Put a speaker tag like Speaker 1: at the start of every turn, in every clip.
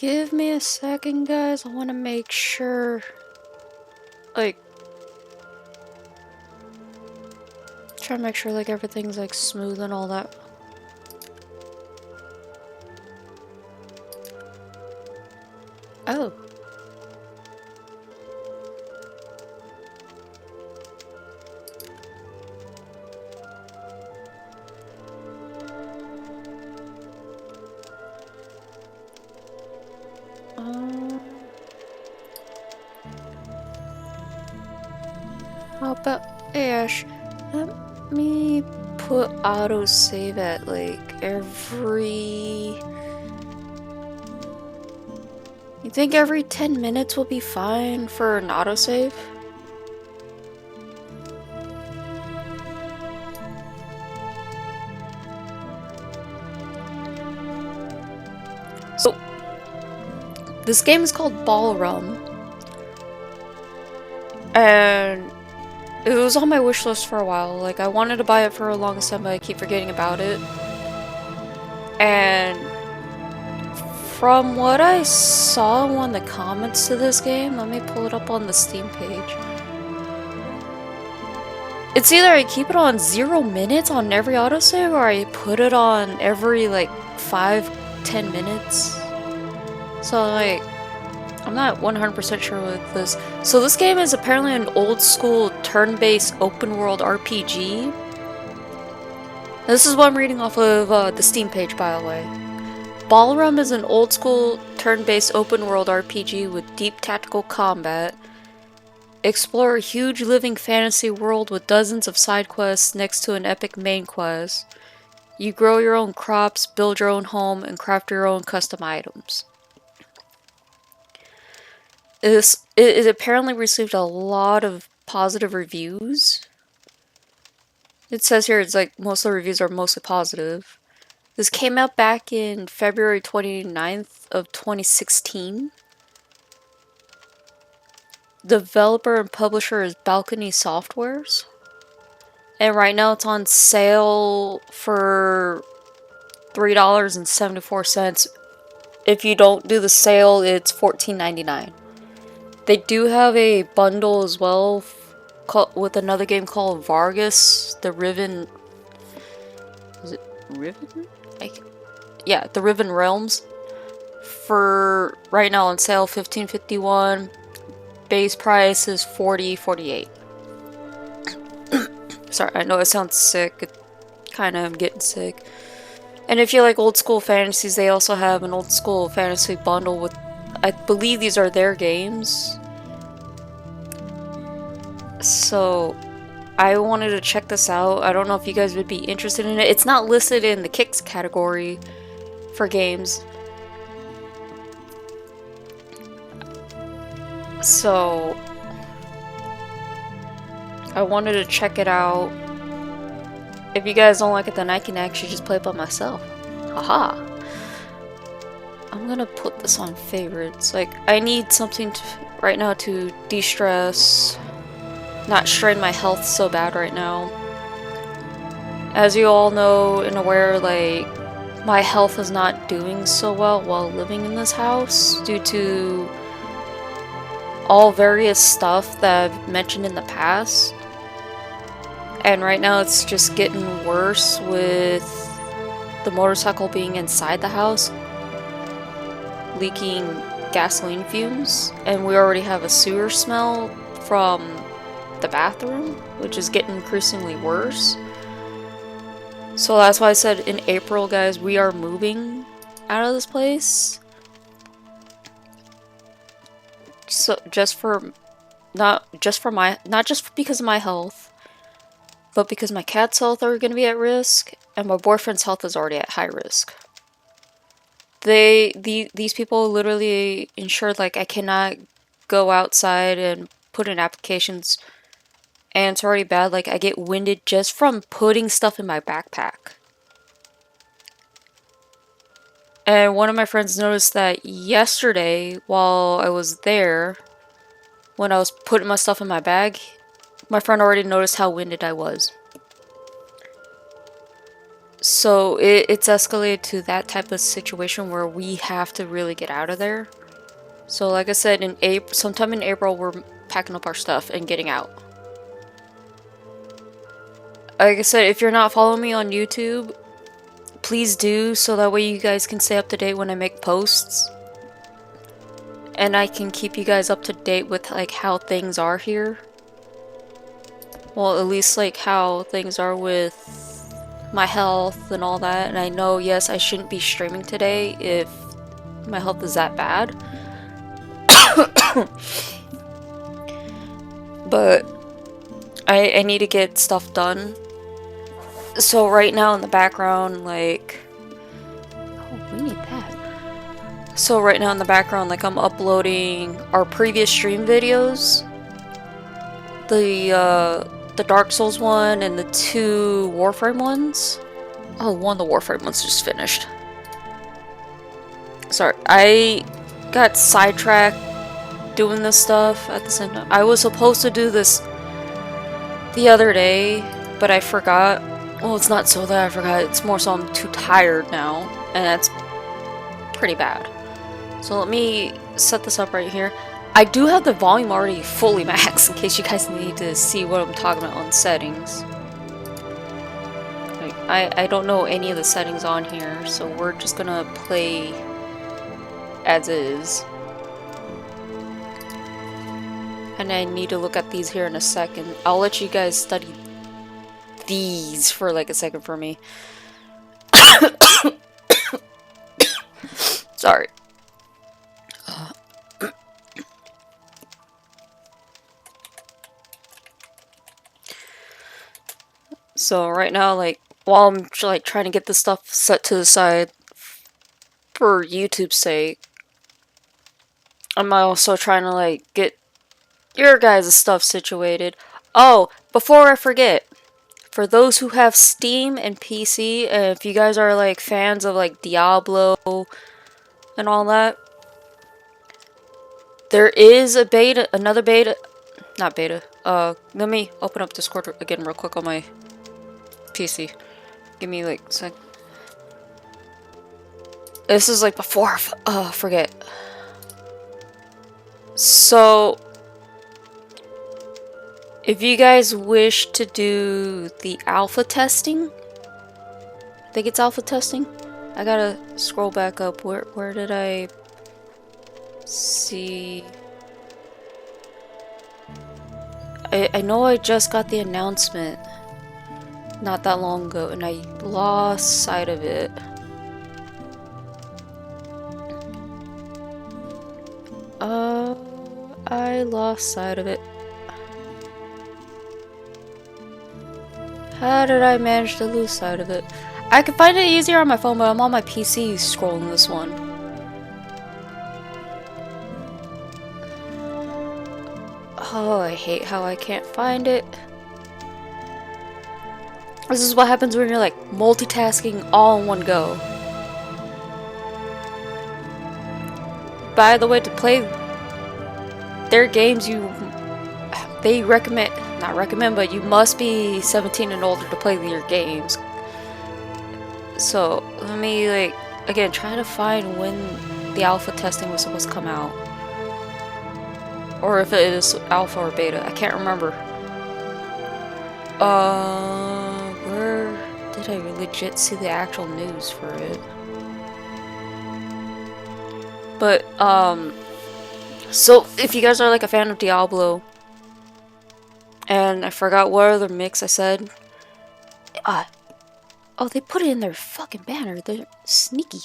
Speaker 1: give me a second, guys. I want to make sure, like, try to make sure like everything's like smooth and all that. Oh. How about Ash? Let me put autosave at like every. You think every 10 minutes will be fine for an autosave? So, this game is called Balrum. And it was on my wish list for a while. Like, I wanted to buy it for a long time, but I keep forgetting about it. And from what I saw in the comments to this game, let me pull it up on the Steam page. It's either I keep it on 0 minutes on every autosave, or I put it on every like 5-10 minutes. So like, I'm not 100% sure with this. So this game is apparently an old school turn-based open world RPG. This is what I'm reading off of the Steam page, by the way. Balrum is an old school turn-based open world RPG with deep tactical combat. Explore a huge living fantasy world with dozens of side quests next to an epic main quest. You grow your own crops, build your own home, and craft your own custom items. It apparently received a lot of positive reviews. It says here it's like most of the reviews are mostly positive. This came out back in February 29th of 2016. Developer and publisher is Balcony Softwares. And right now it's on sale for $3.74. If you don't do the sale, it's $14.99. They do have a bundle as well with another game called Vargas, the Riven... Is it Riven? Yeah, the Riven Realms. For right now on sale, $15.51. Base price is $40.48. Sorry, I know it sounds sick. Kinda am getting sick. And if you like old school fantasies, they also have an old school fantasy bundle with, I believe these are their games. So, I wanted to check this out. I don't know if you guys would be interested in it. It's not listed in the Kicks category for games. So, I wanted to check it out. If you guys don't like it, then I can actually just play it by myself. Haha. I'm gonna put this on favorites. Like, I need something to, right now to de-stress, not strain my health so bad right now. As you all know and aware, like, my health is not doing so well while living in this house due to all various stuff that I've mentioned in the past. And right now it's just getting worse with the motorcycle being inside the house, leaking gasoline fumes, and we already have a sewer smell from the bathroom, which is getting increasingly worse. So that's why I said in April, guys, we are moving out of this place. So not just because of my health, but because my cat's health are going to be at risk, and my boyfriend's health is already at high risk. These people literally ensured like I cannot go outside and put in applications, and it's already bad. Like, I get winded just from putting stuff in my backpack. And one of my friends noticed that yesterday while I was there, when I was putting my stuff in my bag, my friend already noticed how winded I was. So it's escalated to that type of situation where we have to really get out of there. So like I said, in April, sometime in April, we're packing up our stuff and getting out. Like I said, if you're not following me on YouTube, please do, so that way you guys can stay up to date when I make posts. And I can keep you guys up to date with like how things are here. Well, at least like how things are with my health and all that. And I know, yes, I shouldn't be streaming today if my health is that bad. But I need to get stuff done. So right now in the background, like... Oh, we need that. So right now in the background, like, I'm uploading our previous stream videos. The Dark Souls one and the 2 Warframe ones. Oh, one of the Warframe ones just finished. Sorry, I got sidetracked doing this stuff at the same time. I was supposed to do this the other day, but I forgot. Well, it's not so that I forgot, it's more so I'm too tired now, and that's pretty bad. So let me set this up right here. I do have the volume already fully maxed in case you guys need to see what I'm talking about on settings. Like, I don't know any of the settings on here, so we're just gonna play as is. And I need to look at these here in a second. I'll let you guys study these for like a second for me. Sorry. So right now, like, while I'm like trying to get this stuff set to the side for YouTube's sake, I'm also trying to like get your guys' stuff situated. Oh, before I forget, for those who have Steam and PC, if you guys are like fans of like Diablo and all that, there is a beta, another beta, not beta. Let me open up Discord again real quick on my PC. Give me like a sec. This is like before, forget. So, if you guys wish to do the alpha testing, I think it's alpha testing. I gotta scroll back up. Where did I see? I know I just got the announcement not that long ago, and I lost sight of it. I lost sight of it. How did I manage to lose sight of it? I could find it easier on my phone, but I'm on my PC scrolling this one. Oh, I hate how I can't find it. This is what happens when you're like multitasking all in one go. By the way, to play their games, they recommend, not recommend, but you must be 17 and older to play their games. So let me like again try to find when the alpha testing was supposed to come out, or if it is alpha or beta. I can't remember. Where did I legit see the actual news for it? But so if you guys are like a fan of Diablo, and I forgot what other mix I said. Oh, they put it in their fucking banner. They're sneaky.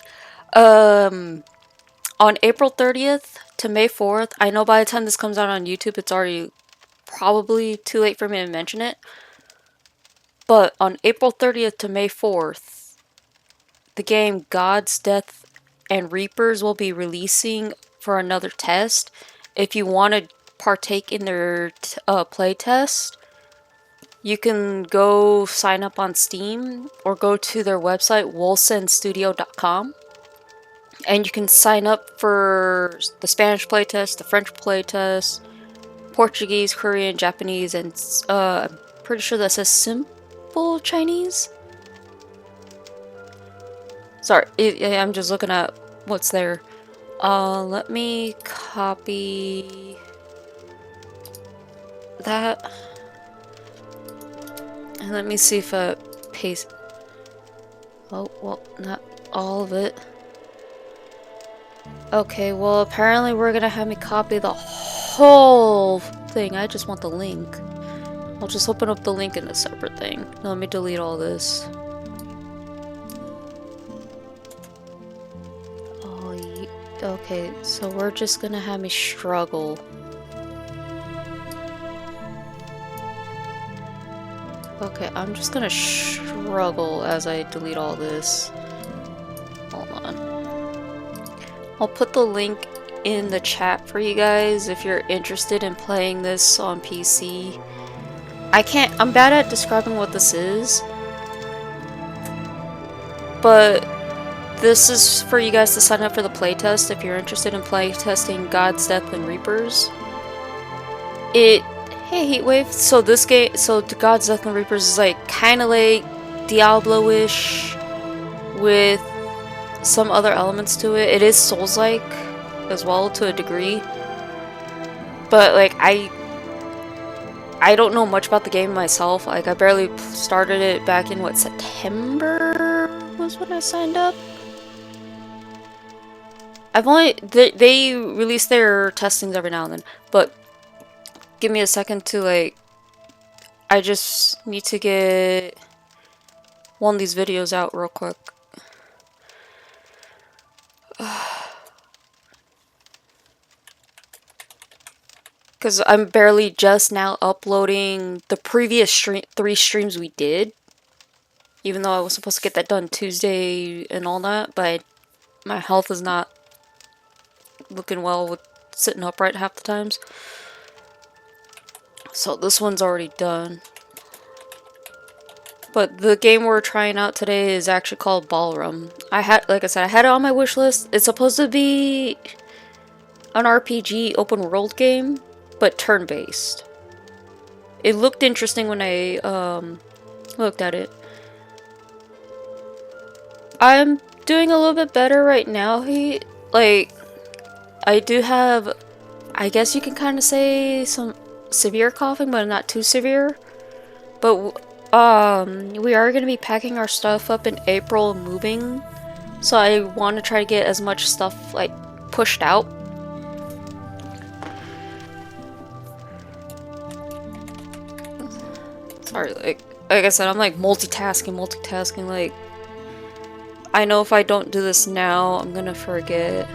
Speaker 1: On April 30th to May 4th, I know by the time this comes out on YouTube, it's already probably too late for me to mention it. But on April 30th to May 4th, the game God's Death and Reapers will be releasing for another test. If you want to partake in their play test, you can go sign up on Steam or go to their website, wolsenstudio.com, and you can sign up for the Spanish playtest, the French playtest, Portuguese, Korean, Japanese, and I'm pretty sure that says simple Chinese. Sorry, I'm just looking at what's there. Let me copy that. And let me see if I paste. Oh, well, not all of it. Okay, well, apparently we're gonna have me copy the whole thing. I just want the link. I'll just open up the link in a separate thing. Now, let me delete all this. Oh, okay, so we're just gonna have me struggle. Okay, I'm just gonna struggle as I delete all this. Hold on. I'll put the link in the chat for you guys if you're interested in playing this on PC. I'm bad at describing what this is, but this is for you guys to sign up for the playtest if you're interested in playtesting God's Death and Reapers. Hey Heatwave, so this game, so God's Death and Reapers is like kind of like Diablo-ish with some other elements to it. It is Souls-like as well to a degree, but like I don't know much about the game myself. Like I barely started it back in what, September was when I signed up. They release their testings every now and then, but give me a second to like, I just need to get one of these videos out real quick. Because I'm barely just now uploading the previous 3 streams we did. Even though I was supposed to get that done Tuesday and all that, but my health is not looking well with sitting upright half the times. So this one's already done. But the game we're trying out today is actually called Balrum. Like I said, I had it on my wish list. It's supposed to be an RPG open world game, but turn-based. It looked interesting when I looked at it. I'm doing a little bit better right now. I do have, I guess you can kind of say, some severe coughing, but not too severe. But we are going to be packing our stuff up in April and moving, so I want to try to get as much stuff like pushed out. Sorry, like I said, I'm like multitasking. Like, I know if I don't do this now, I'm gonna forget.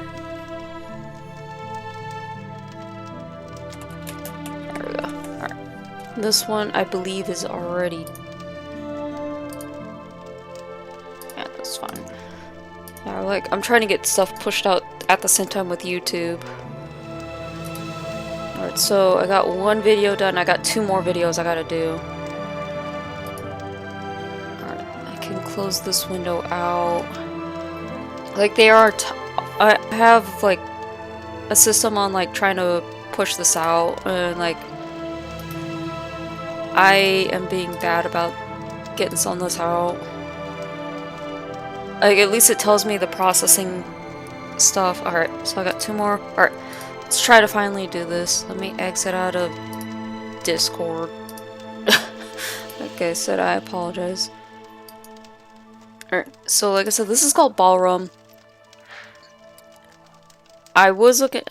Speaker 1: There we go. Alright. This one, I believe, is already... Yeah, that's fine. Yeah, like, I'm trying to get stuff pushed out at the same time with YouTube. Alright, so I got 1 video done. I got 2 more videos I gotta do. Close this window out. Like I have like a system on like trying to push this out, and like I am being bad about getting some of this out. Like at least it tells me the processing stuff. Alright, so I got 2 more. Alright, let's try to finally do this. Let me exit out of Discord. Like I said, I apologize. Alright, so like I said, this is called Balrum. I was looking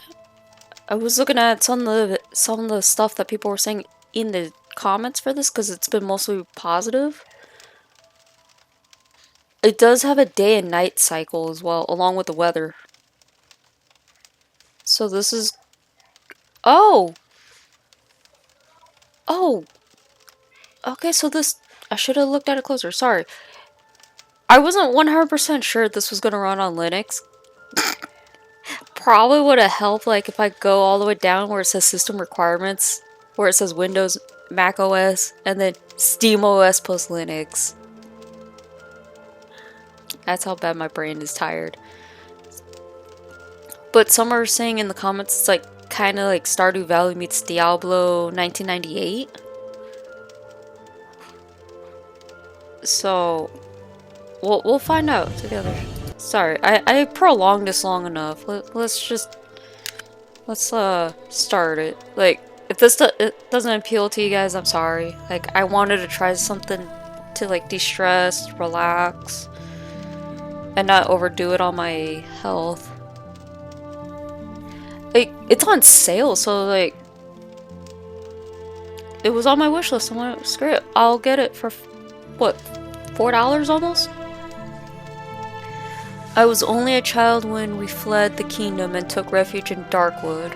Speaker 1: at some of the stuff that people were saying in the comments for this, because it's been mostly positive. It does have a day and night cycle as well, along with the weather. So this is... Oh! Okay, so this... I should have looked at it closer, sorry. I wasn't 100% sure this was gonna run on Linux. Probably would have helped, like, if I go all the way down where it says System Requirements, where it says Windows, Mac OS, and then Steam OS plus Linux. That's how bad my brain is tired. But some are saying in the comments it's like kind of like Stardew Valley meets Diablo 1998. So... We'll find out together. Sorry, I prolonged this long enough. Let's start it. Like, if it doesn't appeal to you guys, I'm sorry. Like, I wanted to try something to like de-stress, relax, and not overdo it on my health. Like, it's on sale, so like, it was on my wish list. I'm like, screw it, I'll get it for what, $4 almost? I was only a child when we fled the kingdom and took refuge in Darkwood.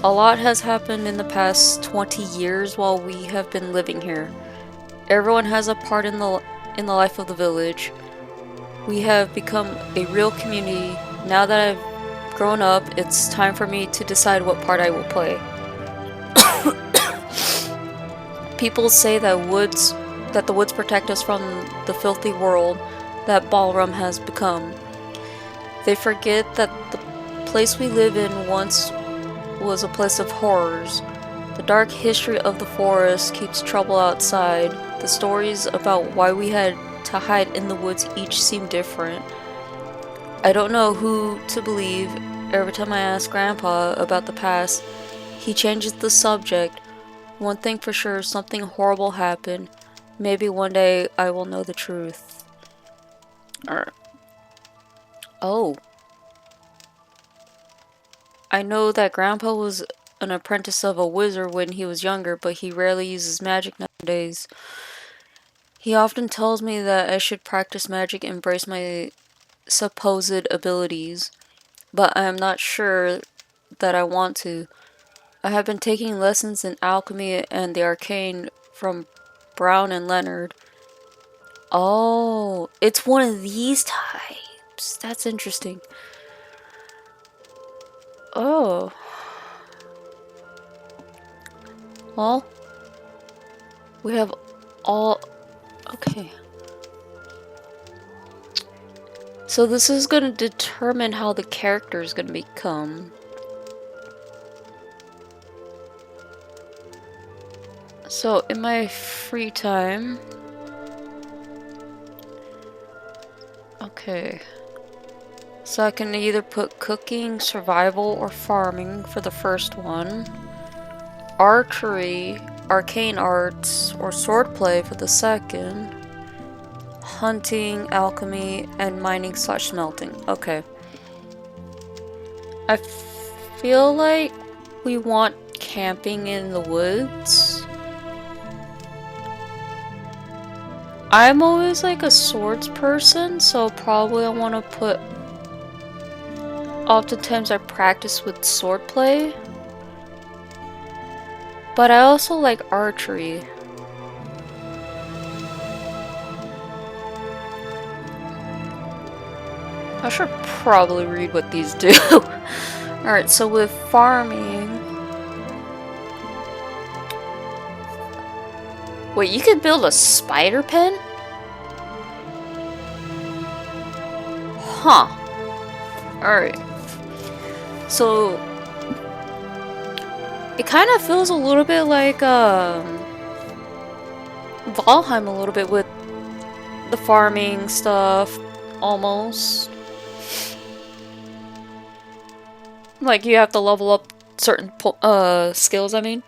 Speaker 1: A lot has happened in the past 20 years while we have been living here. Everyone has a part in the life of the village. We have become a real community. Now that I've grown up, it's time for me to decide what part I will play. People say that the woods protect us from the filthy world that Balrum has become. They forget that the place we live in once was a place of horrors. The dark history of the forest keeps trouble outside. The stories about why we had to hide in the woods each seem different. I don't know who to believe. Every time I ask Grandpa about the past, he changes the subject. One thing for sure, something horrible happened. Maybe one day I will know the truth. Oh. I know that Grandpa was an apprentice of a wizard when he was younger, but he rarely uses magic nowadays. He often tells me that I should practice magic and embrace my supposed abilities, but I am not sure that I want to. I have been taking lessons in alchemy and the arcane from Brown and Leonard. Oh, it's one of these types. That's interesting. Oh. Well, we have all... Okay. So this is going to determine how the character is going to become. So in my free time... Okay. So I can either put cooking, survival, or farming for the first one. Archery, arcane arts, or swordplay for the second. Hunting, alchemy, and mining / smelting. Okay. I feel like we want camping in the woods. I'm always like a swords person, so probably I want to put... Oftentimes I practice with swordplay. But I also like archery. I should probably read what these do. Alright, so with farming... Wait, you can build a spider pen? Huh. Alright. So... It kind of feels a little bit like, Valheim a little bit with the farming stuff, almost. Like, you have to level up certain, skills, I mean.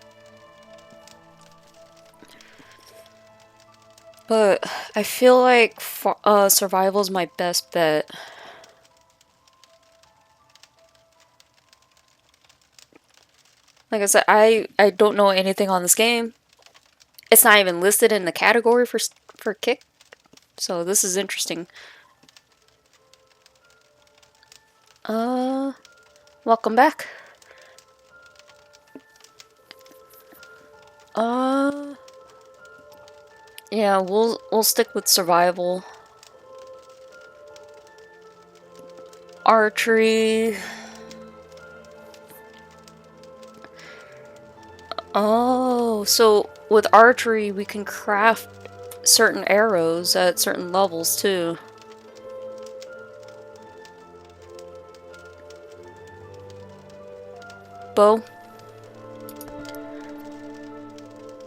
Speaker 1: But I feel like survival is my best bet. Like I said, I don't know anything on this game. It's not even listed in the category for kick. So this is interesting. Welcome back. Yeah, we'll stick with survival. Archery. Oh, so with archery we can craft certain arrows at certain levels too. Bow.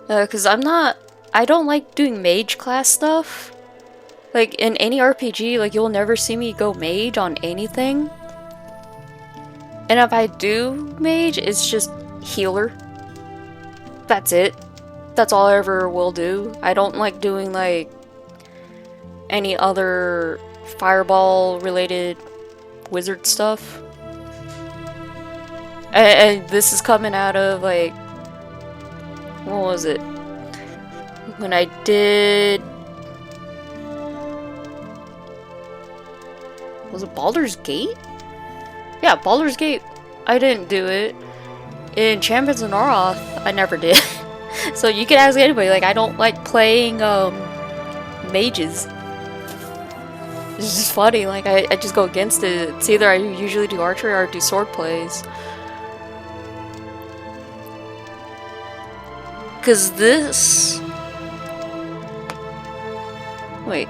Speaker 1: Because I don't like doing mage class stuff. Like, in any RPG, like, you'll never see me go mage on anything. And if I do mage, it's just healer. That's it. That's all I ever will do. I don't like doing, like, any other fireball-related wizard stuff. And this is coming out of, like, what was it? When I did... Was it Baldur's Gate? Yeah, Baldur's Gate. I didn't do it. In Champions of Noroth, I never did. So you can ask anybody, like, I don't like playing, mages. It's just funny, like, I just go against it. It's either I usually do archery or I do sword plays. Cause this... Wait.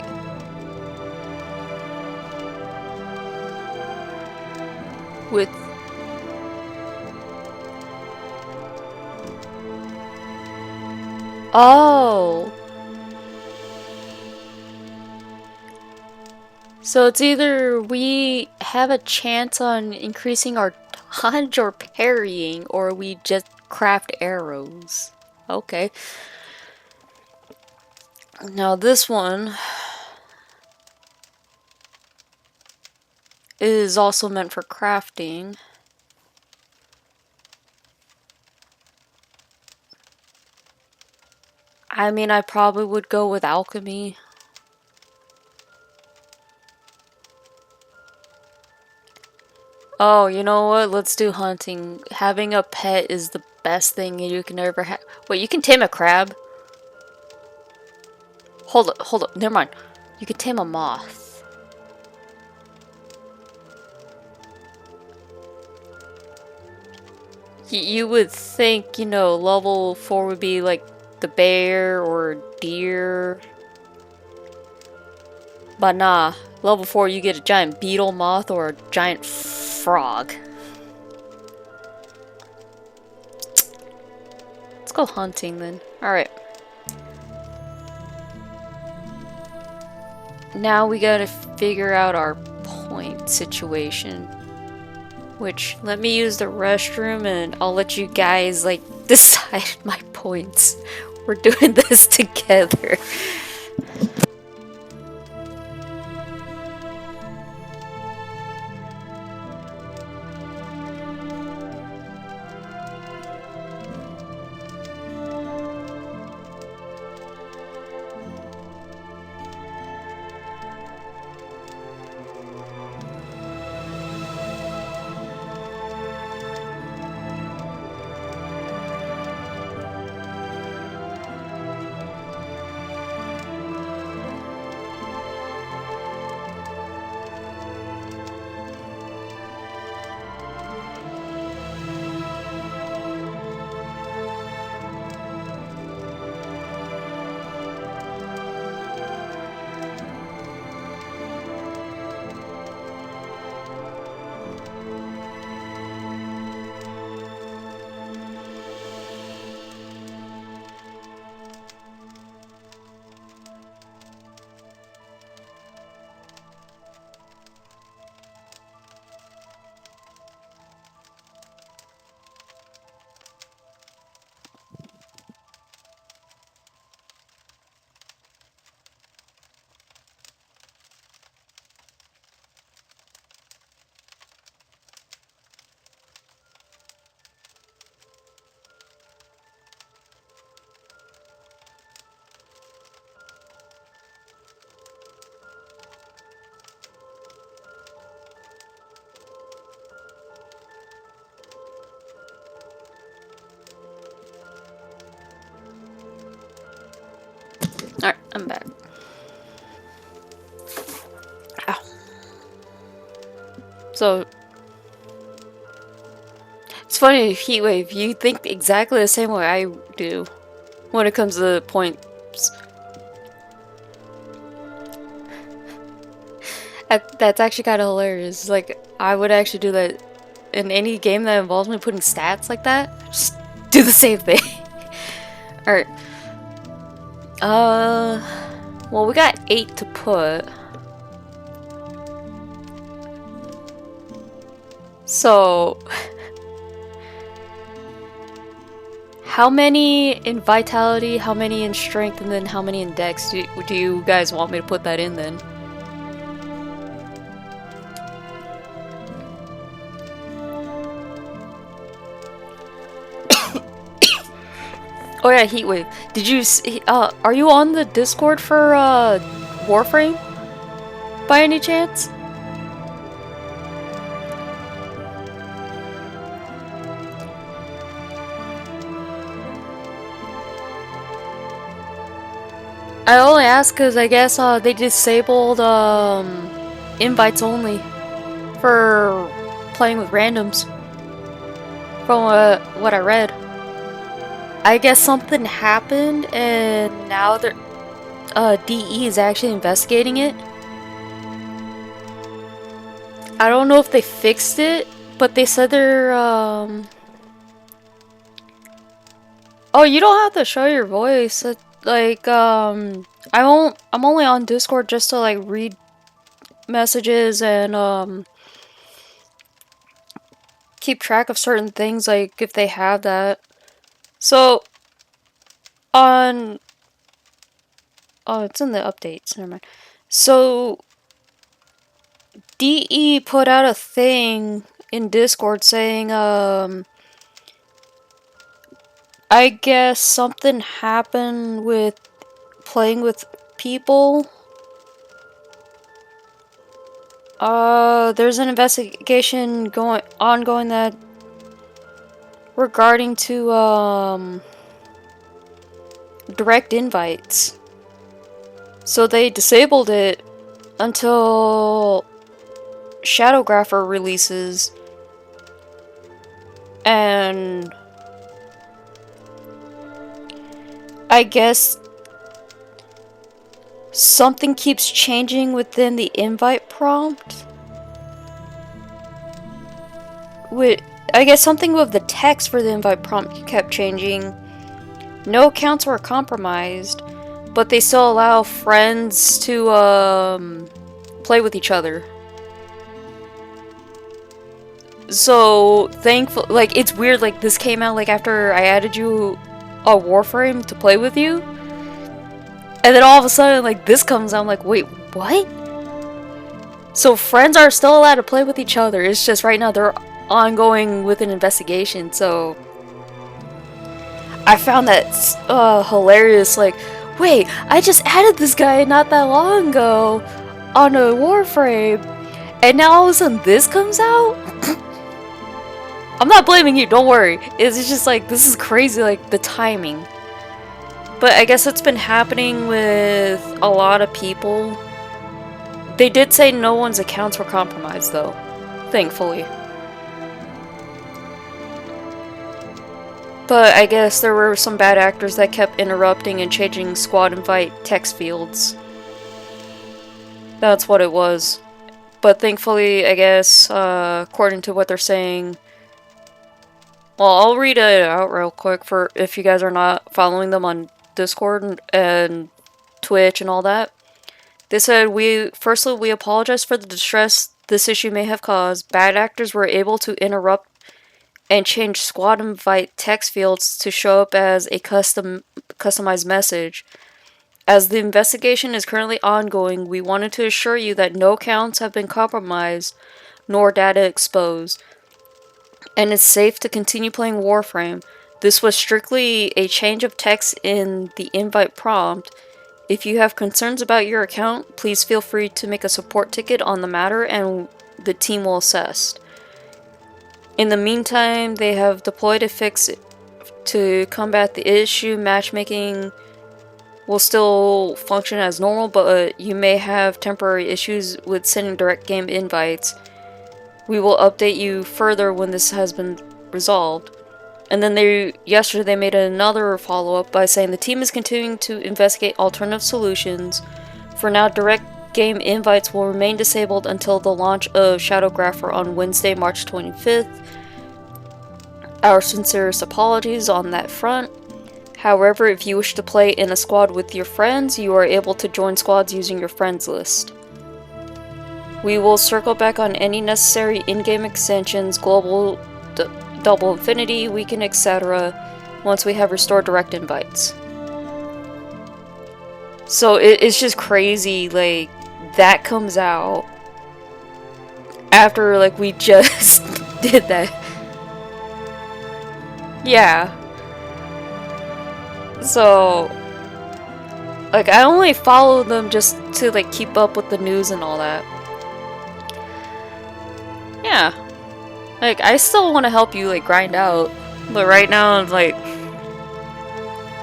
Speaker 1: With... Oh! So it's either we have a chance on increasing our dodge or parrying, or we just craft arrows. Okay. Now this one is also meant for crafting. I mean, I probably would go with alchemy. Oh, you know what? Let's do hunting. Having a pet is the best thing you can ever have. Wait, you can tame a crab? Hold up, never mind. You could tame a moth. You would think, you know, level 4 would be like the bear or deer. But nah, level 4 you get a giant beetle moth or a giant frog. Let's go hunting then. Alright. Now we gotta figure out our point situation. Which, let me use the restroom and I'll let you guys, like, decide my points. We're doing this together. Alright, I'm back. Ow. So, it's funny, Heatwave, you think exactly the same way I do when it comes to points. That's actually kind of hilarious. Like, I would actually do that in any game that involves me putting stats like that. Just do the same thing. Alright. Well, we got 8 to put. So, how many in vitality, how many in strength, and then how many in dex do you guys want me to put that in then? Oh yeah, Heatwave. Did you are you on the Discord for Warframe by any chance? I only ask because I guess they disabled invites only for playing with randoms. From what I read, I guess something happened and now they're DE is actually investigating it. I don't know if they fixed it, but they said they're Oh, you don't have to show your voice. Like I'm only on Discord just to like read messages and keep track of certain things, like if they have that. So on oh, it's in the updates. Never mind. So DE put out a thing in Discord saying I guess something happened with playing with people. There's an investigation ongoing that regarding to direct invites. So they disabled it until Shadowgrapher releases, and I guess something keeps changing within the invite prompt. I guess something with the text for the invite prompt kept changing. No accounts were compromised, but they still allow friends to play with each other. So thankful, like it's weird. Like this came out like after I added you a Warframe to play with you, and then all of a sudden like this comes out. I'm like, wait, what? So friends are still allowed to play with each other. It's just right now they're ongoing with an investigation. So I found that hilarious. Like, wait, I just added this guy not that long ago on a Warframe, and now all of a sudden this comes out? I'm not blaming you, don't worry. It's just like, this is crazy, like, the timing. But I guess it's been happening with a lot of people. They did say no one's accounts were compromised, though. Thankfully. But I guess there were some bad actors that kept interrupting and changing squad invite text fields. That's what it was. But thankfully, I guess, according to what they're saying... Well, I'll read it out real quick for if you guys are not following them on Discord and Twitch and all that. They said, firstly, we apologize for the distress this issue may have caused. Bad actors were able to interrupt and change squad invite text fields to show up as a customized message. As the investigation is currently ongoing, we wanted to assure you that no accounts have been compromised nor data exposed, and it's safe to continue playing Warframe. This was strictly a change of text in the invite prompt. If you have concerns about your account, please feel free to make a support ticket on the matter and the team will assess. In the meantime, they have deployed a fix to combat the issue. Matchmaking will still function as normal, but you may have temporary issues with sending direct game invites. We will update you further when this has been resolved. And then yesterday they made another follow-up by saying the team is continuing to investigate alternative solutions. For now, direct game invites will remain disabled until the launch of Shadowgrapher on Wednesday, March 25th. Our sincerest apologies on that front. However, if you wish to play in a squad with your friends, you are able to join squads using your friends list. We will circle back on any necessary in-game extensions, global, double infinity, weekend, etc. once we have restored direct invites. So it's just crazy, like, that comes out after, like, we just did that. Yeah. So, like, I only follow them just to, like, keep up with the news and all that. Yeah. Like, I still want to help you, like, grind out. But right now, like,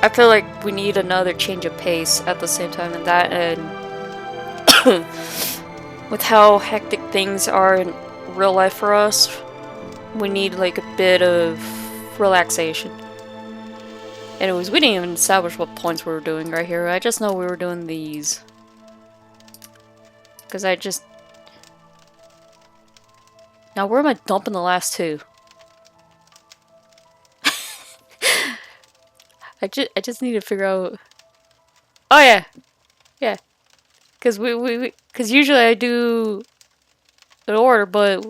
Speaker 1: I feel like we need another change of pace at the same time, and that, and with how hectic things are in real life for us, we need, like, a bit of relaxation. Anyways, we didn't even establish what points we were doing right here. I just know we were doing these. Because I just... Now, where am I dumping the last two? I just need to figure out... Oh, yeah! Yeah. Because because usually I do an order, but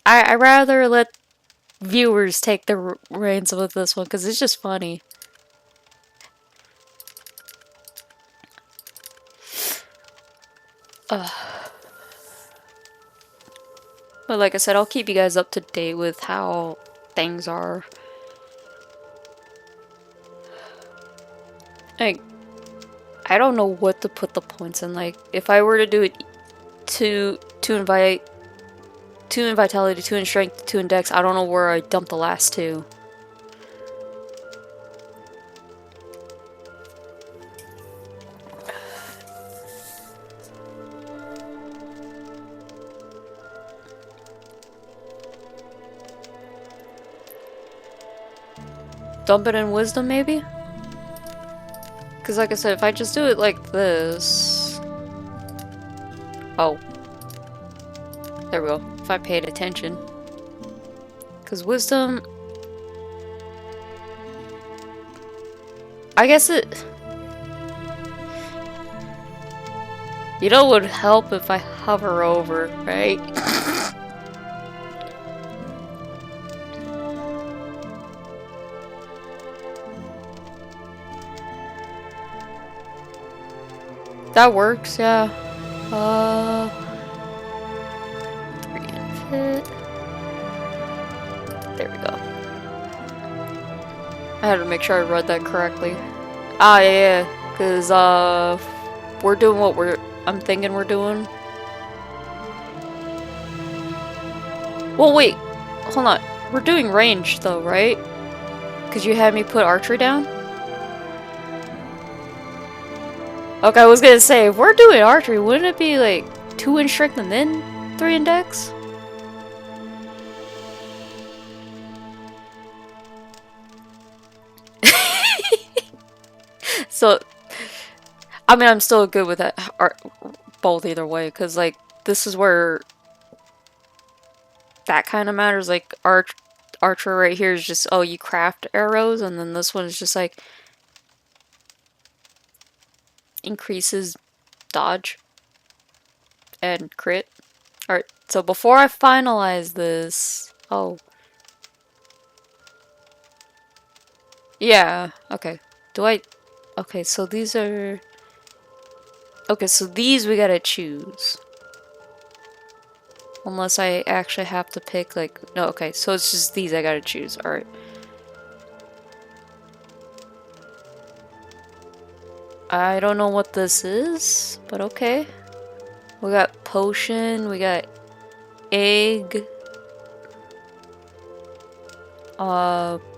Speaker 1: I rather let viewers take the reins with this one, because it's just funny. But like I said, I'll keep you guys up to date with how things are. Like, I don't know what to put the points in. Like, if I were to do it two in vitality, 2 in strength, 2 in dex, I don't know where I dump the last 2. Dump it in wisdom, maybe? Because like I said, if I just do it like this... Oh. There we go. If I paid attention. Because wisdom... I guess it... You know what would help if I hover over, right? That works, yeah. 3 in fit. There we go. I had to make sure I read that correctly. Ah, yeah, because, we're doing what I'm thinking we're doing. Well, wait. Hold on. We're doing range, though, right? Because you had me put archery down? Okay, I was gonna say, if we're doing archery, wouldn't it be like 2 in strength and then 3 in dex? So, I mean, I'm still good with that, both either way, because like, this is where that kind of matters. Like, archer right here is just, oh, you craft arrows, and then this one is just like, increases dodge and crit. Alright, so before I finalize this... Oh. Yeah, okay. Do I... Okay, so these are... Okay, so these we gotta choose. Unless I actually have to pick, like... No, okay, so it's just these I gotta choose. Alright. I don't know what this is, but okay. We got potion, we got egg,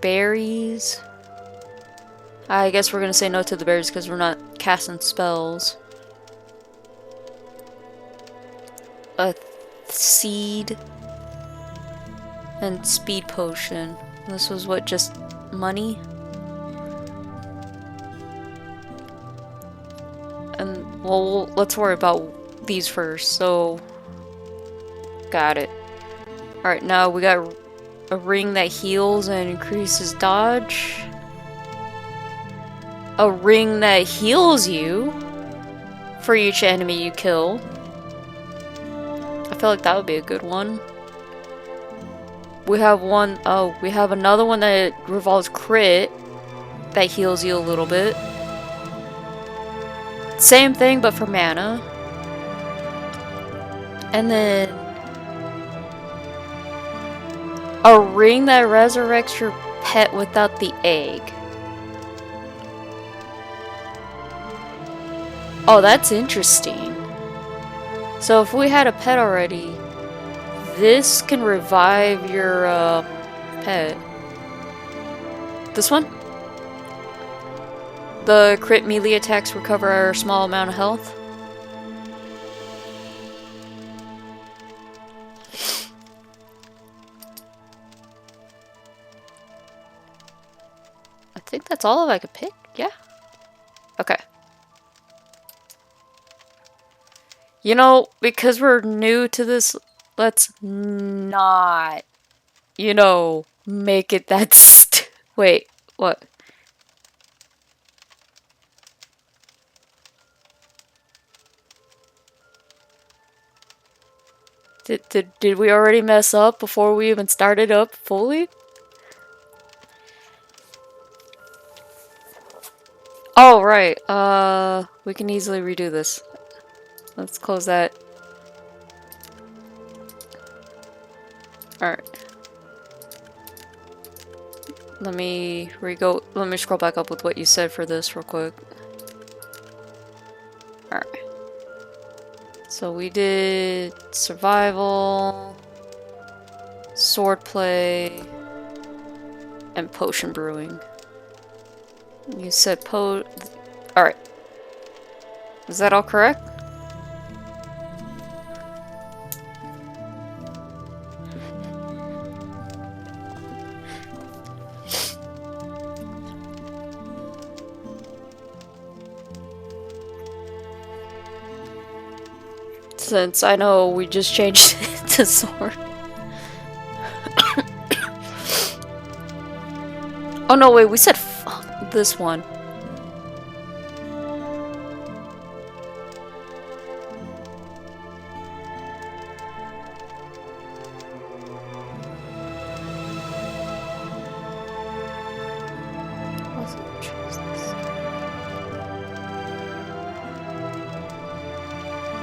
Speaker 1: berries. I guess we're gonna say no to the berries because we're not casting spells. A seed and speed potion. This was what, just money? And well, let's worry about these first. So, got it. Alright, now we got a ring that heals and increases dodge. a ring that heals you for each enemy you kill. I feel like that would be a good one. We have one, oh, we have another one that revolves crit that heals you a little bit. Same thing, but for mana. And then a ring that resurrects your pet without the egg. Oh, that's interesting. So if we had a pet already, this can revive your pet. This one? The crit melee attacks recover a small amount of health. I think that's all I could pick, yeah? Okay. You know, because we're new to this, let's not, you know, make it that wait, what? Did we already mess up before we even started up fully? Oh, right. We can easily redo this. Let's close that. Alright. Let me scroll back up with what you said for this real quick. Alright. So we did survival, swordplay, and potion brewing. You said alright. Is that all correct? Since I know we just changed it to sword. Oh no, wait, we said this one.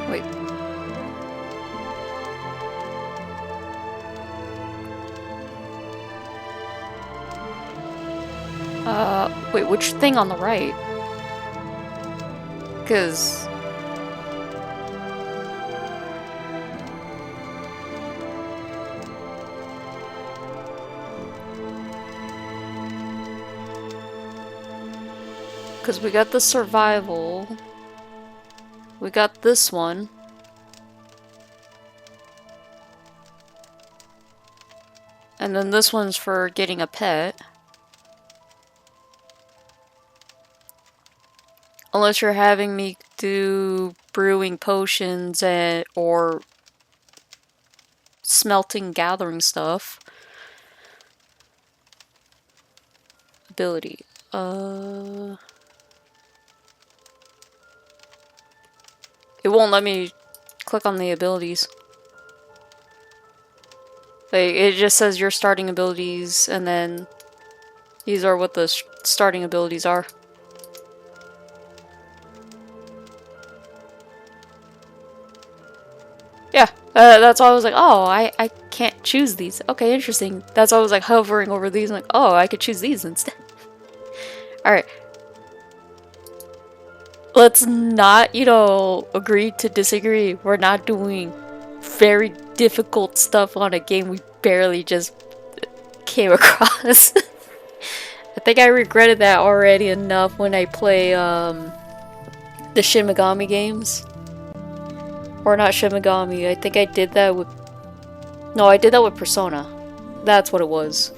Speaker 1: Wait. Wait, which thing on the right? Because... we got the survival. We got this one. And then this one's for getting a pet. Unless you're having me do brewing potions or smelting, gathering stuff. Ability. It won't let me click on the abilities. Like, it just says your starting abilities, and then these are what the starting abilities are. Yeah, that's why I was like, oh, I can't choose these. Okay, interesting. That's why I was like hovering over these, and like, oh, I could choose these instead. Alright. Let's not, you know, agree to disagree. We're not doing very difficult stuff on a game we barely just came across. I think I regretted that already enough when I play the Shin Megami games. Or not Shin Megami, I think I did that with... No, I did that with Persona. That's what it was.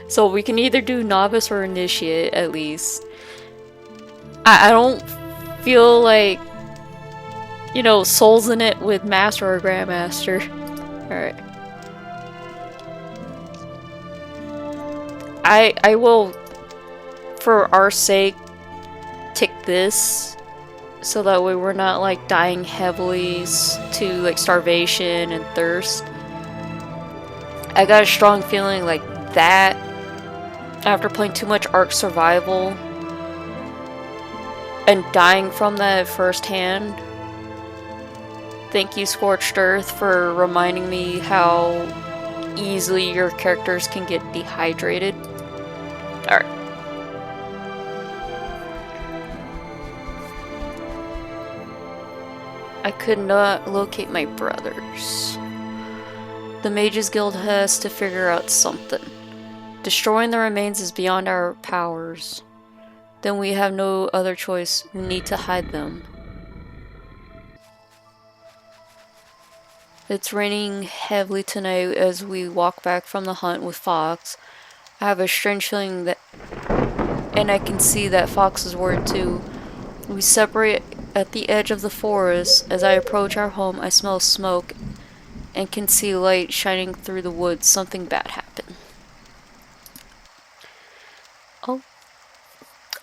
Speaker 1: So we can either do Novice or Initiate, at least. I don't feel like, you know, Souls in it with Master or Grandmaster. Alright. I will for our sake, tick this so that way we're not like dying heavily to like starvation and thirst. I got a strong feeling like that after playing too much Ark Survival and dying from that firsthand. Thank you, Scorched Earth, for reminding me how easily your characters can get dehydrated. Alright. I could not locate my brothers. The Mages Guild has to figure out something. Destroying the remains is beyond our powers. Then we have no other choice. We need to hide them. It's raining heavily tonight as we walk back from the hunt with Fox. I have a strange feeling that, and I can see that Fox is worried too. We separate at the edge of the forest. As I approach our home, I smell smoke and can see light shining through the woods. Something bad happened.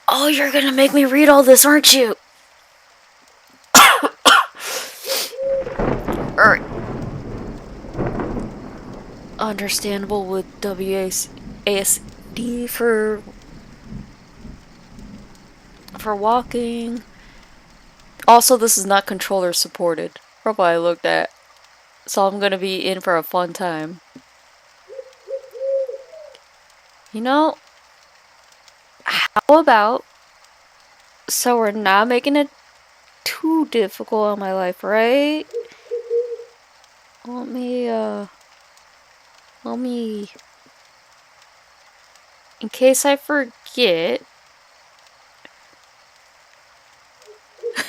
Speaker 1: Oh, you're gonna make me read all this, aren't you? Alright. Understandable with WASD for walking. Also, this is not controller supported. Probably I looked at. So I'm gonna be in for a fun time. You know, how about, so we're not making it too difficult on my life, right? Let me, in case I forget,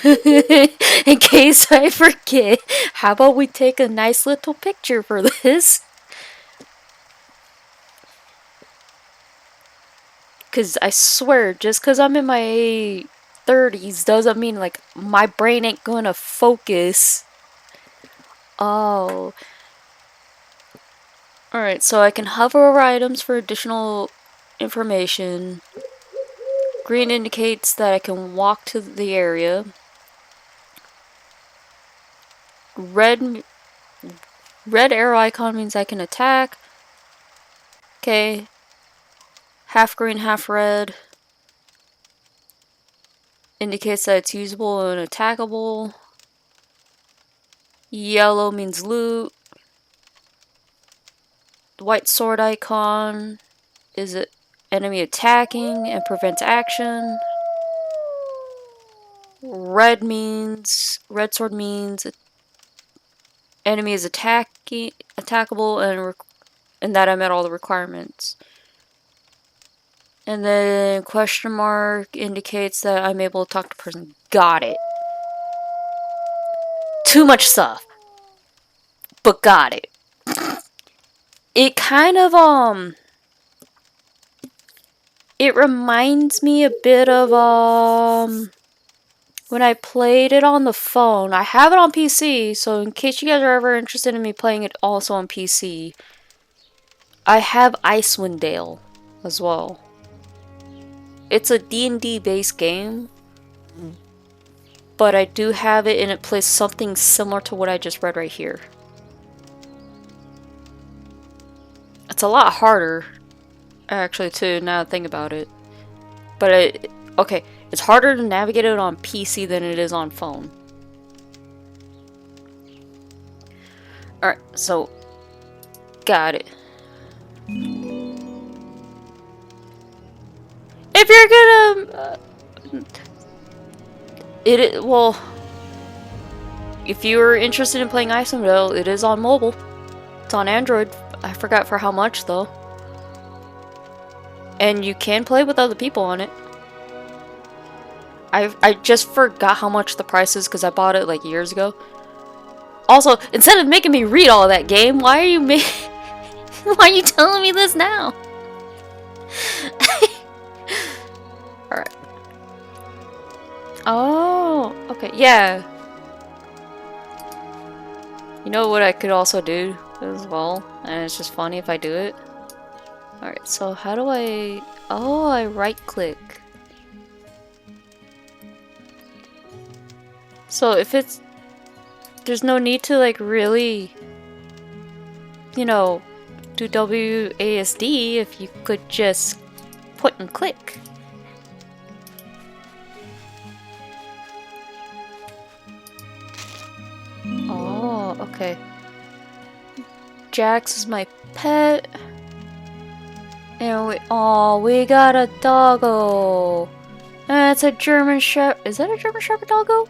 Speaker 1: in case I forget, how about we take a nice little picture for this? Because I swear, just because I'm in my 30s doesn't mean like my brain ain't gonna focus. Oh. Alright, so I can hover over items for additional information. Green indicates that I can walk to the area. Red arrow icon means I can attack. Okay. Half green, half red indicates that it's usable and attackable. Yellow means loot. The white sword icon is it enemy attacking and prevents action. Red sword means enemy is attackable and that I met all the requirements. And then question mark indicates that I'm able to talk to person. Got it. Too much stuff. But got it. It kind of, it reminds me a bit of, when I played it on the phone. I have it on PC, so in case you guys are ever interested in me playing it also on PC, I have Icewind Dale as well. It's a D&D based game, but I do have it and it plays something similar to what I just read right here. It's a lot harder, actually, too, now that I think about it. But okay, it's harder to navigate it on PC than it is on phone. Alright, so, got it. If you're gonna... well... If you're interested in playing Icewind Dale, it is on mobile. It's on Android. I forgot for how much, though. And you can play with other people on it. I just forgot how much the price is because I bought it like years ago. Also, instead of making me read all of that game, why are you why are you telling me this now? Alright. Oh, okay, yeah. You know what I could also do as well? And it's just funny if I do it. Alright, so how do I... Oh, I right click. So if it's... There's no need to like really, you know, do WASD if you could just point and click. Oh, okay. Jax is my pet. And we got a doggo. And it's a German Shepherd. Is that a German Shepherd doggo?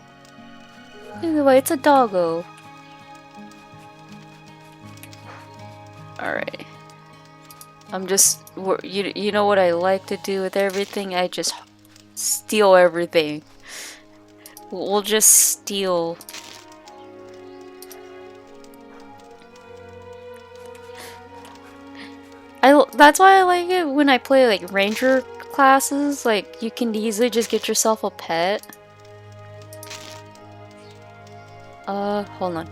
Speaker 1: Either way, it's a doggo. Alright. I'm just... You know what I like to do with everything? I just steal everything. We'll just steal. That's why I like it when I play like ranger classes. Like, you can easily just get yourself a pet. Hold on.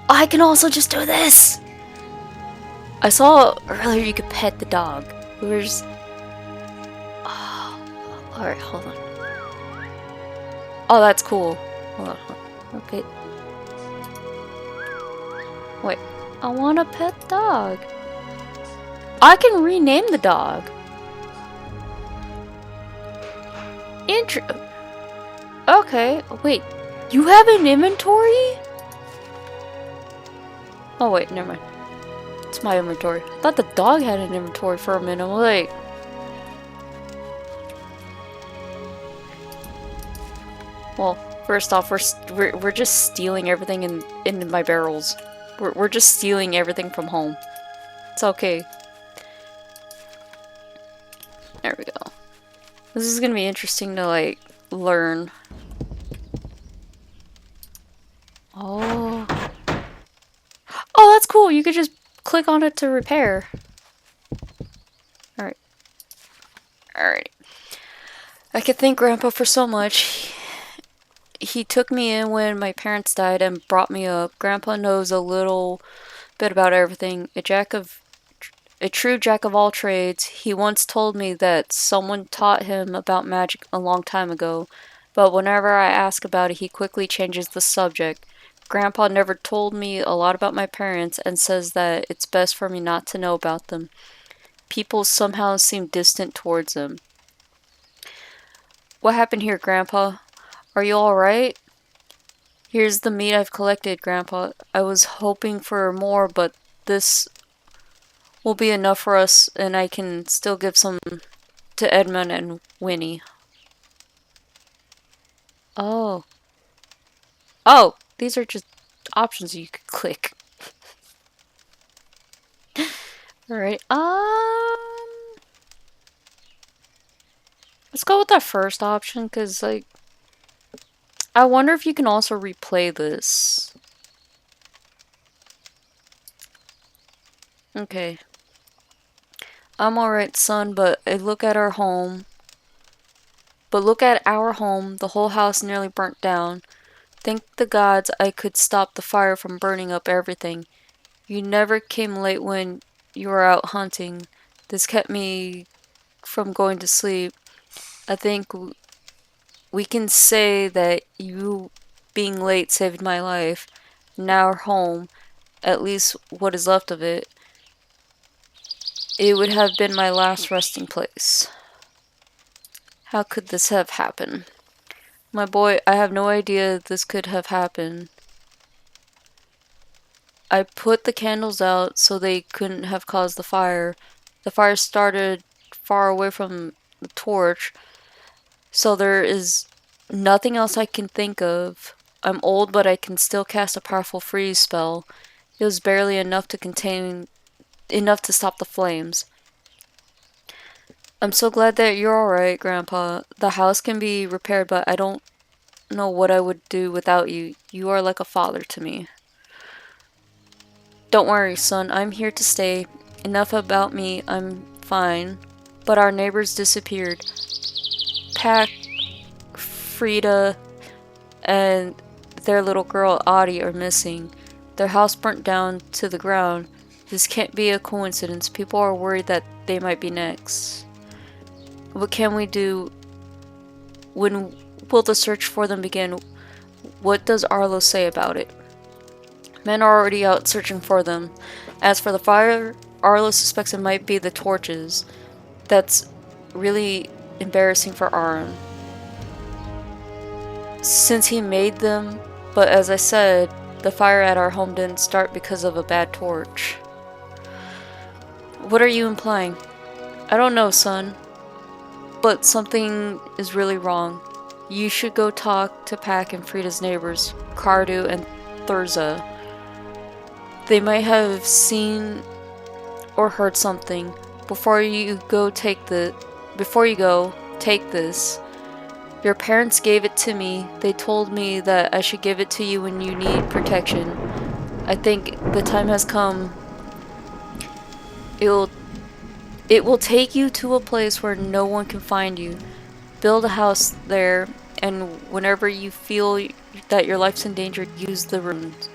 Speaker 1: I can also just do this! I saw earlier you could pet the dog. We were just... Oh, alright, hold on. Oh, that's cool. Hold on. Okay. Wait. I want a pet dog. I can rename the dog. Okay, wait. You have an inventory? Oh wait, never mind. It's my inventory. I thought the dog had an inventory for a minute. I'm like... Well, first off, we're just stealing everything in my barrels. We're just stealing everything from home. It's okay. There we go. This is gonna be interesting to like learn. Oh. Oh, that's cool. You could just click on it to repair. Alright. Alright. I could thank Grandpa for so much. He took me in when my parents died and brought me up. Grandpa knows a little bit about everything. A true jack of all trades. He once told me that someone taught him about magic a long time ago, but whenever I ask about it, he quickly changes the subject. Grandpa never told me a lot about my parents and says that it's best for me not to know about them. People somehow seem distant towards them. What happened here, Grandpa? Are you alright? Here's the meat I've collected, Grandpa. I was hoping for more, but this will be enough for us, and I can still give some to Edmund and Winnie. Oh. Oh! These are just options you could click. Alright, let's go with that first option, because, like, I wonder if you can also replay this. Okay. I'm alright, son, but look at our home. The whole house nearly burnt down. Thank the gods I could stop the fire from burning up everything. You never came late when you were out hunting. This kept me from going to sleep. I think we can say that you being late saved my life. Now we're home, at least what is left of it. It would have been my last resting place. How could this have happened? My boy, I have no idea this could have happened. I put the candles out so they couldn't have caused the fire. The fire started far away from the torch, so there is nothing else I can think of. I'm old, but I can still cast a powerful freeze spell. It was barely enough to stop the flames. I'm so glad that you're alright, Grandpa. The house can be repaired, but I don't know what I would do without you. You are like a father to me. Don't worry, son. I'm here to stay. Enough about me. I'm fine. But our neighbors disappeared. Pack, Frida, and their little girl, Audie, are missing. Their house burnt down to the ground. This can't be a coincidence. People are worried that they might be next. What can we do? When will the search for them begin? What does Arlo say about it? Men are already out searching for them. As for the fire, Arlo suspects it might be the torches. That's really embarrassing for Aaron, since he made them, but as I said, the fire at our home didn't start because of a bad torch. What are you implying? I don't know, son, but something is really wrong. You should go talk to Pack and Frida's neighbors, Cardu and Thurza. They might have seen or heard something. Before you go, take this. Your parents gave it to me. They told me that I should give it to you when you need protection. I think the time has come. It will take you to a place where no one can find you. Build a house there, and whenever you feel that your life's in danger, use the runes.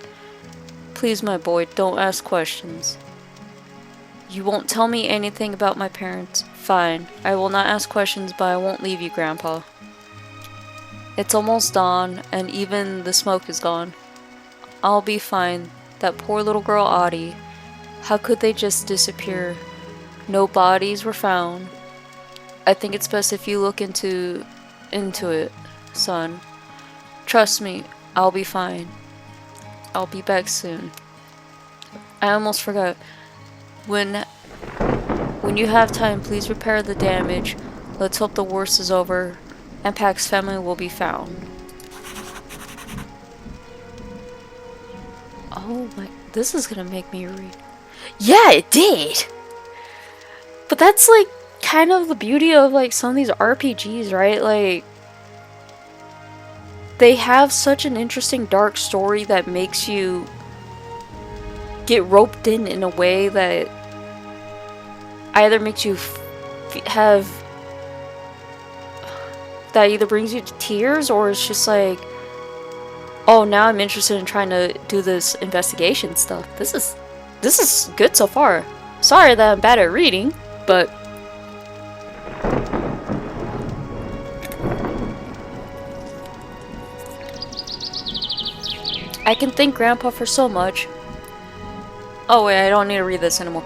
Speaker 1: Please, my boy, don't ask questions. You won't tell me anything about my parents. Fine. I will not ask questions, but I won't leave you, Grandpa. It's almost dawn, and even the smoke is gone. I'll be fine. That poor little girl, Audie. How could they just disappear? No bodies were found. I think it's best if you look into it, son. Trust me, I'll be fine. I'll be back soon. I almost forgot. When you have time, please repair the damage. Let's hope the worst is over, and Pack's family will be found. Oh my, this is gonna make me read. Yeah, it did! But that's like kind of the beauty of like some of these RPGs, right? Like, they have such an interesting dark story that makes you get roped in a way that either makes you have that either brings you to tears, or it's just like, oh, now I'm interested in trying to do this investigation stuff. This is good so far. Sorry that I'm bad at reading, but I can thank Grandpa for so much. Oh wait, I don't need to read this anymore.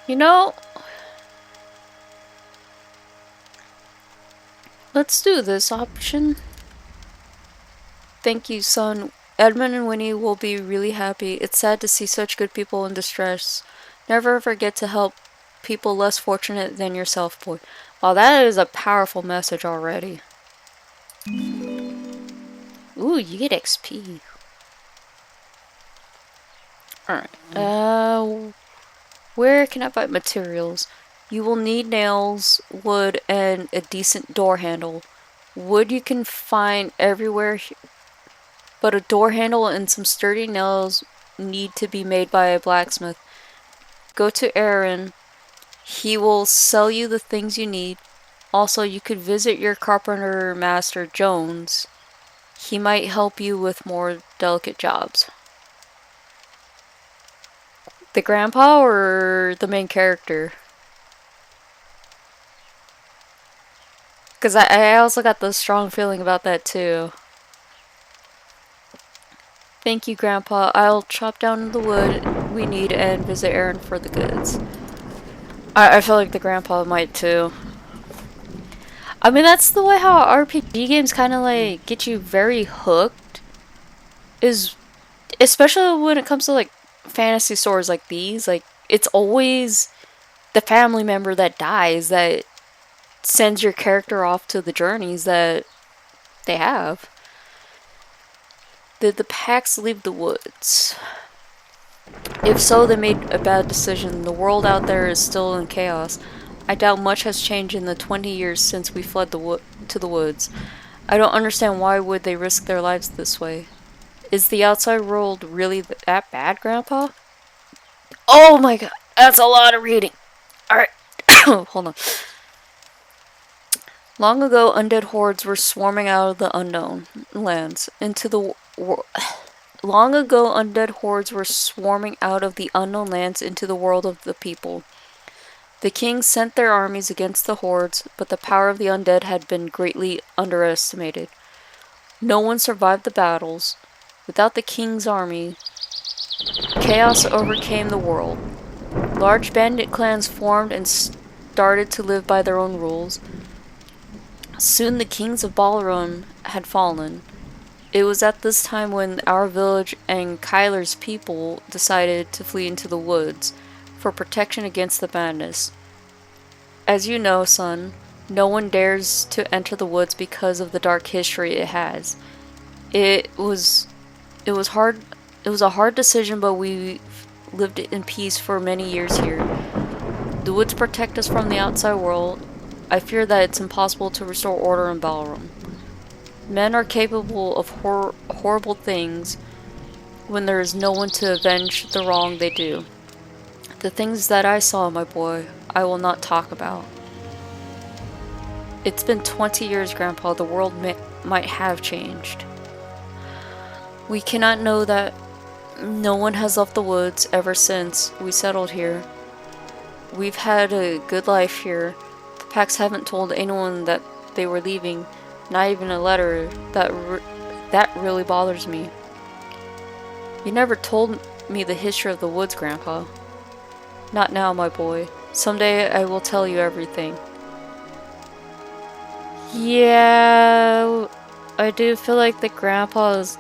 Speaker 1: You know, let's do this option. Thank you, son. Edmund and Winnie will be really happy. It's sad to see such good people in distress. Never forget to help people less fortunate than yourself, boy. Wow, that is a powerful message already. Ooh, you get XP. Alright, where can I buy materials? You will need nails, wood, and a decent door handle. Wood you can find everywhere, but a door handle and some sturdy nails need to be made by a blacksmith. Go to Aaron. He will sell you the things you need. Also, you could visit your carpenter master, Jones. He might help you with more delicate jobs. The grandpa or the main character? Because I also got the strong feeling about that too. Thank you, Grandpa. I'll chop down the wood we need and visit Aaron for the goods. I feel like the grandpa might too. I mean, that's the way how RPG games kind of like get you very hooked. Is especially when it comes to like fantasy stories like these. Like, it's always the family member that dies that sends your character off to the journeys that they have. Did the packs leave the woods? If so, they made a bad decision. The world out there is still in chaos. I doubt much has changed in the 20 years since we fled to the woods. I don't understand why would they risk their lives this way. Is the outside world really that bad, Grandpa? Oh my god, that's a lot of reading. Alright. Hold on. Long ago, undead hordes were swarming out of the unknown lands into the Long ago, undead hordes were swarming out of the unknown lands into the world of the people. The kings sent their armies against the hordes, but the power of the undead had been greatly underestimated. No one survived the battles. Without the king's army, chaos overcame the world. Large bandit clans formed and started to live by their own rules. Soon the kings of Balrum had fallen. It was at this time when our village and Kyler's people decided to flee into the woods for protection against the madness. As you know, son, no one dares to enter the woods because of the dark history it has. It was hard. It was a hard decision, but we lived in peace for many years here. The woods protect us from the outside world. I fear that it's impossible to restore order in Balrum. Men are capable of horrible things when there is no one to avenge the wrong they do. The things that I saw, my boy, I will not talk about. It's been 20 years, Grandpa. The world might have changed. We cannot know that no one has left the woods ever since we settled here. We've had a good life here. The packs haven't told anyone that they were leaving. Not even a letter. That really bothers me. You never told me the history of the woods, Grandpa. Not now, my boy. Someday I will tell you everything. Yeah, I do feel like the Grandpa is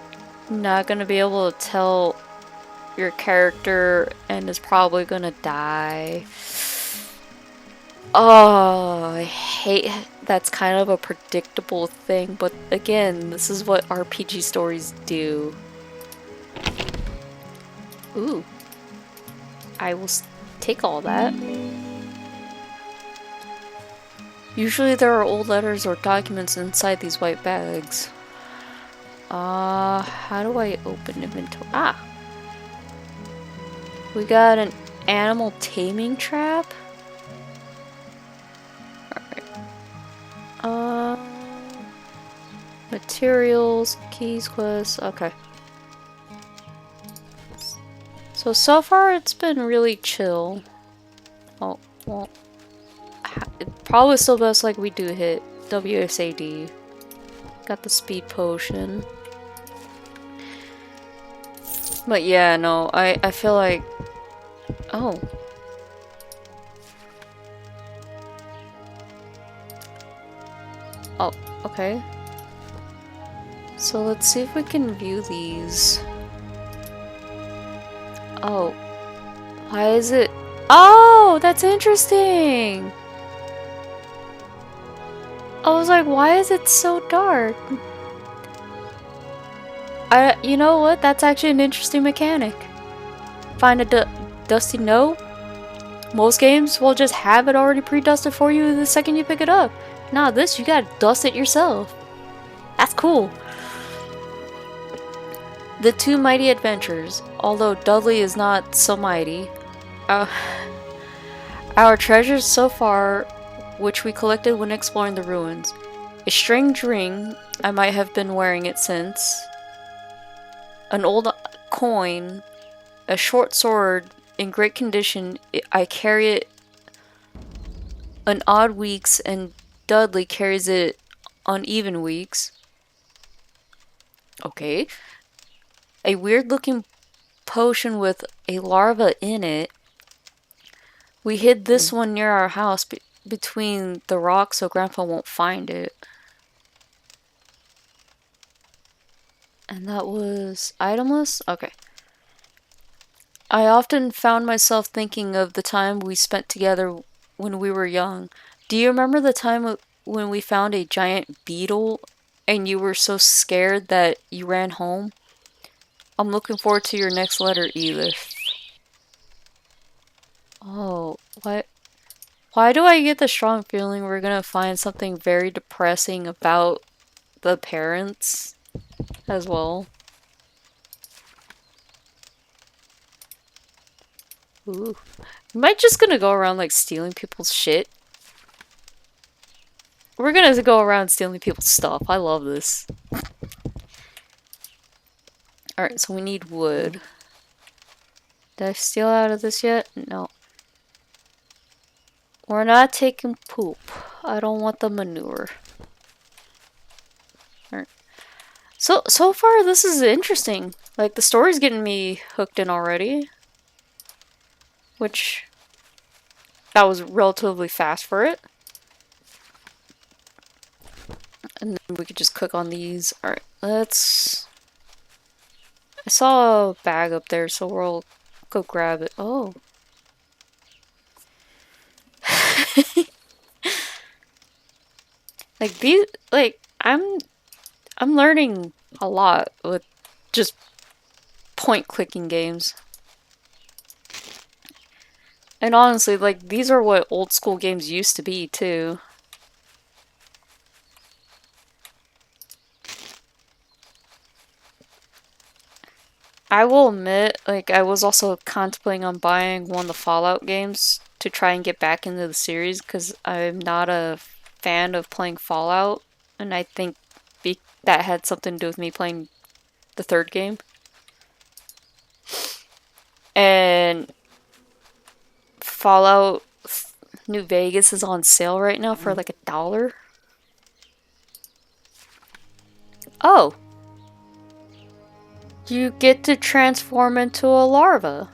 Speaker 1: not gonna be able to tell your character and is probably gonna die. Oh, I hate that's kind of a predictable thing, but again, this is what RPG stories do. Ooh. I will take all that. Usually there are old letters or documents inside these white bags. How do I open inventory? Ah! We got an animal taming trap? Alright. Materials, keys, quests, okay. So far it's been really chill. Oh, well. Probably still best like we do hit WSAD. Got the speed potion. But yeah, no, I feel like... Oh. Oh, okay. So let's see if we can view these. Oh. Why is it... Oh, that's interesting! I was like, why is it so dark? You know what? That's actually an interesting mechanic. Find a dusty note. Most games will just have it already pre-dusted for you the second you pick it up. Nah, this you gotta dust it yourself. That's cool. The Two Mighty Adventures. Although Dudley is not so mighty. Our treasures so far, which we collected when exploring the ruins. A strange ring. I might have been wearing it since. An old coin. A short sword in great condition. I carry it on odd weeks and Dudley carries it on even weeks. Okay. A weird looking potion with a larva in it. We hid this one near our house between the rocks so Grandpa won't find it. And that was itemless? Okay. I often found myself thinking of the time we spent together when we were young. Do you remember the time when we found a giant beetle and you were so scared that you ran home? I'm looking forward to your next letter, Edith. Oh, what? Why do I get the strong feeling we're gonna find something very depressing about the parents as well? Ooh. Am I just gonna go around like stealing people's shit? We're gonna go around stealing people's stuff. I love this. Alright, so we need wood. Did I steal out of this yet? No. We're not taking poop. I don't want the manure. Alright. So far this is interesting. Like the story's getting me hooked in already. Which that was relatively fast for it. And then we could just click on these. Alright, let's... I saw a bag up there, so we'll go grab it. Oh. Like these, like I'm learning a lot with just point clicking games. And honestly, like these are what old school games used to be too. I will admit, like I was also contemplating on buying one of the Fallout games to try and get back into the series because I'm not a fan of playing Fallout, and I think that had something to do with me playing the third game. And Fallout New Vegas is on sale right now for like $1. Oh. You get to transform into a larva.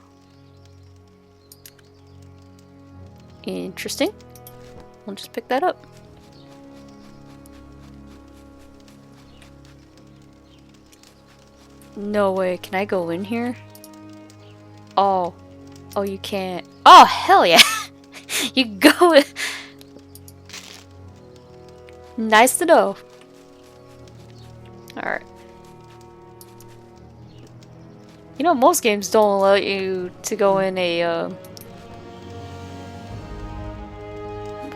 Speaker 1: Interesting. We'll just pick that up. No way. Can I go in here? Oh. Oh, you can't. Oh, hell yeah. You go in. Nice to know. Alright. You know, most games don't allow you to go in a,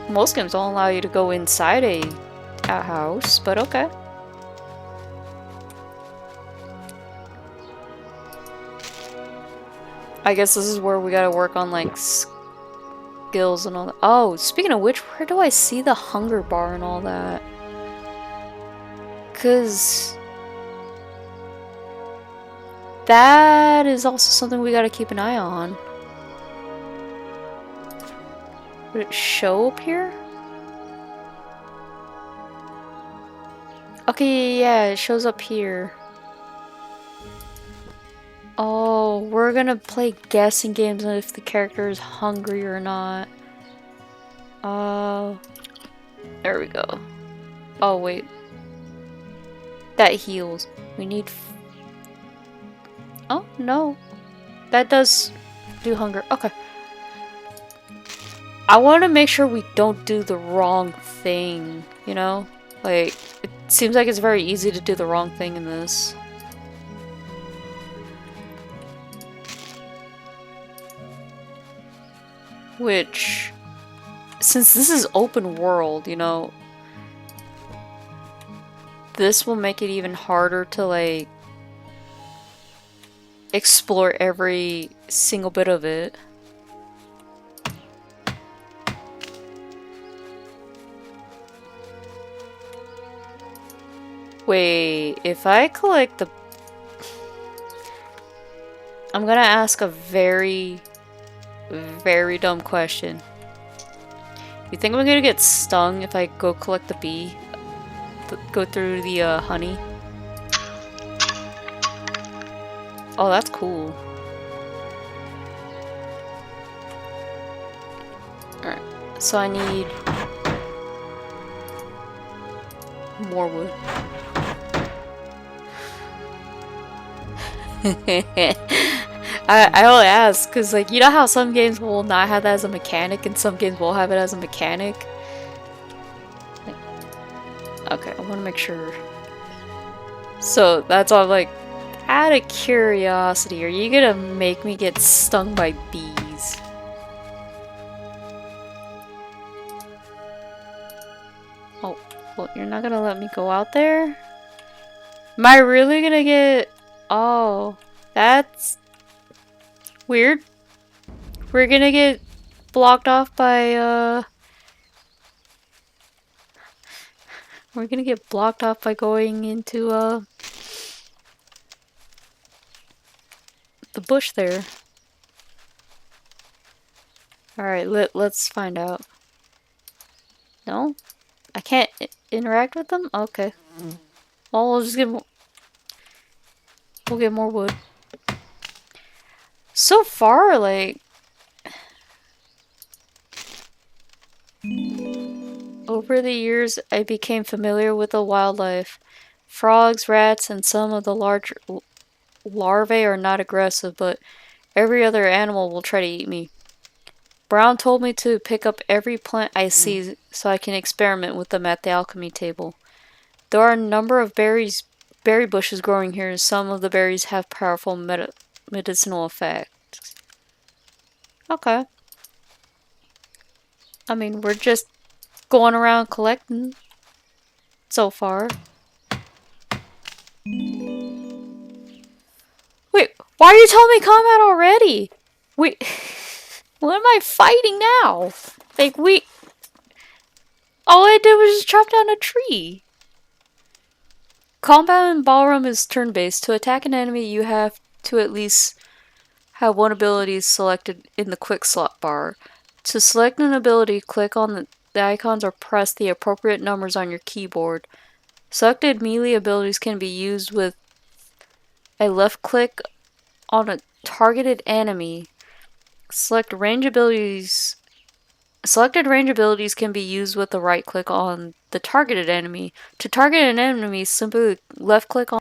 Speaker 1: most games don't allow you to go inside a house, but okay. I guess this is where we gotta work on, like, skills and all that. Oh, speaking of which, where do I see the hunger bar and all that? 'Cause that is also something we gotta keep an eye on. Would it show up here? Okay, yeah, it shows up here. Oh, we're gonna play guessing games on if the character is hungry or not. Oh, there we go. Oh, wait. That heals. We need... Oh, no. That does do hunger. Okay. I want to make sure we don't do the wrong thing, you know? Like, it seems like it's very easy to do the wrong thing in this. Which, since this is open world, you know, this will make it even harder to, like, explore every single bit of it. Wait, if I collect the... I'm gonna ask a very, very dumb question. You think I'm gonna get stung if I go collect the bee? Go through the honey? Oh, that's cool. Alright, so I need more wood. I only ask because, like, you know how some games will not have that as a mechanic and some games will have it as a mechanic? Okay, I want to make sure. So that's all, like, out of curiosity, are you gonna make me get stung by bees? Oh, well, you're not gonna let me go out there? Am I really gonna get... Oh, that's weird. We're gonna get blocked off by, we're gonna get blocked off by going into, the bush there. Alright, let's find out. No? I can't interact with them? Okay. Well, we'll just we'll get more wood. So far, like... Over the years, I became familiar with the wildlife. Frogs, rats, and some of the large larvae are not aggressive, but every other animal will try to eat me. Brown told me to pick up every plant I see so I can experiment with them at the alchemy table. There are a number of berry bushes growing here. Some of the berries have powerful medicinal effects. Okay. I mean, we're just going around collecting so far. Wait, why are you telling me combat already? Wait, what am I fighting now? Like, all I did was just chop down a tree. Combat in Balrum is turn-based. To attack an enemy, you have to at least have one ability selected in the quick slot bar. To select an ability, click on the icons or press the appropriate numbers on your keyboard. Selected melee abilities can be used with a left click on a targeted enemy. Selected range abilities can be used with the right click on the targeted enemy. To target an enemy, simply left click on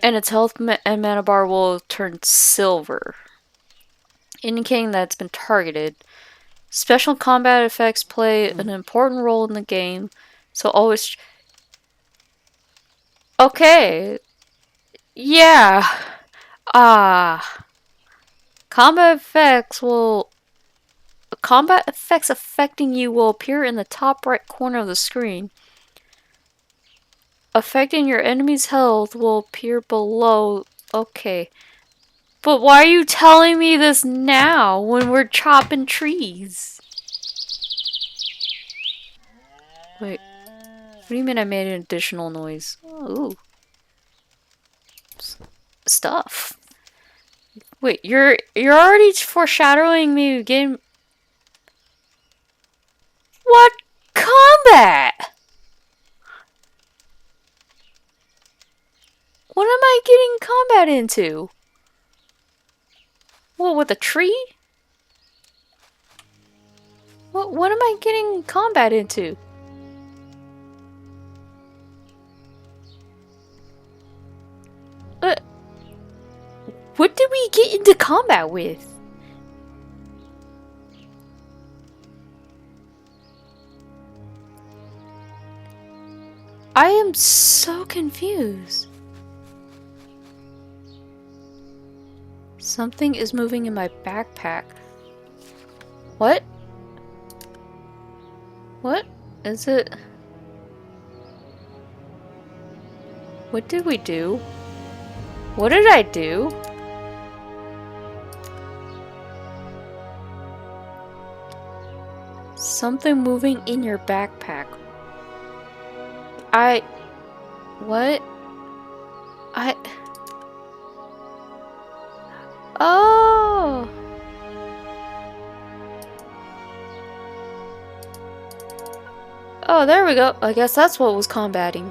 Speaker 1: and its health and mana bar will turn silver, indicating that it's been targeted. Special combat effects play an important role in the game, so always... Okay. Yeah. Combat effects affecting you will appear in the top right corner of the screen. Affecting your enemy's health will appear below. Okay. But why are you telling me this now when we're chopping trees? Wait. What do you mean I made an additional noise? Ooh. Stuff. Wait, you're already foreshadowing me getting... What combat? What am I getting combat into? What, with a tree? What am I getting combat into? What did we get into combat with? I am so confused. Something is moving in my backpack. What? What is it? What did we do? What did I do? Something moving in your backpack. What? Oh! Oh, there we go. I guess that's what was combating.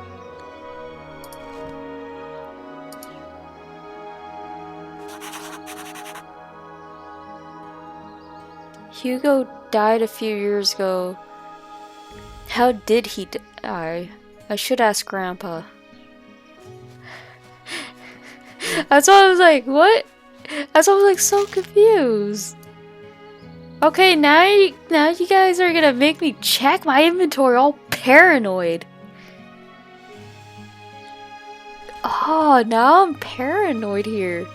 Speaker 1: Hugo died a few years ago. How did he die? I should ask Grandpa. That's why I was like, what? That's why I was like so confused. Okay, now you guys are gonna make me check my inventory, all paranoid. Oh, now I'm paranoid here.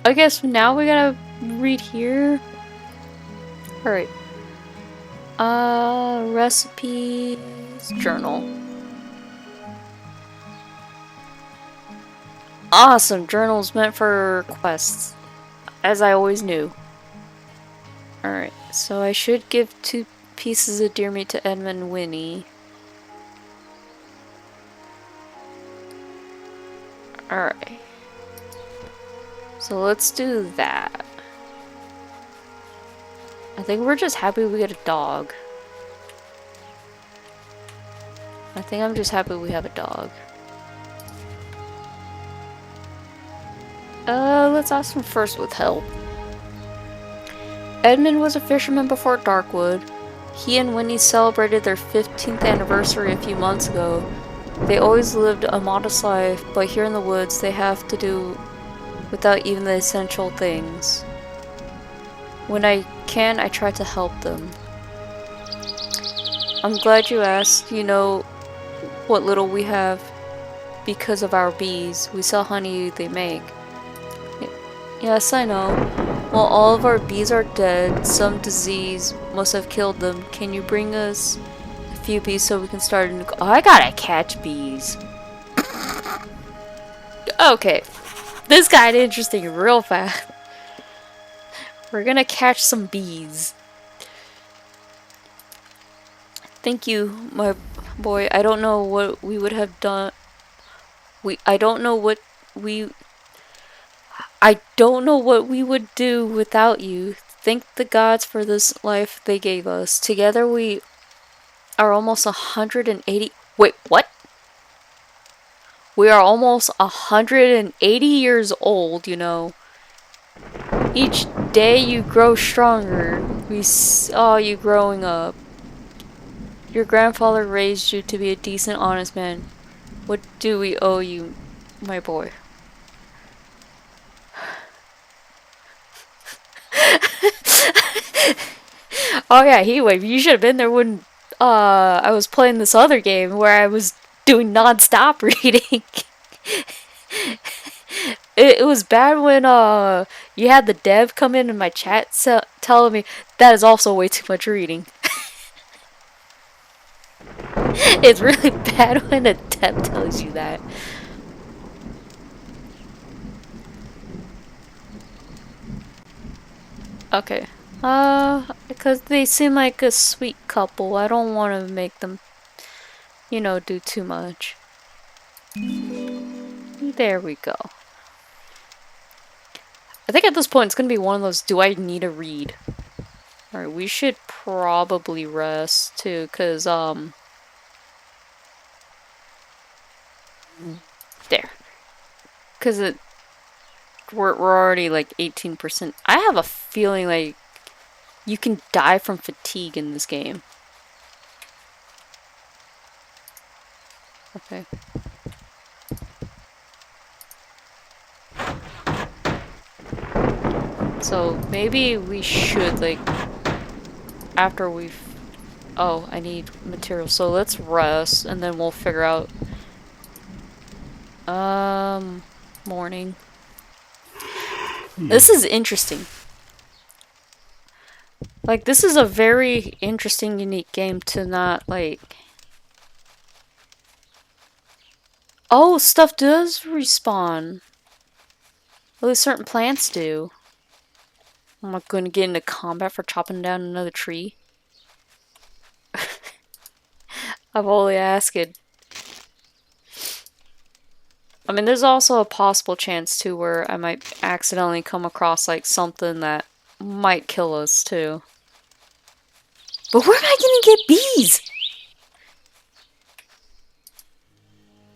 Speaker 1: I guess now we gotta read here. Alright. Recipes, journal. Awesome! Journals meant for quests. As I always knew. Alright, so I should give 2 pieces of deer meat to Edmund and Winnie. Alright. So let's do that. I think we're just happy we get a dog. I think I'm just happy we have a dog. Let's ask him first with help. Edmund was a fisherman before Darkwood. He and Winnie celebrated their 15th anniversary a few months ago. They always lived a modest life, but here in the woods they have to do without even the essential things. When I can, I try to help them. I'm glad you asked. You know what little we have because of our bees. We sell honey they make. Yes, I know. Well, all of our bees are dead. Some disease must have killed them. Can you bring us a few bees so we can start a new... Oh, I gotta catch bees. Okay. This got interesting real fast. We're gonna catch some bees. Thank you, my boy. I don't know what we would have done. I don't know what we would do without you. Thank the gods for this life they gave us. Together we are almost 180. Wait, what? We are almost 180 years old, you know. Each day you grow stronger. We saw you growing up. Your grandfather raised you to be a decent, honest man. What do we owe you, my boy? Oh yeah, Heatwave, you should have been there when I was playing this other game where I was doing non-stop reading. It was bad when you had the dev come in my chat telling me that is also way too much reading. It's really bad when a dev tells you that. Okay. Because they seem like a sweet couple. I don't want to make them, you know, do too much. There we go. I think at this point it's gonna be one of those, do I need to read? Alright, we should probably rest too, cause there. Cause we're already like 18%. I have a feeling like you can die from fatigue in this game. Okay. So maybe we should, like, after we've... Oh, I need materials. So let's rest and then we'll figure out... Morning. This is interesting. Like, this is a very interesting, unique game to not, like... Oh, stuff does respawn. At least certain plants do. Am I going to get into combat for chopping down another tree? I've only asked it. I mean, there's also a possible chance, too, where I might accidentally come across, like, something that might kill us, too. But where am I gonna get bees?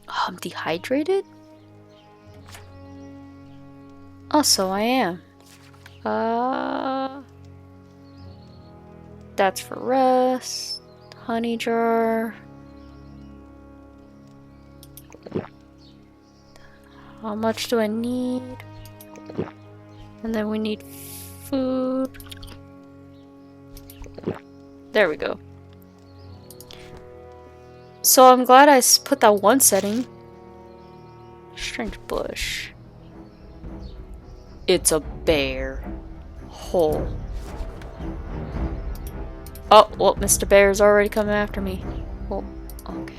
Speaker 1: Oh, I'm dehydrated? Oh, so I am. That's for rest. Honey jar. How much do I need? And then we need food. There we go. So I'm glad I put that one setting. Strange bush. It's a bear. Hole. Oh, well, Mr. Bear's already coming after me. Oh, okay.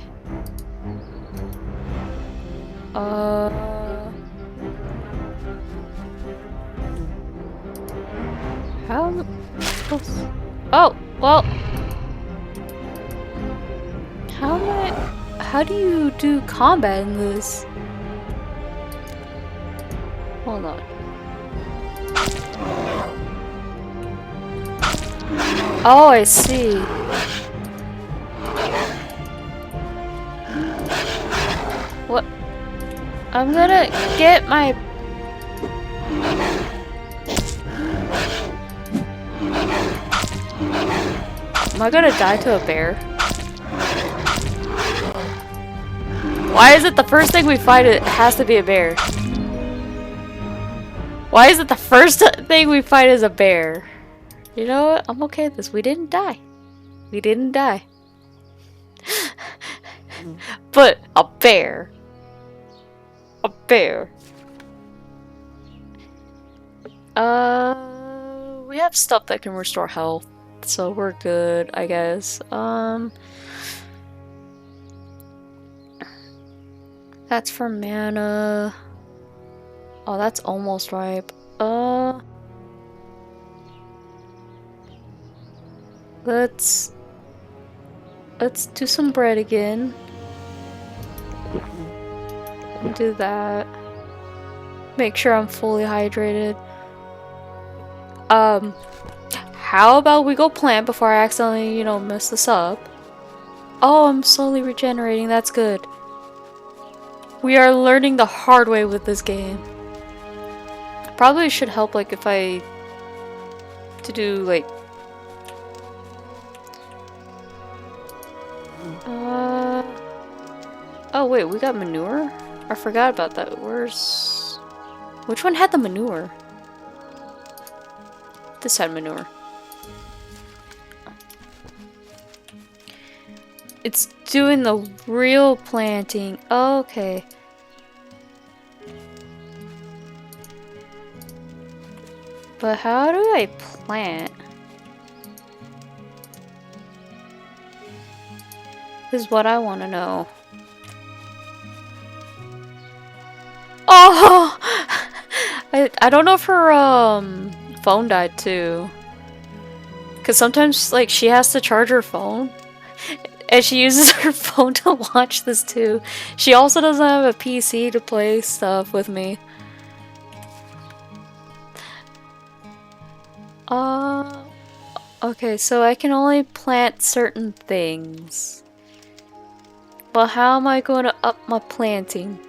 Speaker 1: How am I supposed... Oh, well... How am I... How do you do combat in this? Hold on. Oh, I see. What? I'm gonna get my... Am I gonna die to a bear? Why is it the first thing we fight it has to be a bear? Why is it the first thing we fight is a bear? You know what? I'm okay with this. We didn't die. We didn't die. But a bear. A bear. We have stuff that can restore health, so we're good, I guess. That's for mana. Oh, that's almost ripe. Let's do some bread again. Do that. Make sure I'm fully hydrated. How about we go plant before I accidentally, you know, mess this up? Oh, I'm slowly regenerating. That's good. We are learning the hard way with this game. Probably should help, like, if I... to do, like... Oh, wait, we got manure? I forgot about that. Where's... Which one had the manure? This had manure. It's doing the real planting. Oh, okay. But how do I plant? Is what I want to know. Oh! I don't know if her phone died too. Cause sometimes like she has to charge her phone. And she uses her phone to watch this too. She also doesn't have a PC to play stuff with me. Okay, so I can only plant certain things. Well, how am I going to up my planting?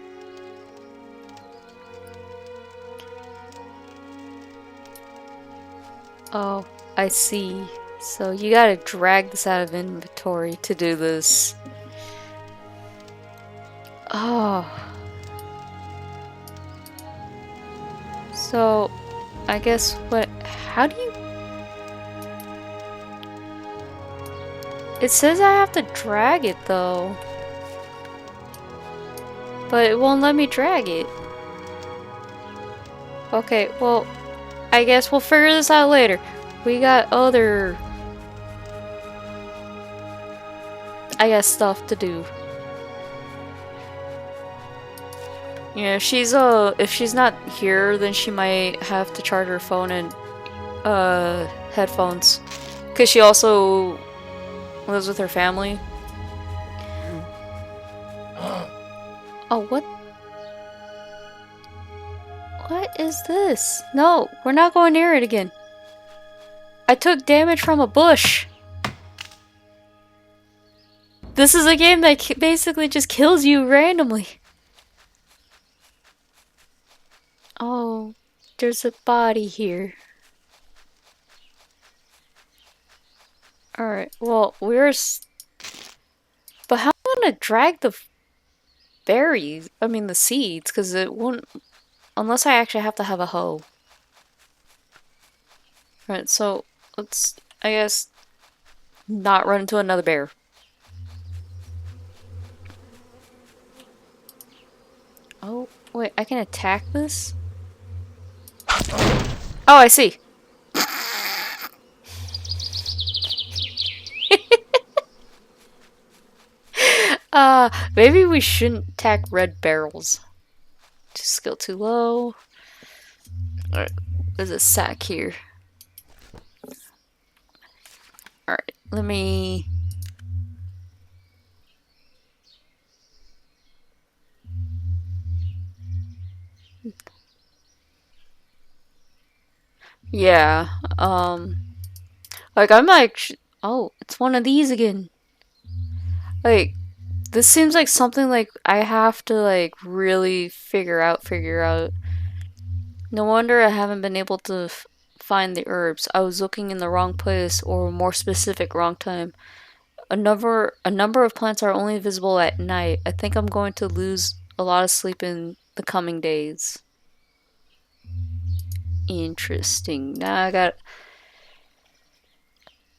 Speaker 1: Oh, I see. So you gotta drag this out of inventory to do this. Oh. So, I guess what... How do you... It says I have to drag it though. But it won't let me drag it. Okay, well, I guess we'll figure this out later. We got other... I guess stuff to do. Yeah, if she's not here, then she might have to charge her phone and headphones. Cause she also lives with her family. Oh, what? What is this? No, we're not going near it again. I took damage from a bush. This is a game that basically just kills you randomly. Oh, there's a body here. Alright, well, but how am I gonna drag the berries? I mean, the seeds, because it won't... Unless I actually have to have a hoe. Alright, so let's, I guess, not run into another bear. Oh, wait, I can attack this? Oh, I see. Maybe we shouldn't attack red barrels. Just skill too low. Alright, there's a sack here. Alright, let me... Yeah, like, I'm like... Oh, it's one of these again. Like, this seems like something, like, I have to, like, really figure out. No wonder I haven't been able to find the herbs. I was looking in the wrong place, or more specific, wrong time. A number of plants are only visible at night. I think I'm going to lose a lot of sleep in the coming days. Interesting. Now I got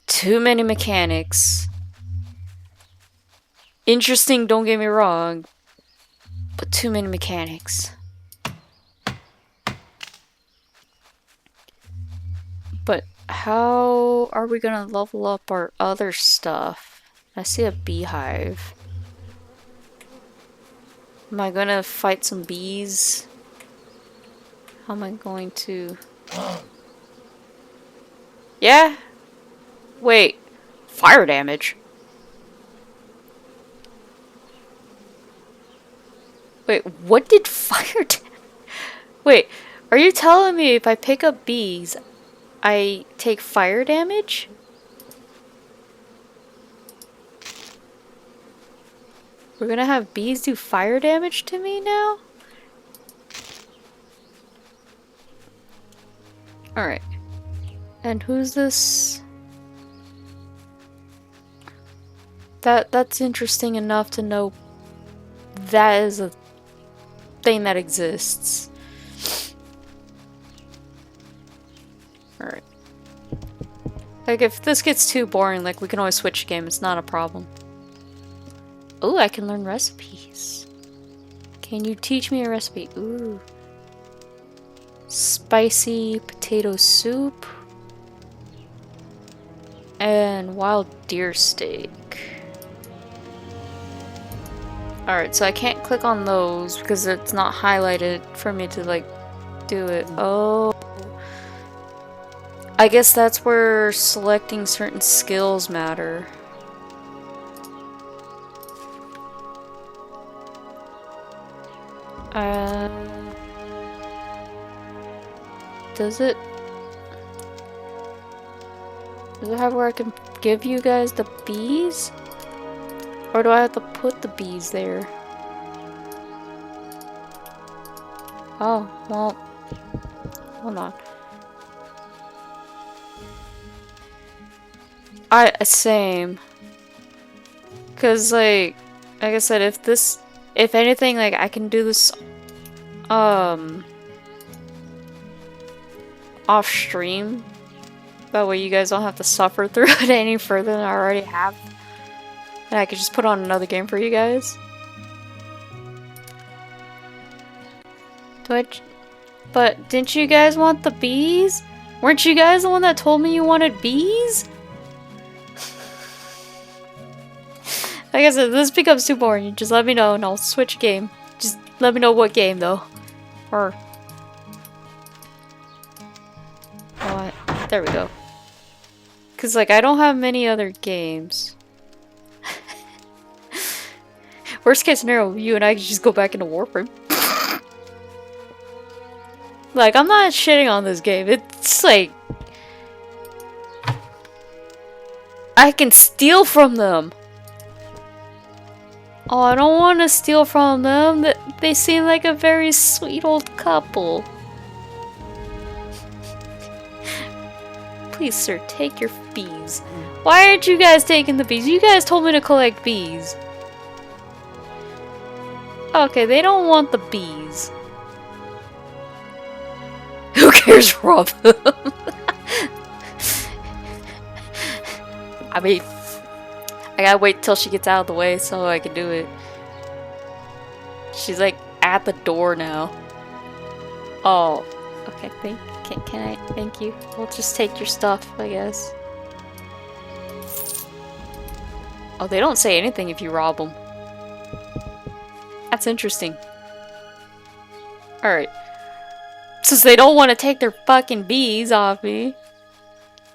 Speaker 1: too many mechanics. Interesting, don't get me wrong, but too many mechanics. But how are we gonna level up our other stuff? I see a beehive. Am I gonna fight some bees? How am I going to... Yeah? Wait. Fire damage? Wait, what did fire damage... Wait, are you telling me if I pick up bees, I take fire damage? We're gonna have bees do fire damage to me now? Alright. And who's this? That's interesting enough to know that is a thing that exists. Alright. Like, if this gets too boring, like, we can always switch game. It's not a problem. Ooh, I can learn recipes. Can you teach me a recipe? Ooh. Spicy potato soup. And wild deer steak. Alright, so I can't click on those because it's not highlighted for me to, like, do it. Oh. I guess that's where selecting certain skills matter. Does it have where I can give you guys the bees? Or do I have to put the bees there? Oh, well, hold on. Same. Cause, like I said, if anything, like, I can do this, off stream. That way you guys don't have to suffer through it any further than I already have. And I could just put on another game for you guys. But didn't you guys want the bees? Weren't you guys the one that told me you wanted bees? Like I said, this becomes too boring. Just let me know and I'll switch game. Just let me know what game though. Or... oh, there we go. Cause, like, I don't have many other games. Worst case scenario, you and I can just go back into Warframe. Like, I'm not shitting on this game. It's like... I can steal from them! Oh, I don't want to steal from them. They seem like a very sweet old couple. Please, sir, take your bees. Why aren't you guys taking the bees? You guys told me to collect bees. Okay, they don't want the bees. Who cares, rob them? I mean, I gotta wait till she gets out of the way so I can do it. She's like at the door now. Oh, okay. Can I? Thank you. We'll just take your stuff, I guess. Oh, they don't say anything if you rob them. That's interesting. Alright. Since they don't want to take their fucking bees off me. You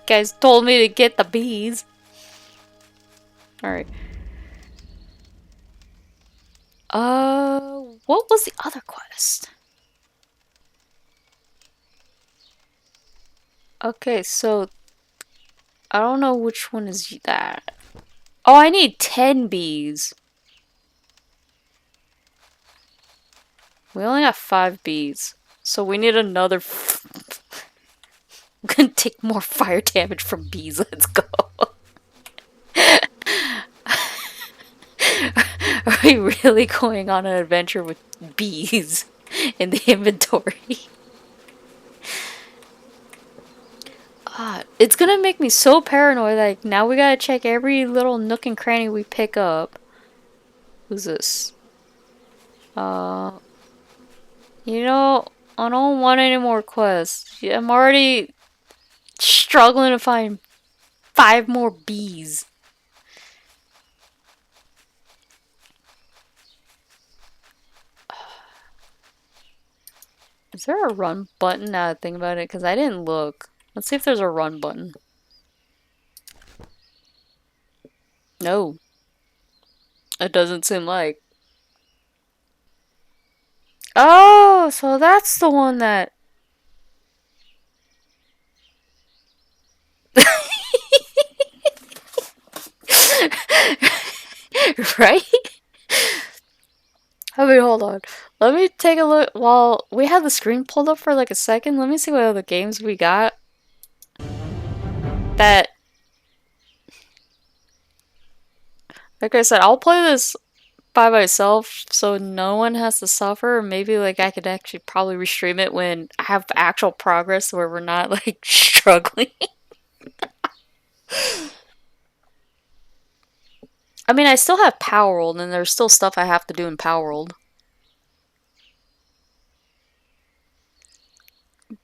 Speaker 1: guys told me to get the bees. Alright. What was the other quest? Okay, so I don't know which one is that. Oh, I need 10 bees. We only got 5 bees. So we need another. I'm gonna take more fire damage from bees. Let's go. Are we really going on an adventure with bees in the inventory? It's gonna make me so paranoid. Like, now we gotta check every little nook and cranny we pick up. Who's this? You know, I don't want any more quests. Yeah, I'm already struggling to find 5 more bees. Is there a run button now that I think about it? Because I didn't look. Let's see if there's a run button. No. It doesn't seem like. Oh, so that's the one that... Right? I mean, hold on. Let me take a look. While we had the screen pulled up for like a second, let me see what other games we got. That... Like I said, I'll play this by myself so no one has to suffer. Maybe like I could actually probably restream it when I have actual progress where we're not like struggling. I mean, I still have Power World and there's still stuff I have to do in Power World.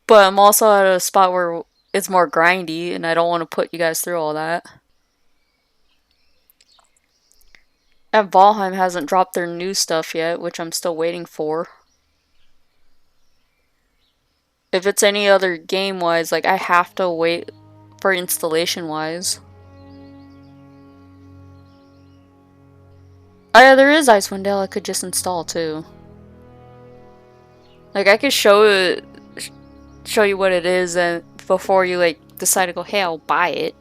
Speaker 1: But I'm also at a spot where it's more grindy and I don't want to put you guys through all that. And Valheim hasn't dropped their new stuff yet, which I'm still waiting for. If it's any other game-wise, like, I have to wait for installation-wise. Oh yeah, there is Icewind Dale I could just install, too. Like, I could show you what it is and before you, like, decide to go, hey, I'll buy it.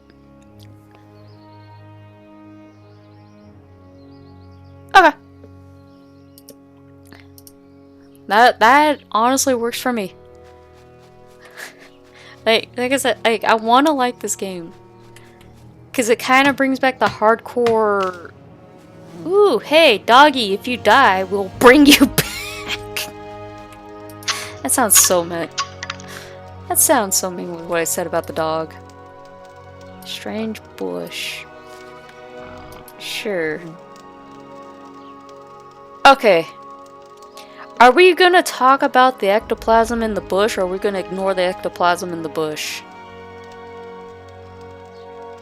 Speaker 1: Okay. That honestly works for me. Like I said, I want to like this game. Because it kind of brings back the hardcore... Ooh, hey, doggy, if you die, we'll bring you back. That sounds so mean. That sounds so mean with what I said about the dog. Strange bush. Sure. Okay. Are we gonna talk about the ectoplasm in the bush, or are we gonna ignore the ectoplasm in the bush?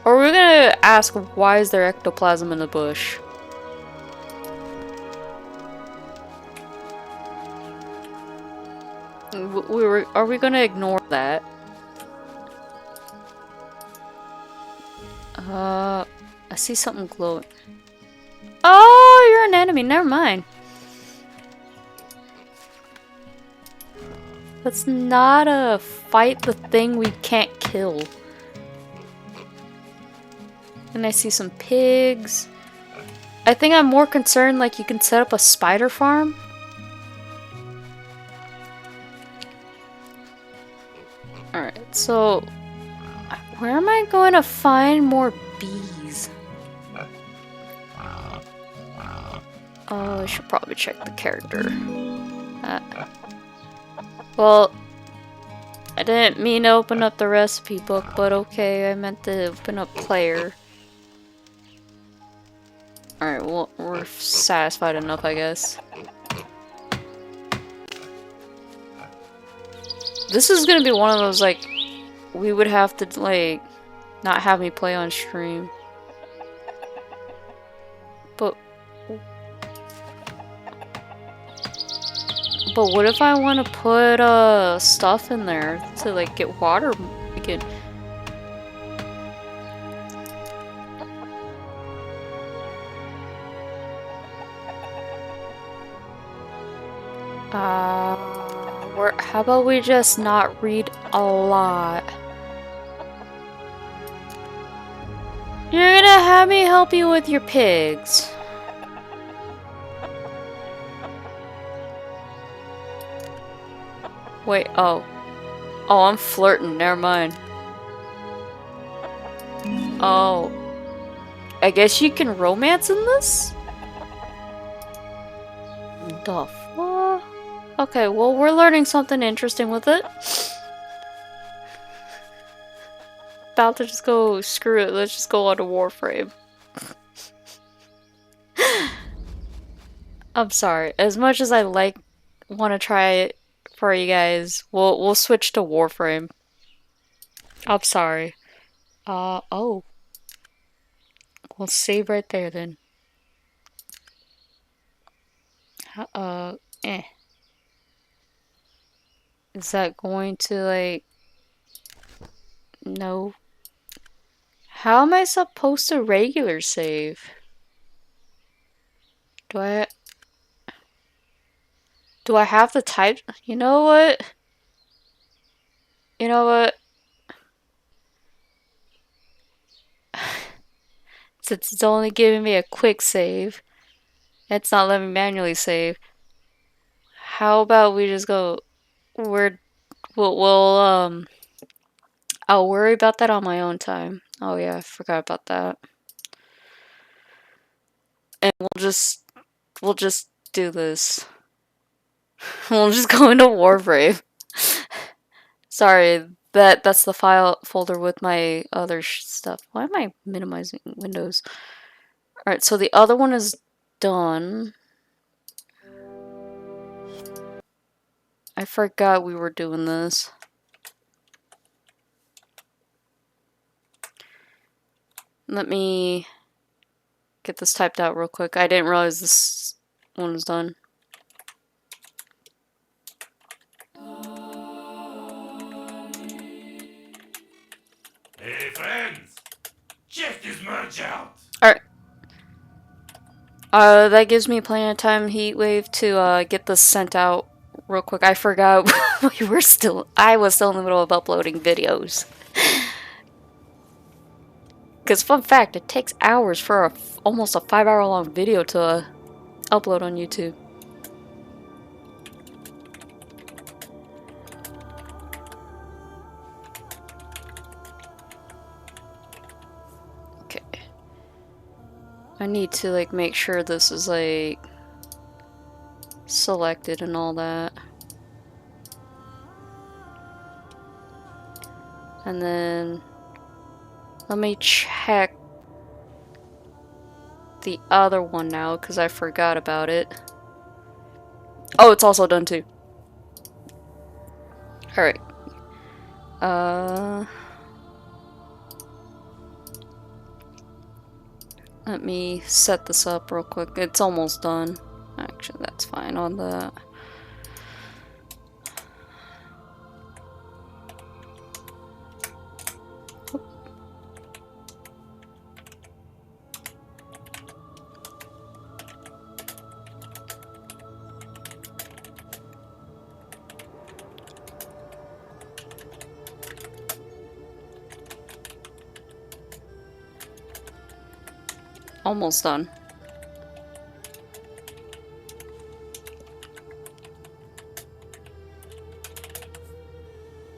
Speaker 1: Or are we gonna ask why is there ectoplasm in the bush? Are we gonna ignore that? I see something glowing. Oh, you're an enemy, never mind. Let's not fight the thing we can't kill. And I see some pigs. I think I'm more concerned like you can set up a spider farm. Alright, so where am I going to find more bees? Oh, I should probably check the character. Well, I didn't mean to open up the recipe book, but okay, I meant to open up player. Alright, well, we're satisfied enough, I guess. This is gonna be one of those, like, we would have to, like, not have me play on stream. But what if I want to put stuff in there to like get water again? How about we just not read a lot? You're gonna have me help you with your pigs. Wait, oh. Oh, I'm flirting, never mind. Oh. I guess you can romance in this? The fuck? Okay, well, we're learning something interesting with it. About to just go, screw it, let's just go on to Warframe. I'm sorry. As much as I want to try it for you guys, we'll switch to Warframe. I'm sorry. Oh. We'll save right there then. Eh. Is that going to, like... No. How am I supposed to regular save? Do I have to type? You know what? You know what? Since it's only giving me a quick save, it's not letting me manually save. How about we just go... I'll worry about that on my own time. Oh yeah, I forgot about that. And we'll just do this. We'll just go into Warframe. Sorry, that's the file folder with my other stuff. Why am I minimizing Windows? Alright, so the other one is done. I forgot we were doing this. Let me get this typed out real quick. I didn't realize this one was done.
Speaker 2: Hey friends, check this merch out.
Speaker 1: Alright. That gives me plenty of time, Heatwave, to get this sent out real quick. I forgot I was still in the middle of uploading videos. Because fun fact, it takes hours for almost a 5-hour long video to upload on YouTube. Okay. I need to like make sure this is like selected and all that. And then let me check the other one now because I forgot about it. Oh, it's also done too. Alright. Let me set this up real quick. It's almost done. Actually, that's fine on that. Almost done.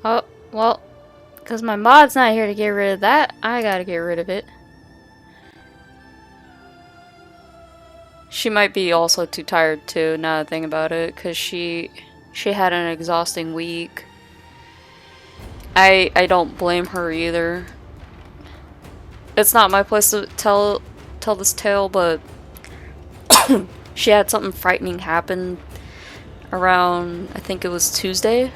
Speaker 1: Oh, well, because my mod's not here to get rid of that, I gotta get rid of it. She might be also too tired too, now that I think about it, because she had an exhausting week. I don't blame her either. It's not my place to tell this tale, but she had something frightening happen around, I think it was Tuesday.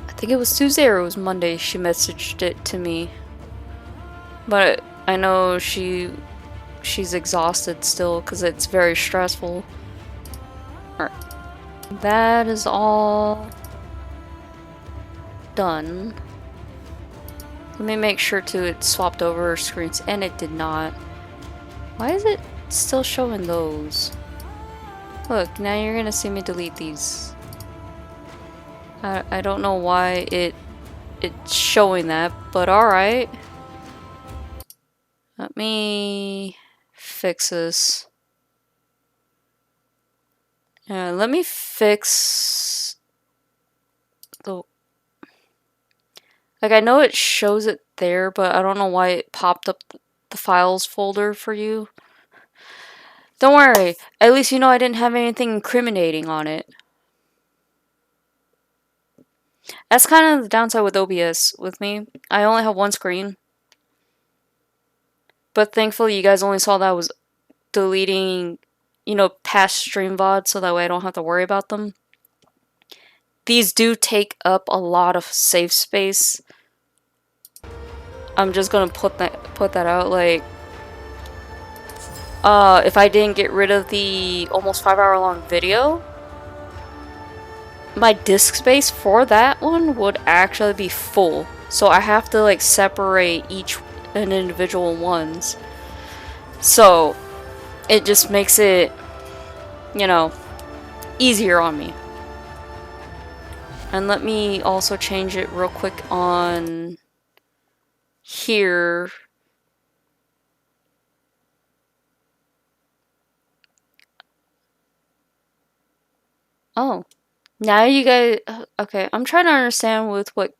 Speaker 1: I think it was Tuesday or it was Monday she messaged it to me. But I know she's exhausted still because it's very stressful. Alright. That is all done. Let me make sure to it swapped over screens, and it did not. Why is it still showing those? Look, now you're gonna see me delete these. I don't know why it's showing that, but alright. Let me fix this. Let me fix the... Like, I know it shows it there, but I don't know why it popped up the files folder for you. Don't worry, at least you know I didn't have anything incriminating on it. That's kind of the downside with OBS with me. I only have one screen. But thankfully you guys only saw that I was deleting, you know, past stream VOD so that way I don't have to worry about them. These do take up a lot of save space. I'm just gonna put that out, like, if I didn't get rid of the almost 5-hour long video, my disk space for that one would actually be full. So I have to like separate each and individual ones. So it just makes it, you know, easier on me. And let me also change it real quick on here. Oh, now you guys, okay, I'm trying to understand with what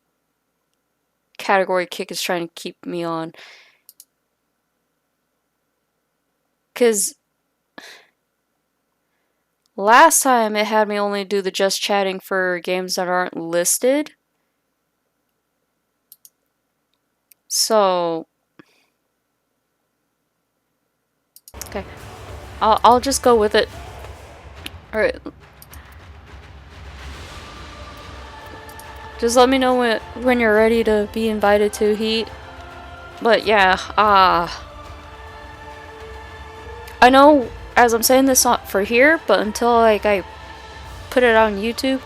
Speaker 1: category Kick is trying to keep me on. Because last time it had me only do the just chatting for games that aren't listed. So, okay, I'll just go with it. Alright. Just let me know when you're ready to be invited to Heat. But yeah, I know as I'm saying this not for here, but until like I put it on YouTube,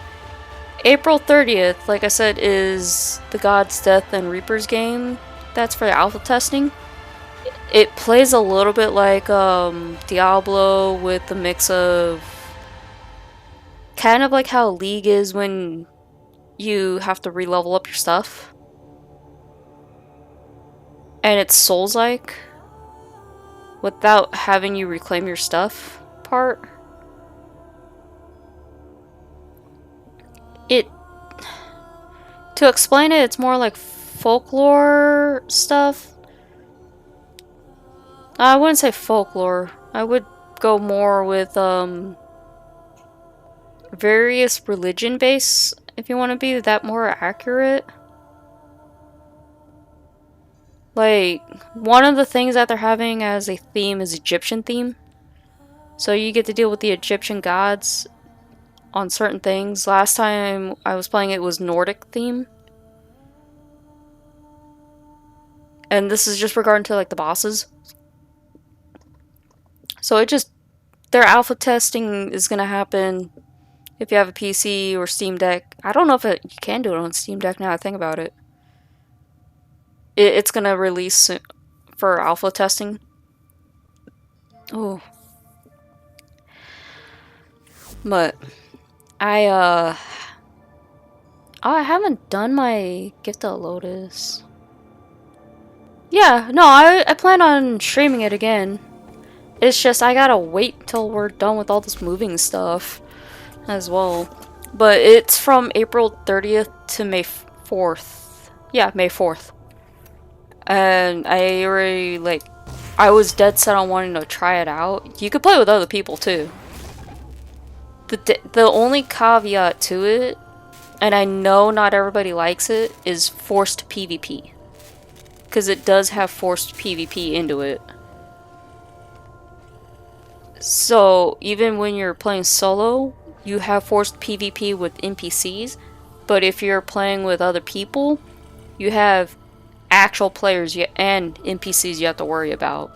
Speaker 1: April 30th, like I said, is the God's Death and Reapers game. That's for the alpha testing. It plays a little bit like Diablo with the mix of kind of like how League is when you have to re-level up your stuff. And it's Souls-like without having you reclaim your stuff part. To explain it, it's more like folklore stuff. I wouldn't say folklore. I would go more with various religion base, if you want to be that more accurate. Like, one of the things that they're having as a theme is Egyptian theme. So you get to deal with the Egyptian gods on certain things. Last time I was playing it was Nordic theme. And this is just regarding to like the bosses. So it just, their alpha testing is going to happen if you have a PC or Steam Deck. I don't know if you can do it on Steam Deck now I think about it. It's going to release soon for alpha testing. Oh. But I haven't done my Gift of Lotus. Yeah, no, I plan on streaming it again. It's just I gotta wait till we're done with all this moving stuff as well. But it's from April 30th to May 4th. Yeah, May 4th. And I already, like, I was dead set on wanting to try it out. You could play with other people too. The only caveat to it, and I know not everybody likes it, is forced PvP. Because it does have forced PvP into it. So, even when you're playing solo, you have forced PvP with NPCs. But if you're playing with other people, you have actual players and NPCs you have to worry about.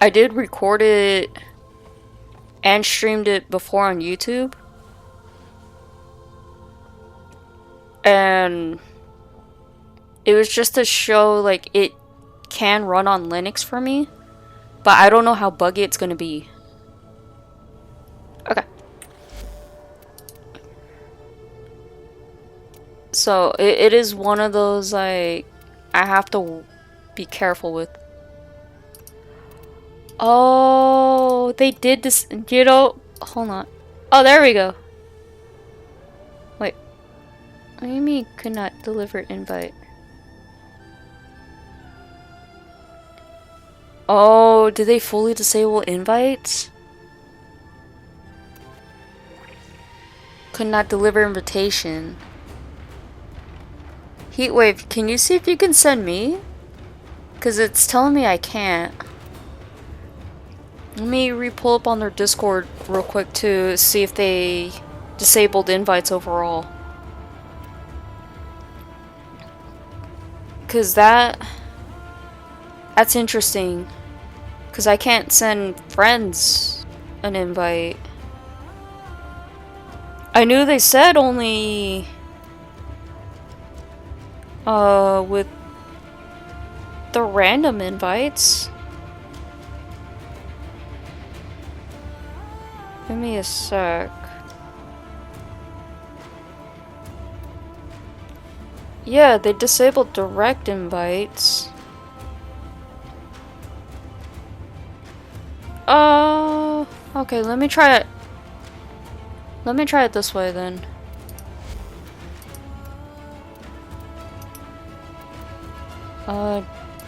Speaker 1: I did record it and streamed it before on YouTube. And it was just to show, like, it can run on Linux for me. But I don't know how buggy it's going to be. Okay. So it is one of those like I have to be careful with. Oh, they did this. You know, hold on. Oh, there we go. Wait. What do you mean could not deliver invite? Oh, did they fully disable invites? Could not deliver invitation. Heatwave, can you see if you can send me? Because it's telling me I can't. Let me re-pull up on their Discord real quick to see if they disabled invites overall. Because that's interesting. Because I can't send friends an invite. I knew they said only with the random invites. Give me a sec. Yeah, they disabled direct invites. Okay, let me try it. Let me try it this way then.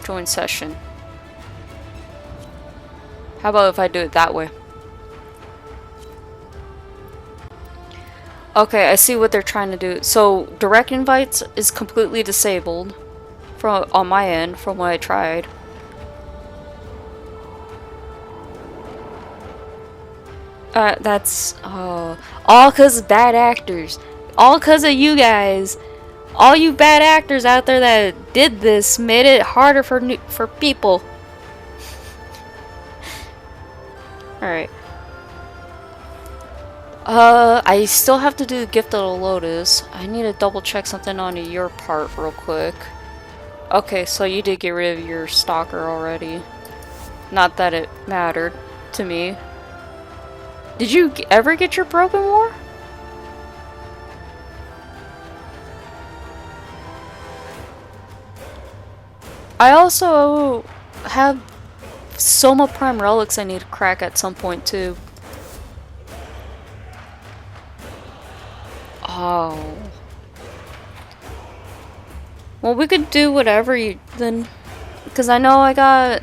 Speaker 1: Join session. How about if I do it that way? Okay, I see what they're trying to do. So, direct invites is completely disabled from on my end from what I tried. That's all cause of bad actors. All cause of you guys. All you bad actors out there that did this made it harder for people. Alright. I still have to do Gift of the Lotus. I need to double check something on your part real quick. Okay, so you did get rid of your stalker already. Not that it mattered to me. Did you ever get your Broken War? I also have Soma Prime Relics I need to crack at some point too. Oh. Well, we could do whatever you then, because I know I got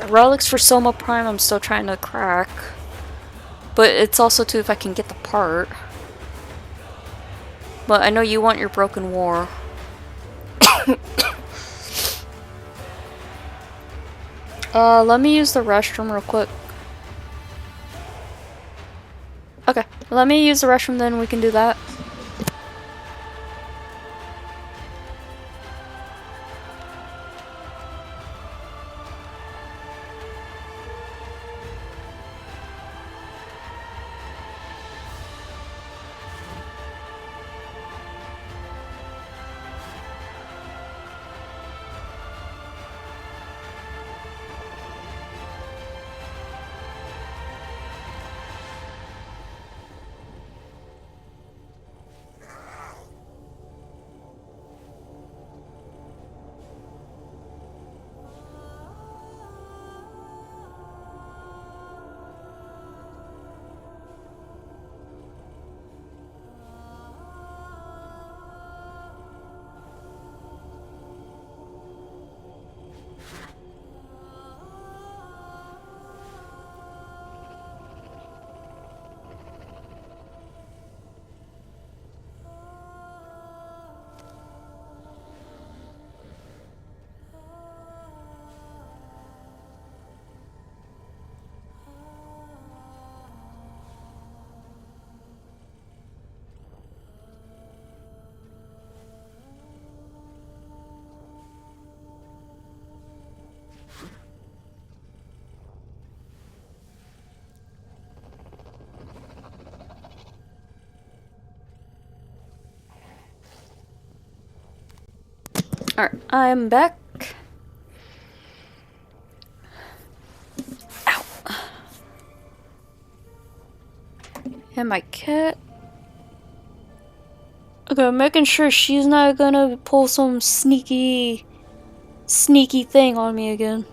Speaker 1: relics for Soma Prime I'm still trying to crack. But it's also too if I can get the part. But I know you want your Broken War. Let me use the restroom real quick. Okay, let me use the restroom then we can do that. Alright, I'm back. Ow. And my cat. Okay, I'm making sure she's not gonna pull some sneaky thing on me again.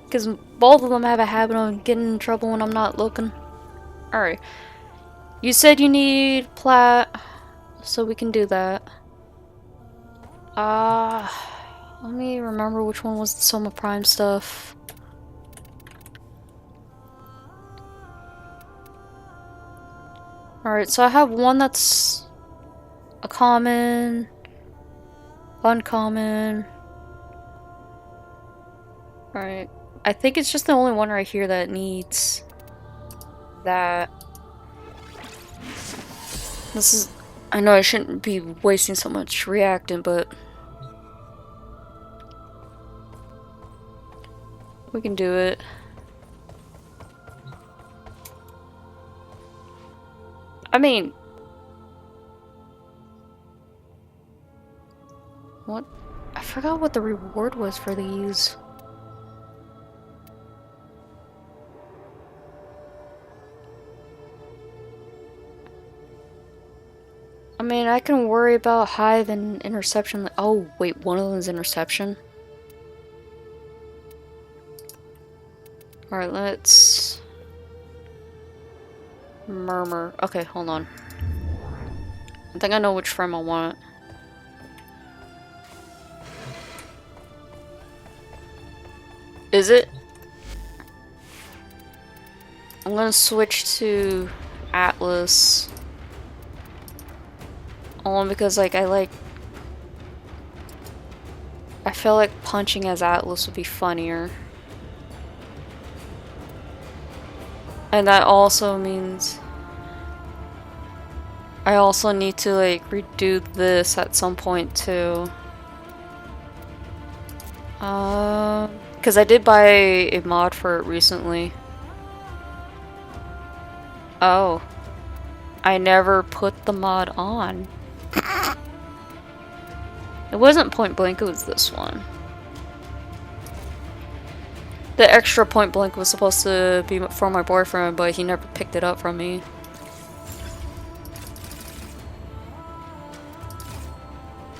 Speaker 1: Because both of them have a habit of getting in trouble when I'm not looking. Alright. You said you need plat, so we can do that. Let me remember which one was the Soma Prime stuff. Alright, so I have one that's a common, uncommon. Alright. I think it's just the only one right here that needs that. This is... I know I shouldn't be wasting so much reactant, but... we can do it. I mean... what? I forgot what the reward was for these. I mean, I can worry about Hive and Interception. Oh, wait, one of them is Interception. Alright, let's... Murmur. Okay, hold on. I think I know which frame I want. Is it? I'm gonna switch to Atlas. Only because, like, I feel like punching as Atlas would be funnier. And that also means I also need to, like, redo this at some point, too. Because I did buy a mod for it recently. Oh. I never put the mod on. It wasn't Point Blank, it was this one. The extra Point Blank was supposed to be for my boyfriend, but he never picked it up from me.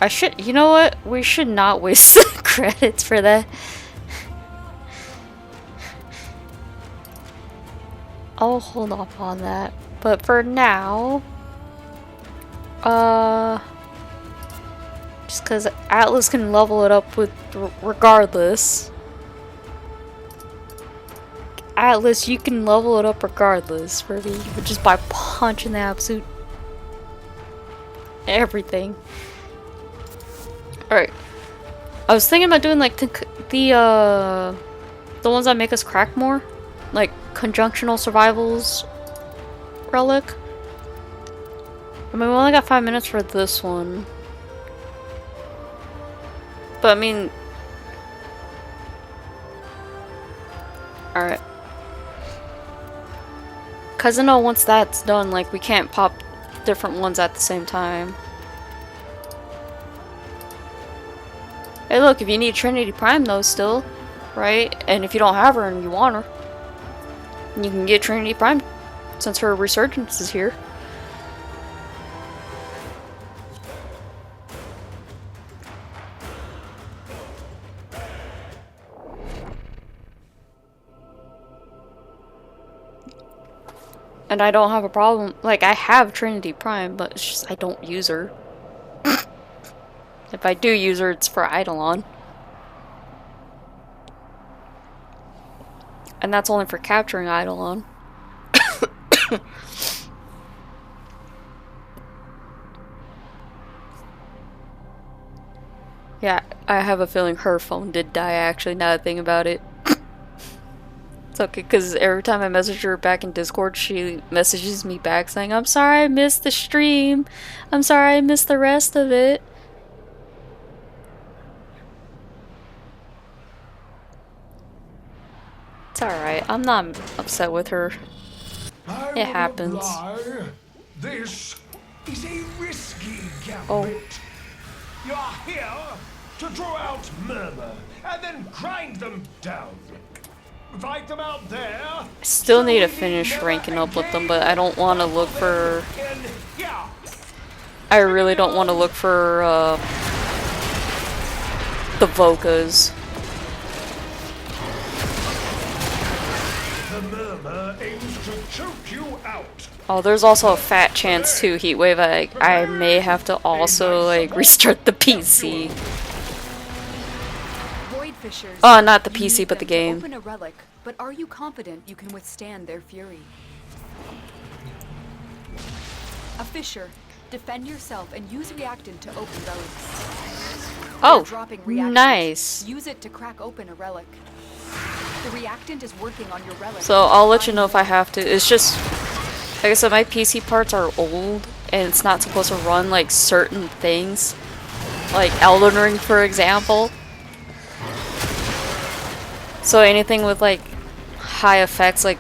Speaker 1: I should, you know what? We should not waste the credits for that. I'll hold off on that. But for now, just because Atlas can level it up with regardless. Atlas, you can level it up regardless for me, just by punching the absolute everything. Alright. I was thinking about doing like the ones that make us crack more. Like conjunctional survivals relic. I mean, we only got 5 minutes for this one. But I mean... alright. Cause I know once that's done, like, we can't pop different ones at the same time. Hey look, if you need Trinity Prime though still, right? And if you don't have her and you want her, you can get Trinity Prime since her resurgence is here. And I don't have a problem, like, I have Trinity Prime, but it's just I don't use her. If I do use her, it's for Eidolon. And that's only for capturing Eidolon. Yeah, I have a feeling her phone did die actually, now that I think about it. It's okay, because every time I message her back in Discord, she messages me back saying, I'm sorry I missed the stream. I'm sorry I missed the rest of it. It's alright, I'm not upset with her. It happens.
Speaker 3: This is a risky gambit.
Speaker 1: Oh.
Speaker 3: You're here to draw out Murmur and then grind them down. Fight them out there.
Speaker 1: I still need to finish ranking up with them, but I don't want to look for... I really don't want to look for the Vokas.
Speaker 3: The murmur aims to choke you out.
Speaker 1: Oh, there's also a fat chance too, Heatwave. I may have to also like restart the PC.
Speaker 4: Void fissures.
Speaker 1: Oh, not the
Speaker 4: You
Speaker 1: PC,
Speaker 4: need
Speaker 1: but the
Speaker 4: them to
Speaker 1: game.
Speaker 4: Open a relic, but are you confident you can withstand their fury? A fissure. Defend yourself and use reactant to open relics.
Speaker 1: Oh,
Speaker 4: They're dropping reactant.
Speaker 1: nice.
Speaker 4: Use it to crack open a relic. The reactant is working on your relic.
Speaker 1: So I'll let you know if I have to. It's just, like I said, my PC parts are old, and it's not supposed to run like certain things, like Elden Ring, for example. So anything with like high effects, like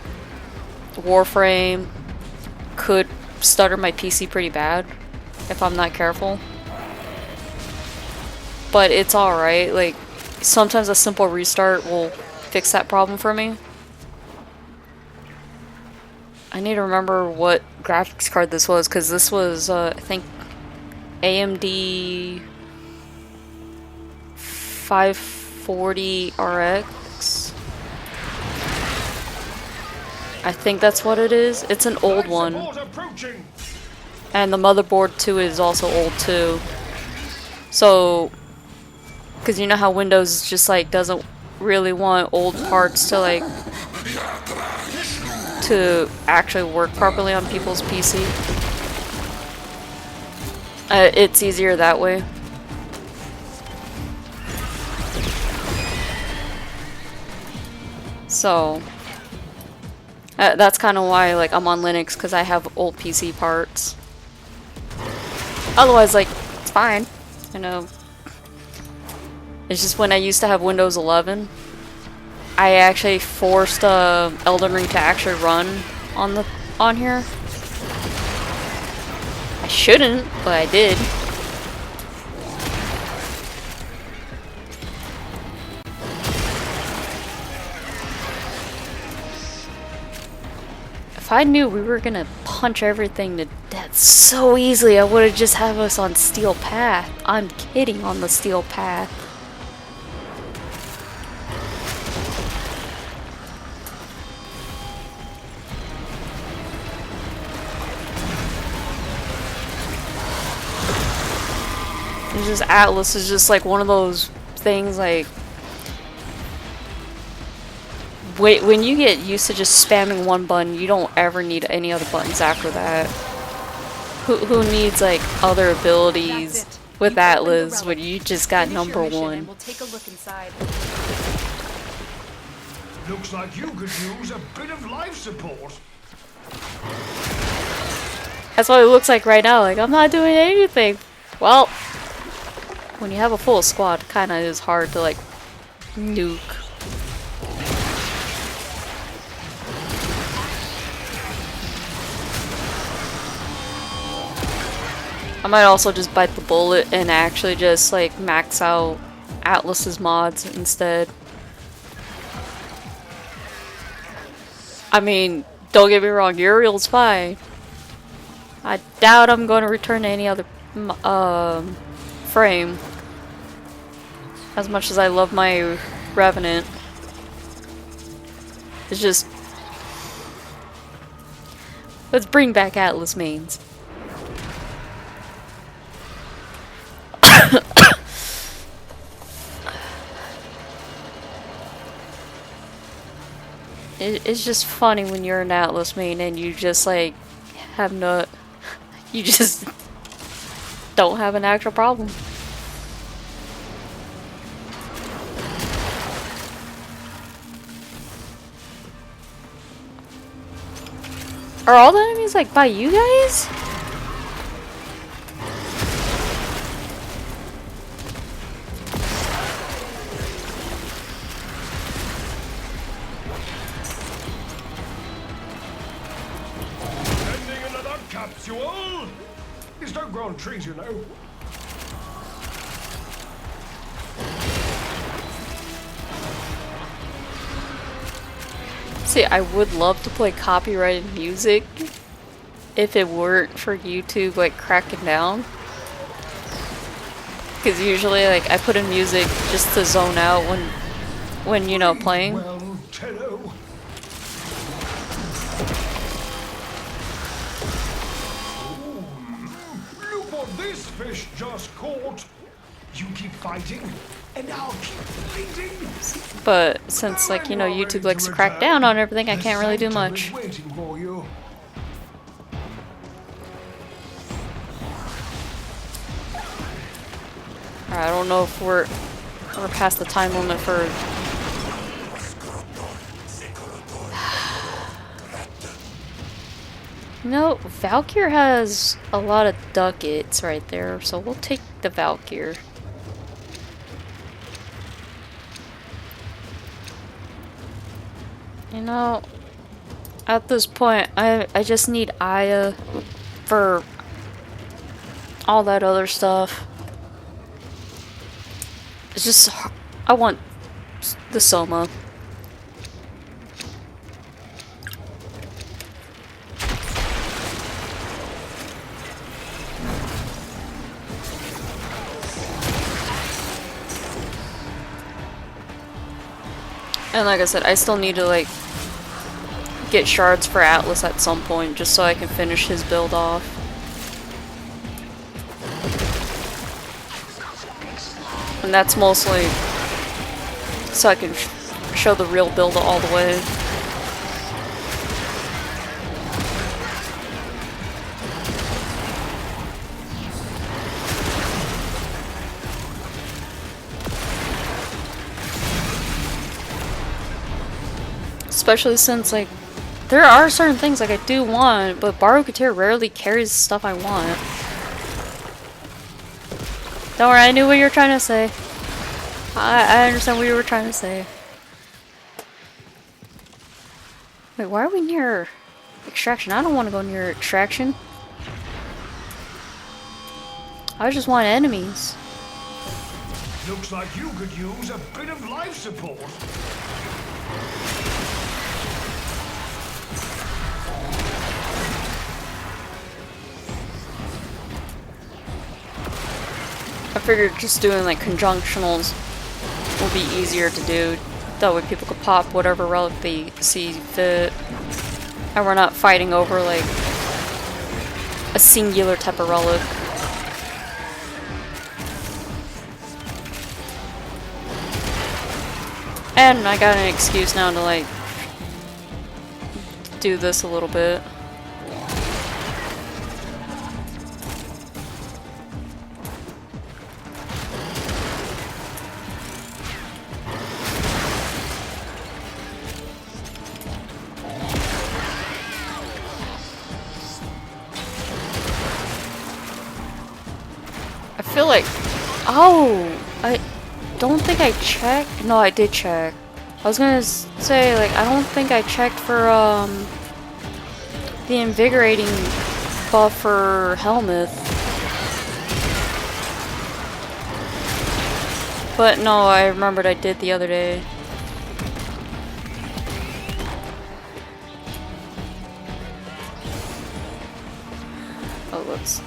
Speaker 1: Warframe, could stutter my PC pretty bad if I'm not careful. But it's alright. Like sometimes a simple restart will fix that problem for me. I need to remember what graphics card this was, because this was, I think, AMD 540 RX. I think that's what it is. It's an old one. And the motherboard too is also old too. So, because you know how Windows just like doesn't really want old parts to like to actually work properly on people's PC. It's easier that way. So that's kind of why like I'm on Linux, because I have old PC parts. Otherwise, like, it's fine, you know. It's just when I used to have Windows 11, I actually forced Elden Ring to actually run on here. I shouldn't, but I did. If I knew we were gonna punch everything to death so easily, I would have just had us on Steel Path. I'm kidding, on the Steel Path. It's just Atlas is just like one of those things like when you get used to just spamming one button, you don't ever need any other buttons after that. Who needs like other abilities with Atlas when you just got number one?
Speaker 4: We'll take a look inside.
Speaker 3: Looks like you could use a bit of life support.
Speaker 1: That's what it looks like right now. Like, I'm not doing anything. Well, when you have a full squad, kind of is hard to like nuke. I might also just bite the bullet and actually just like max out Atlas's mods instead. I mean, don't get me wrong, Uriel's fine. I doubt I'm going to return to any other frame. As much as I love my Revenant. It's just... let's bring back Atlas mains. It's just funny when you're an Atlas main and you just like have no... you just don't have an actual problem. Are all the enemies like by you guys?
Speaker 3: Sending another capsule. These don't grow on trees, you know.
Speaker 1: See, I would love to play copyrighted music if it weren't for YouTube like cracking down. Because usually like I put in music just to zone out when you know playing.
Speaker 3: Well, Tello. Look what this fish just caught. You keep fighting, and I'll keep leading.
Speaker 1: But since like you know YouTube likes to crack down on everything, I can't really do much.
Speaker 3: Waiting for you.
Speaker 1: I don't know if we're past the time limit for. No, Valkyr has a lot of ducats right there, so we'll take the Valkyr. You know, at this point, I just need Aya for all that other stuff. It's just, I want the Soma. And like I said, I still need to like get shards for Atlas at some point just so I can finish his build off. And that's mostly so I can show the real build all the way. Especially since, like, there are certain things, like, I do want, but Barukatir rarely carries stuff I want. Don't worry, I knew what you were trying to say. I understand what you were trying to say. Wait, why are we near extraction? I don't want to go near extraction. I just want enemies.
Speaker 3: Looks like you could use a bit of life support.
Speaker 1: I figured just doing like conjunctionals will be easier to do. That way people could pop whatever relic they see fit. And we're not fighting over like a singular type of relic. And I got an excuse now to like do this a little bit. I feel like, oh, I don't think I checked. No, I did check. I was gonna say, like, I don't think I checked for the invigorating buff for Helmuth. But no, I remembered I did the other day. Oh, let's.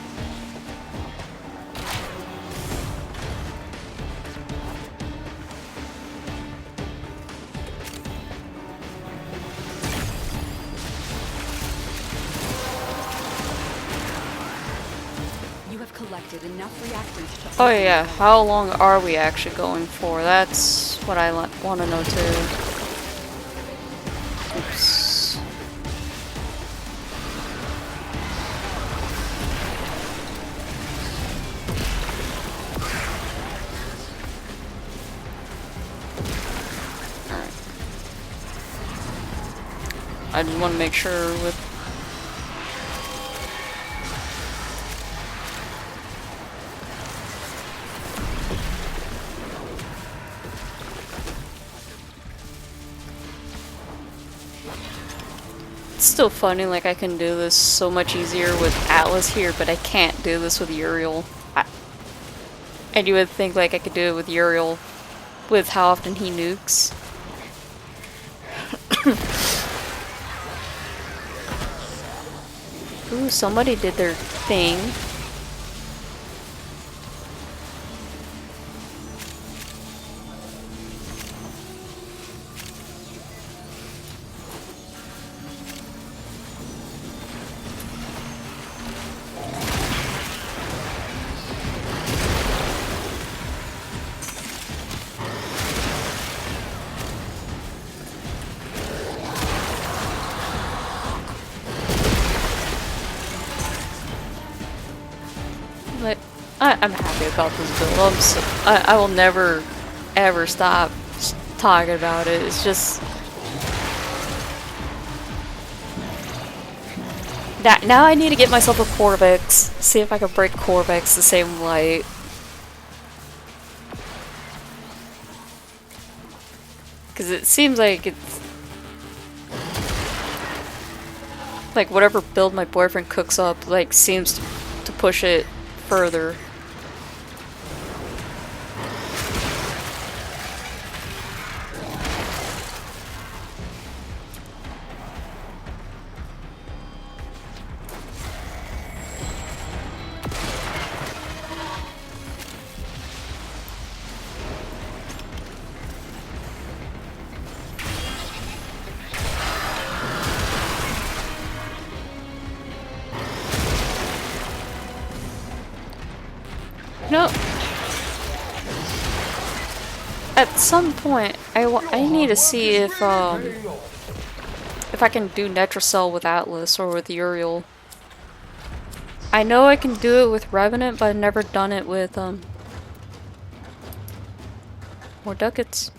Speaker 4: Collected enough reactants to
Speaker 1: Oh yeah, how long are we actually going for? That's what I want to know too. Oops. Alright. I just want to make sure with still funny, like I can do this so much easier with Atlas here, but I can't do this with Uriel. And you would think like I could do it with Uriel with how often he nukes. Ooh, somebody did their thing. But I'm happy about this build. I will never, ever stop talking about it. It's just that now I need to get myself a Corvex. See if I can break Corvex the same light. Because it seems like it's like whatever build my boyfriend cooks up, like seems to push it further. No. At some point, I need to see if I can do Netracell with Atlas or with Uriel. I know I can do it with Revenant, but I've never done it with more ducats.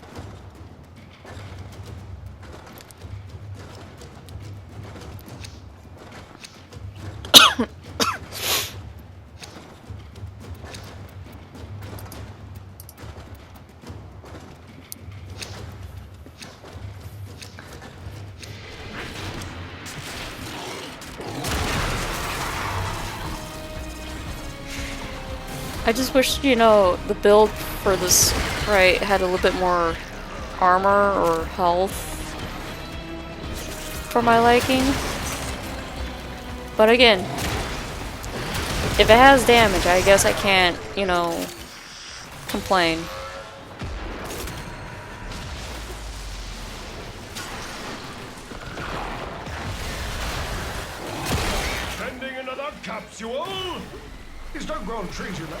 Speaker 1: I just wish, you know, the build for this, right, had a little bit more armor or health for my liking. But again, if it has damage, I guess I can't, you know, complain.
Speaker 3: Sending another capsule? Is don't grow on trees, you know.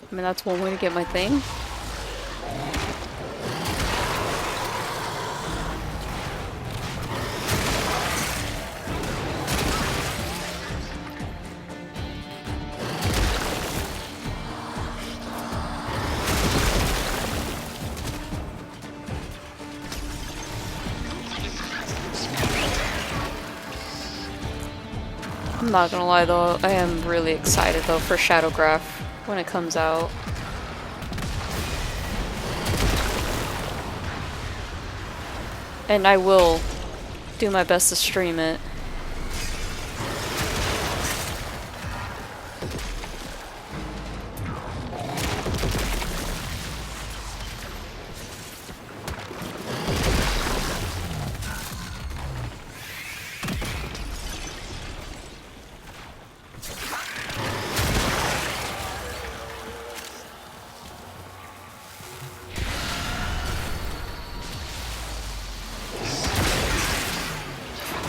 Speaker 1: I mean, that's one way to get my thing. I'm not gonna lie though, I am really excited though for Shadowgraph when it comes out. And I will do my best to stream it.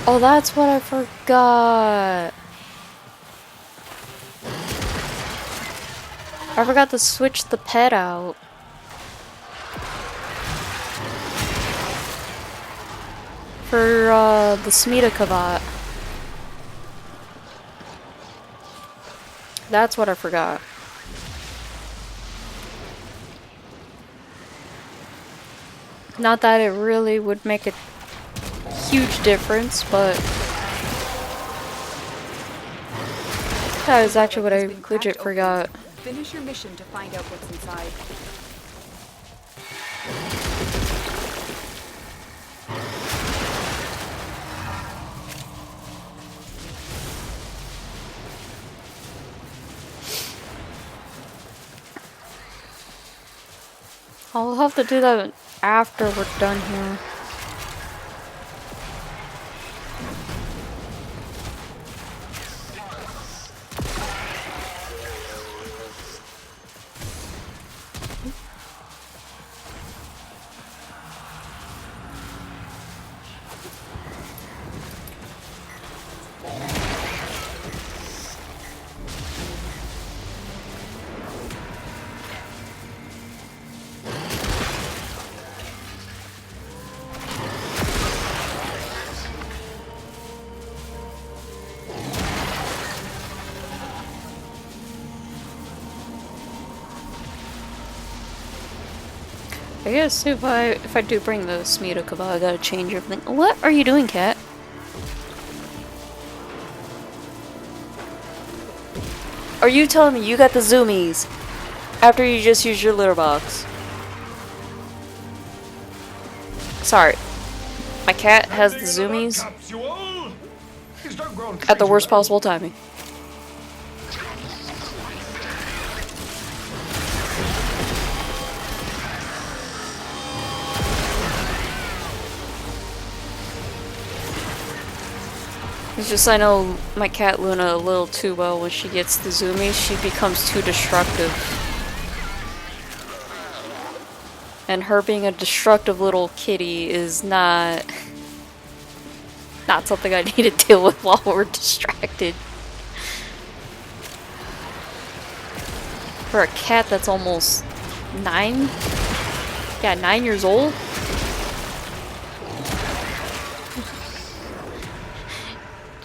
Speaker 1: Oh, that's what I forgot. I forgot to switch the pet out. For the Smita Kavat. That's what I forgot. Not that it really would make a huge difference, but that is actually what I legit forgot.
Speaker 4: Finish your mission to find out what's inside.
Speaker 1: I'll have to do that after we're done here. I guess if I do bring the Smita Cabal, I gotta change everything. What are you doing, cat? Are you telling me you got the zoomies after you just used your litter box? Sorry. My cat has the zoomies at the worst possible timing. It's just I know my cat Luna a little too well. When she gets the zoomies, she becomes too destructive. And her being a destructive little kitty is not something I need to deal with while we're distracted. For a cat that's almost 9? Yeah, 9 years old?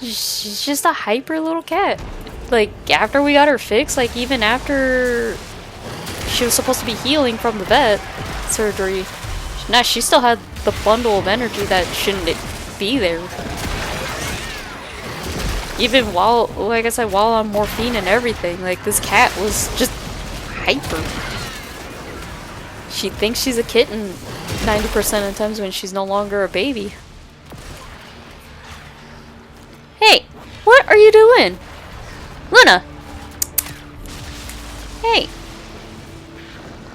Speaker 1: She's just a hyper little cat. Like, after we got her fixed, like, even after she was supposed to be healing from the vet surgery, nah, she still had the bundle of energy that shouldn't be there. Even while, like I said, while on morphine and everything, like, this cat was just hyper. She thinks she's a kitten 90% of the times when she's no longer a baby. Hey, what are you doing? Luna! Hey.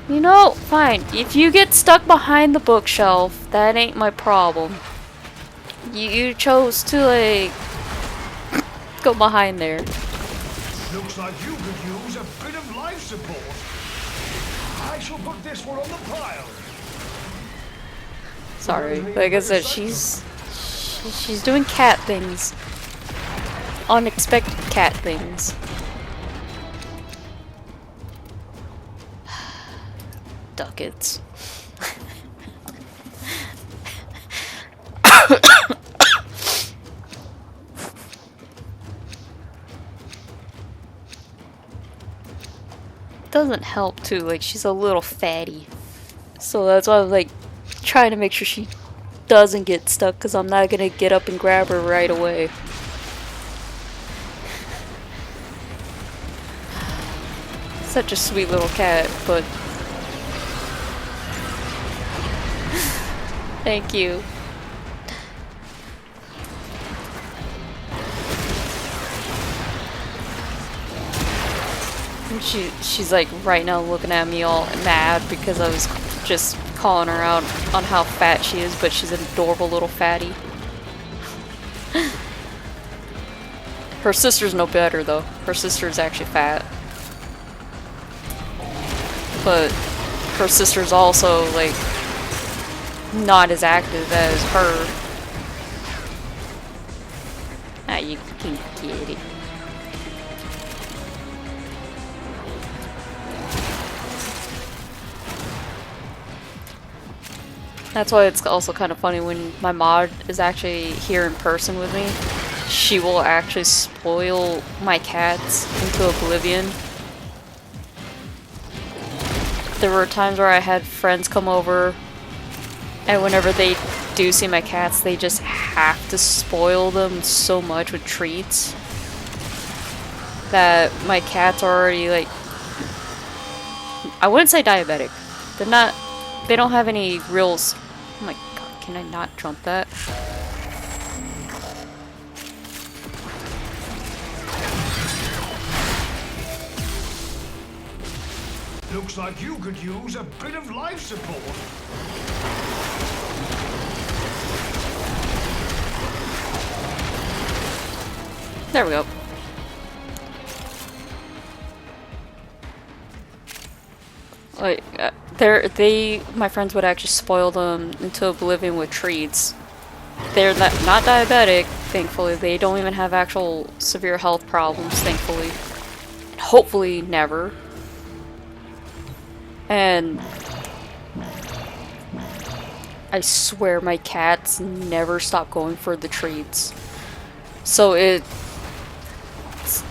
Speaker 1: You know, fine. If you get stuck behind the bookshelf, that ain't my problem. You chose to, like, go behind there.
Speaker 3: Looks like you could use a bit of life support. I shall put this one on the pile.
Speaker 1: Sorry. Like I said, she's doing cat things. Unexpected cat things. Ducats. Doesn't help too, like she's a little fatty. So that's why I'm like trying to make sure she doesn't get stuck, because I'm not gonna get up and grab her right away. Such a sweet little cat, but thank you. And she's like right now looking at me all mad because I was just calling her out on how fat she is, but she's an adorable little fatty. Her sister's no better though. Her sister's actually fat. But her sister's also, like, not as active as her. Ah, you can get it. That's why it's also kind of funny when my mod is actually here in person with me. She will actually spoil my cats into oblivion. There were times where I had friends come over, and whenever they do see my cats, they just have to spoil them so much with treats that my cats are already, like, I wouldn't say diabetic. They don't have any real, oh my god, can I not jump that?
Speaker 3: Looks like you could use a bit of life support.
Speaker 1: There we go. Like, my friends would actually spoil them into oblivion with treats. They're not diabetic, thankfully. They don't even have actual severe health problems, thankfully. Hopefully, never. And I swear my cats never stop going for the treats. So it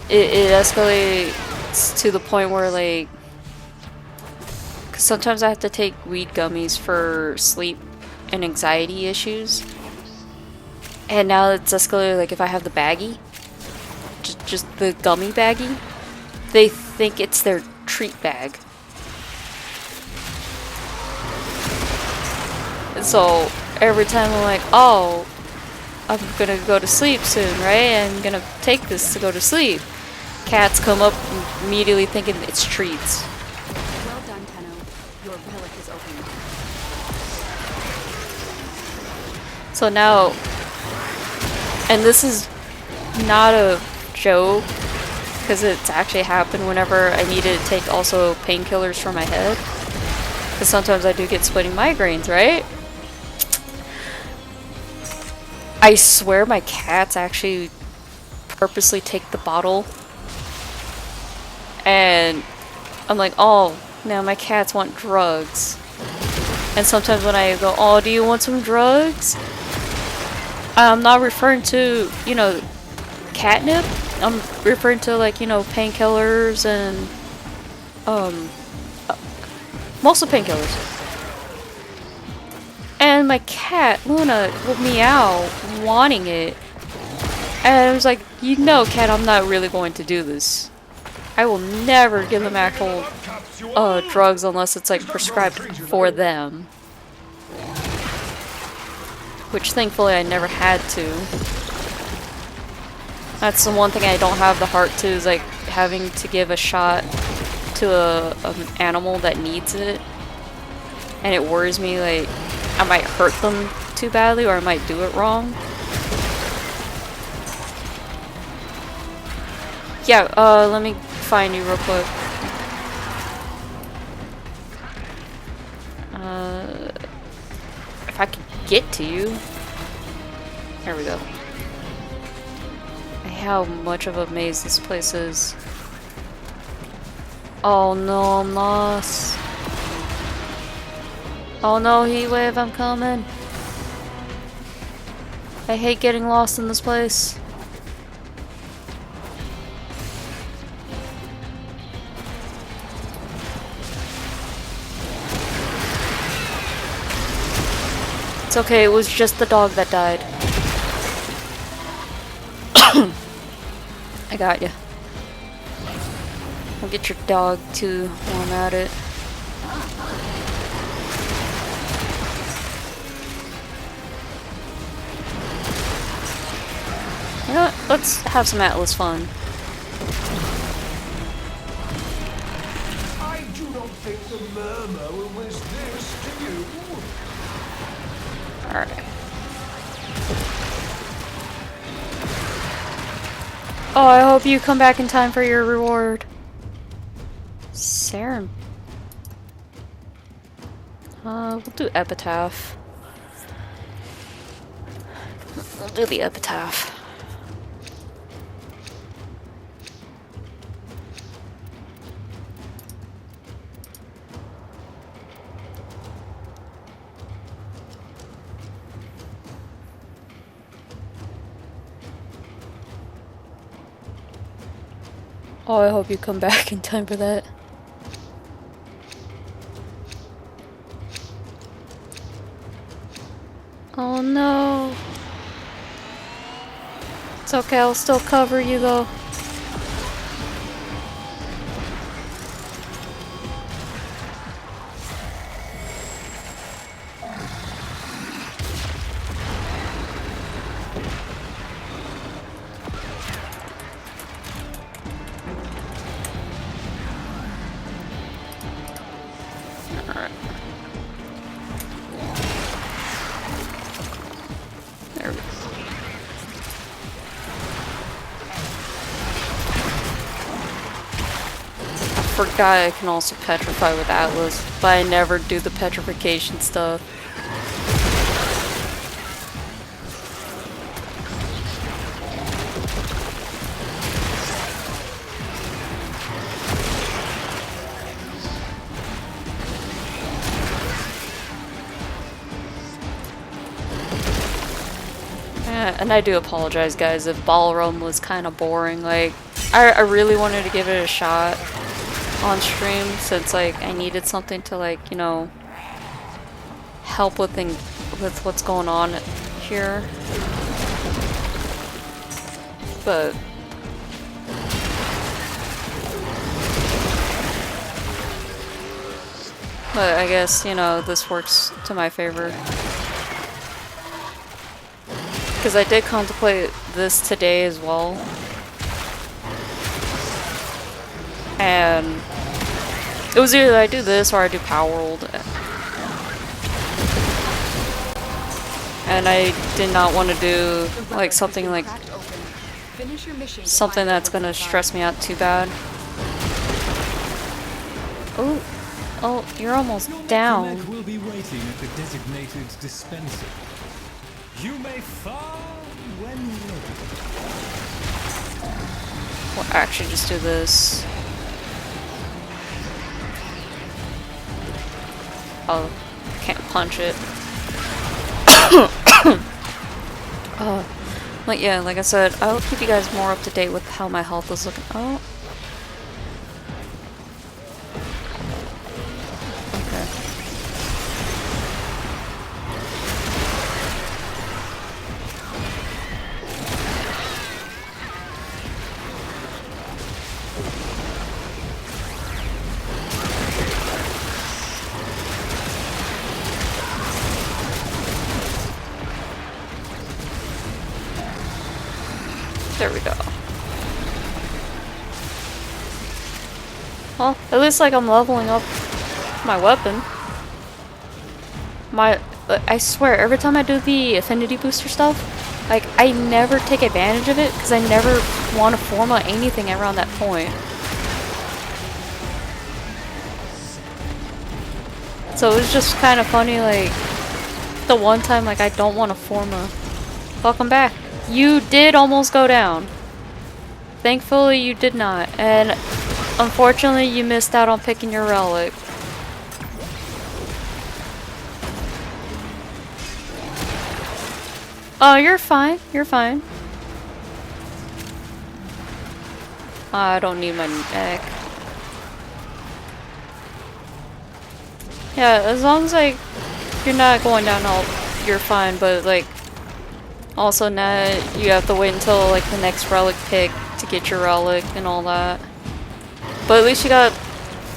Speaker 1: escalates to the point where, like, sometimes I have to take weed gummies for sleep and anxiety issues. And now it's escalated, like if I have the baggie, just the gummy baggie, they think it's their treat bag. And so every time I'm like, oh, I'm gonna go to sleep soon, right? I'm gonna take this to go to sleep. Cats come up immediately thinking it's treats.
Speaker 4: Well done, Tenno. Your relic is open.
Speaker 1: So now, and this is not a joke, because it's actually happened whenever I needed to take also painkillers for my head. Because sometimes I do get splitting migraines, right? I swear my cats actually purposely take the bottle. And I'm like, oh, now my cats want drugs. And sometimes when I go, oh, do you want some drugs? I'm not referring to, you know, catnip. I'm referring to, like, you know, painkillers and, mostly painkillers. And my cat, Luna, will meow, wanting it. And I was like, you know, cat, I'm not really going to do this. I will never give them actual drugs unless it's like prescribed for them. Which thankfully I never had to. That's the one thing I don't have the heart to, is like having to give a shot to an animal that needs it. And it worries me, like I might hurt them too badly or I might do it wrong. Yeah, let me find you real quick. If I could get to you. There we go. How much of a maze this place is. Oh no, I'm lost. Oh no, Heatwave, I'm coming. I hate getting lost in this place. It's okay, it was just the dog that died. I got you. I'll get your dog too while I'm at it. You know what? Let's have some Atlas fun.
Speaker 3: I do not think the murmur will wish this to you.
Speaker 1: Alright. Oh, I hope you come back in time for your reward. Serum. We'll do Epitaph. We'll do the Epitaph. Oh, I hope you come back in time for that. Oh no. It's okay, I'll still cover you though. Forgot I can also petrify with Atlas, but I never do the petrification stuff. Yeah, and I do apologize, guys, if Balrum was kind of boring. Like, I really wanted to give it a shot. on stream since like I needed something to like, you know, help with what's going on here. But I guess, you know, this works to my favor. Because I did contemplate this today as well. And it was either I do this or I do Power World. And I did not want to do like something that's gonna stress me out too bad. Oh, you're almost down.
Speaker 5: Will be waiting at the designated dispenser. You may fire when ready.
Speaker 1: We'll actually just do this. Oh, can't punch it. But yeah, like I said, I'll keep you guys more up to date with how my health is looking. Oh. Okay. There we go. Well, at least like I'm leveling up my weapon. I swear, every time I do the affinity booster stuff, like I never take advantage of it because I never want to formula anything around that point. So it was just kind of funny, like the one time like I don't want to forma. Welcome back. You did almost go down. Thankfully you did not, and unfortunately you missed out on picking your relic. Oh, you're fine. You're fine. I don't need my neck. Yeah, as long as like you're not going down, you're fine. But like, also now you have to wait until like the next relic pick to get your relic and all that. But at least you got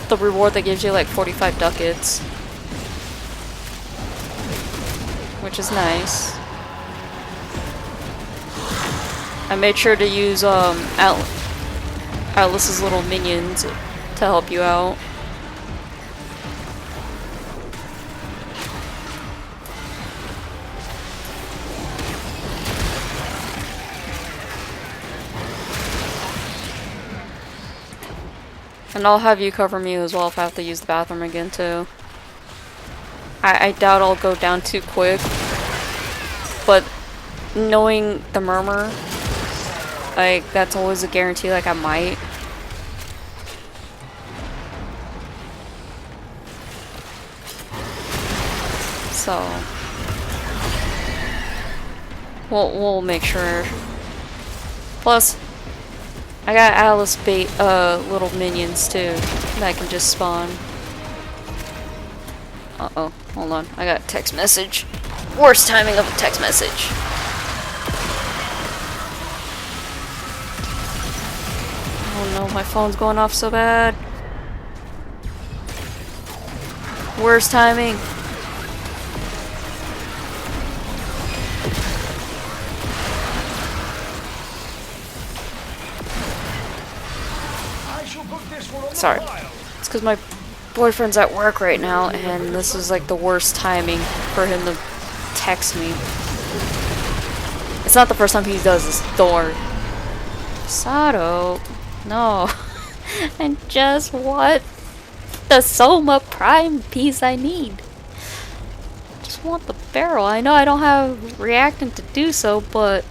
Speaker 1: the reward that gives you like 45 ducats, which is nice. I made sure to use Atlas's little minions to help you out. And I'll have you cover me as well if I have to use the bathroom again too. I doubt I'll go down too quick, but knowing the murmur, like that's always a guarantee, like I might. So we'll make sure. Plus I got Alice bait little minions too that can just spawn. Uh-oh, hold on. I got a text message. Worst timing of a text message. Oh no, my phone's going off so bad. Worst timing. Sorry. It's because my boyfriend's at work right now, and this is like the worst timing for him to text me. It's not the first time he does this. Door. Sato. No. And just what? The Soma Prime piece I need. Just want the barrel. I know I don't have reactant to do so, but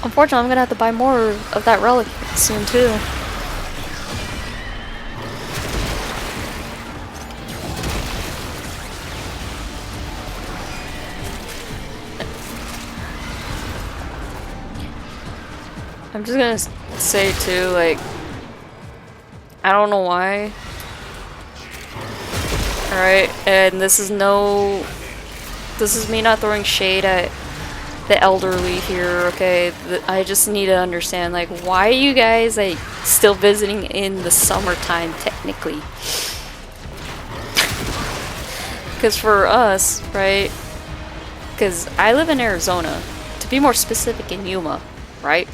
Speaker 1: unfortunately, I'm gonna have to buy more of that relic soon too. I'm just gonna say too, like, I don't know why. Alright, and this is me not throwing shade at the elderly here, okay? I just need to understand, like, why are you guys, like, still visiting in the summertime, technically? Because for us, right? Because I live in Arizona. To be more specific, in Yuma, right?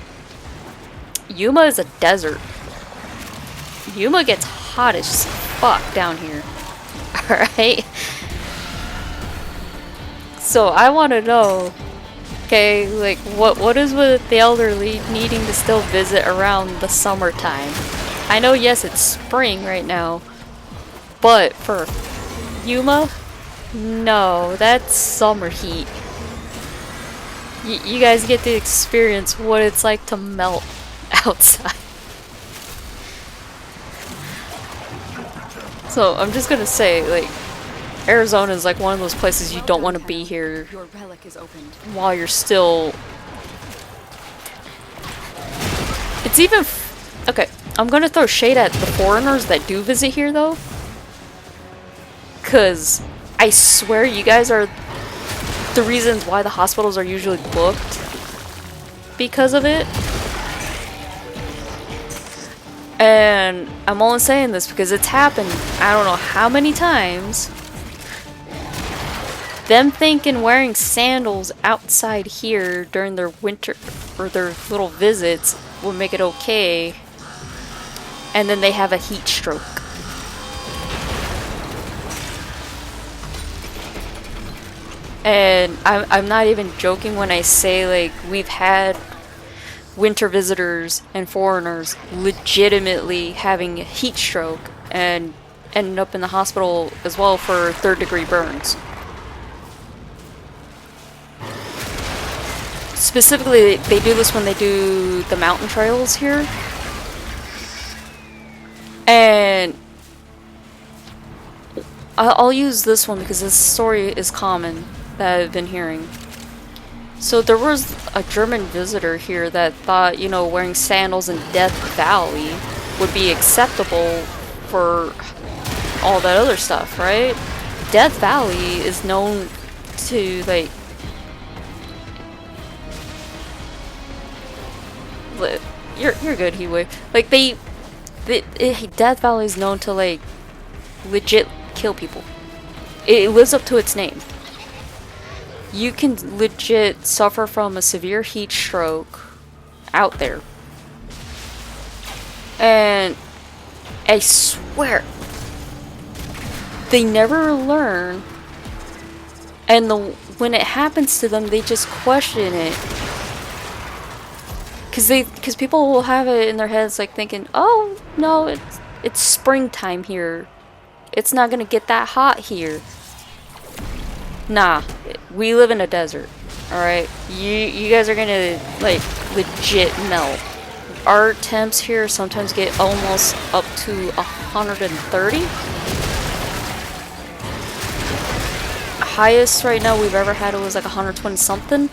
Speaker 1: Yuma is a desert. Yuma gets hot as fuck down here. Alright? So I want to know, okay, like, what is with the elderly needing to still visit around the summertime? I know, yes, it's spring right now, but for Yuma, no, that's summer heat. You guys get to experience what it's like to melt outside. So I'm just gonna say, like, Arizona is like one of those places you don't want to be here
Speaker 4: Your relic is opened.
Speaker 1: while you're still... It's even... Okay, I'm gonna throw shade at the foreigners that do visit here, though. Because I swear you guys are the reasons why the hospitals are usually booked because of it. And I'm only saying this because it's happened I don't know how many times. Them thinking wearing sandals outside here during their winter or their little visits will make it okay, and then they have a heat stroke. And I'm not even joking when I say, like, we've had winter visitors and foreigners legitimately having a heat stroke and ended up in the hospital as well for third-degree burns. Specifically, they do this when they do the mountain trails here. And I'll use this one because this story is common that I've been hearing. So there was a German visitor here that thought, you know, wearing sandals in Death Valley would be acceptable for all that other stuff, right? Death Valley is known to, like, you're good, Hiway. Like, Death Valley is known to, like, legit kill people. It lives up to its name. You can legit suffer from a severe heat stroke out there. And I swear, they never learn. And when it happens to them, they just question it. Because people will have it in their heads, like, thinking, oh, no, it's springtime here. It's not gonna get that hot here. Nah, we live in a desert, alright? You guys are gonna, like, legit melt. Our temps here sometimes get almost up to 130. Highest right now we've ever had, it was like 120 something.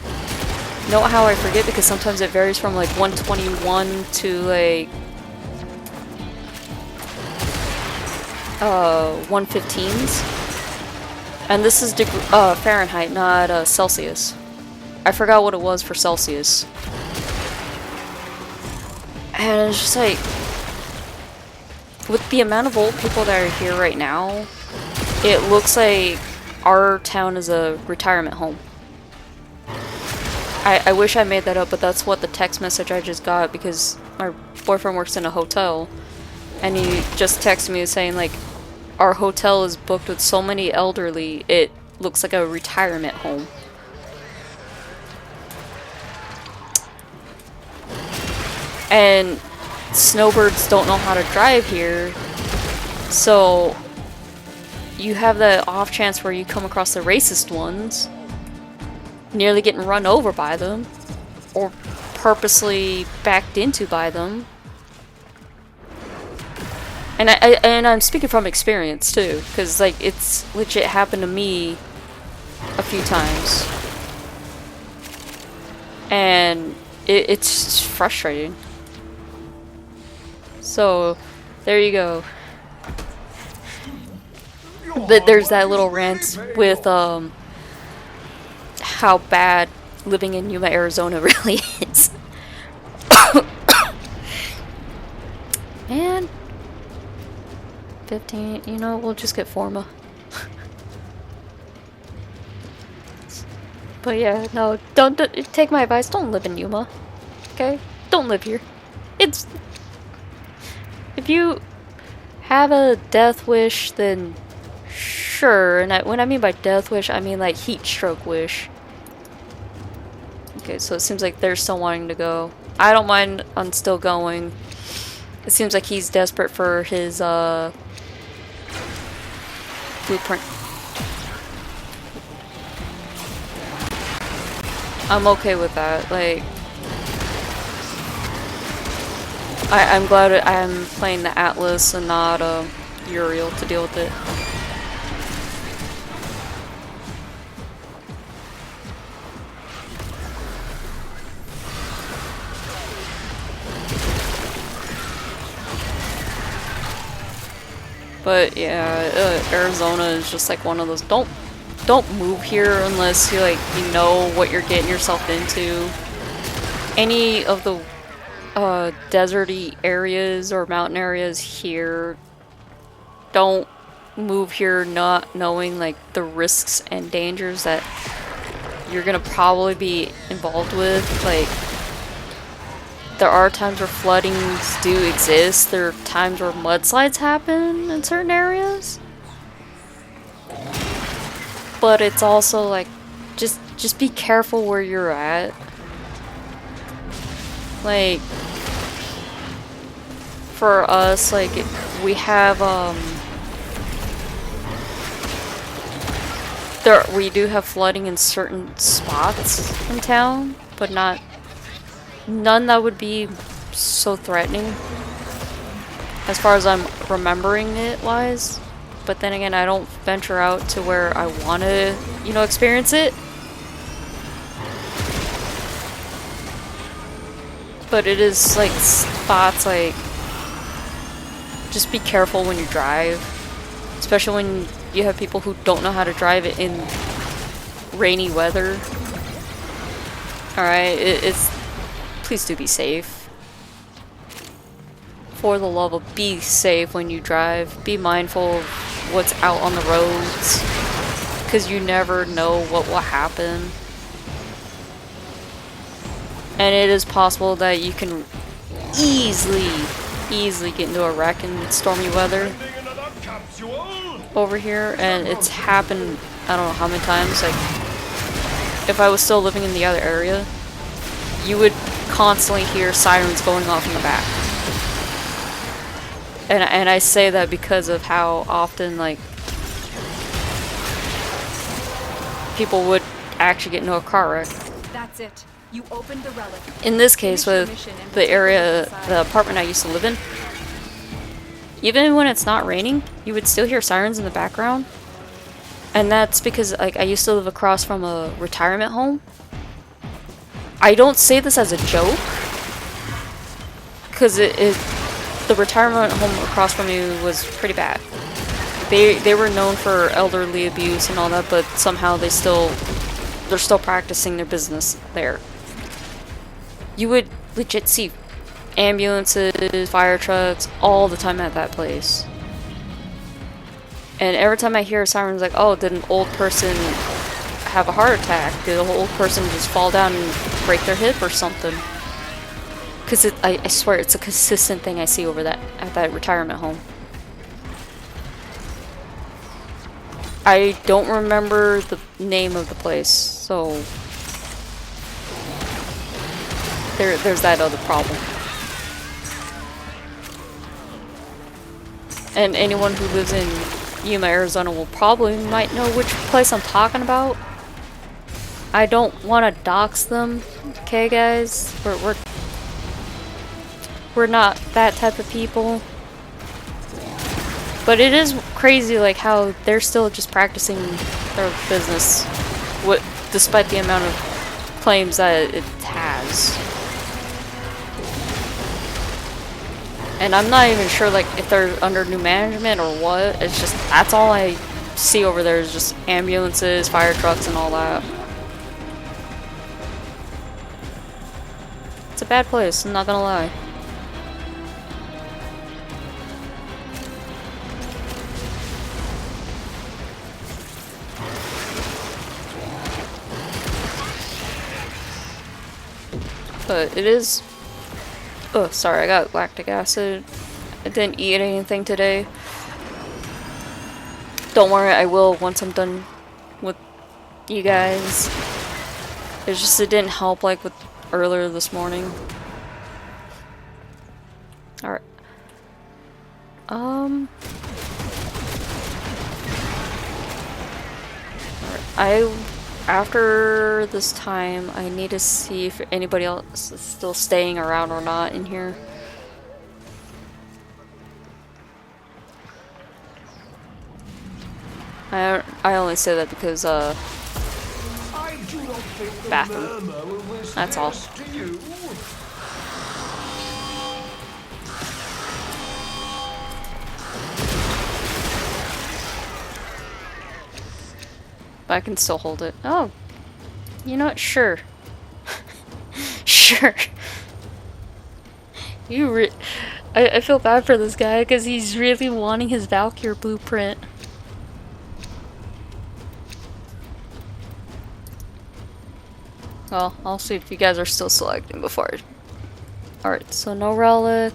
Speaker 1: Know how I forget, because sometimes it varies from like 121 to like 115s. And this is Fahrenheit, not Celsius. I forgot what it was for Celsius. And it's just like, with the amount of old people that are here right now, it looks like our town is a retirement home. I wish I made that up, but that's what the text message I just got, because my boyfriend works in a hotel, and he just texted me saying, like, our hotel is booked with so many elderly, it looks like a retirement home. And snowbirds don't know how to drive here, so you have the off chance where you come across the racist ones, nearly getting run over by them, or purposely backed into by them. And I'm speaking from experience too, because like it's legit happened to me a few times, and it's just frustrating. So, there you go. But there's that little rant with how bad living in Yuma, Arizona really is. Man, 15. You know, we'll just get Forma. But yeah, no, don't take my advice. Don't live in Yuma. Okay, don't live here. It's if you have a death wish, then sure. And when I mean by death wish, I mean like heat stroke wish. Okay, so it seems like they're still wanting to go. I don't mind on still going. It seems like he's desperate for his blueprint. I'm okay with that. Like, I'm glad I'm playing the Atlas and not Uriel to deal with it. But yeah, Arizona is just like one of those. Don't move here unless you know what you're getting yourself into. Any of the deserty areas or mountain areas here, don't move here not knowing like the risks and dangers that you're gonna probably be involved with. Like, there are times where floodings do exist. There are times where mudslides happen in certain areas. But it's also like, just be careful where you're at. Like, for us, like, we have we do have flooding in certain spots in town, but none that would be so threatening as far as I'm remembering it wise. But then again, I don't venture out to where I want to, experience it. But it is like spots like, just be careful when you drive, especially when you have people who don't know how to drive it in rainy weather. Alright, please do be safe. For the love of, be safe when you drive. Be mindful of what's out on the roads, because you never know what will happen. And it is possible that you can easily get into a wreck in stormy weather over here, and it's happened I don't know how many times. Like, if I was still living in the other area, you would constantly hear sirens going off in the back. And I say that because of how often, like, people would actually get into a car wreck.
Speaker 4: That's it. You opened the relic.
Speaker 1: In this case, with the area, the apartment I used to live in, even when it's not raining, you would still hear sirens in the background. And that's because, like, I used to live across from a retirement home. I don't say this as a joke, because the retirement home across from me was pretty bad. They were known for elderly abuse and all that, but somehow they're still practicing their business there. You would legit see ambulances, fire trucks all the time at that place. And every time I hear a siren, it's like, oh, did an old person have a heart attack? Did an old person just fall down and break their hip or something? Because I swear it's a consistent thing I see over at that retirement home. I don't remember the name of the place, so there's that other problem. And anyone who lives in Yuma, Arizona will probably might know which place I'm talking about. I don't want to dox them, okay, guys? We're not that type of people. But it is crazy, like, how they're still just practicing their business, despite the amount of claims that it has. And I'm not even sure like if they're under new management or what. It's just that's all I see over there is just ambulances, fire trucks, and all that. It's a bad place, I'm not gonna lie. But it is... Oh, sorry, I got lactic acid. I didn't eat anything today. Don't worry, I will once I'm done with you guys. It's just it didn't help like with earlier this morning. Alright. Alright, after this time, I need to see if anybody else is still staying around or not in here. I only say that because,
Speaker 3: I do not think the
Speaker 1: bathroom.
Speaker 3: murmur will whisper
Speaker 1: That's all.
Speaker 3: to you.
Speaker 1: But I can still hold it. Oh, you know what? Sure. Sure. I feel bad for this guy because he's really wanting his Valkyr blueprint. Well, I'll see if you guys are still selecting before. Alright, so no relic.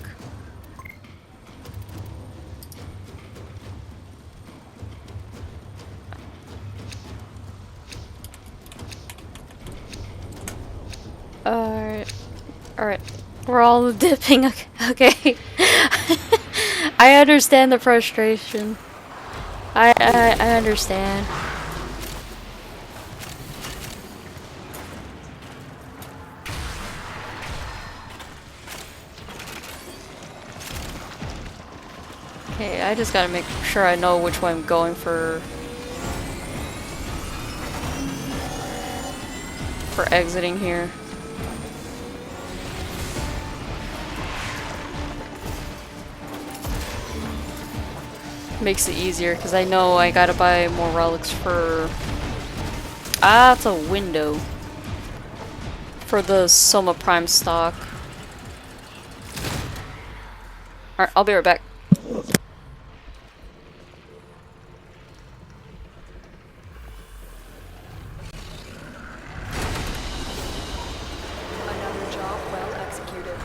Speaker 1: Alright. Alright. We're all dipping. Okay. I understand the frustration. I understand. Okay, I just gotta make sure I know which way I'm going for exiting here. Makes it easier because I know I gotta buy more relics for... Ah, it's a window. For the Soma Prime stock. Alright, I'll be right back.
Speaker 4: Another job well executed.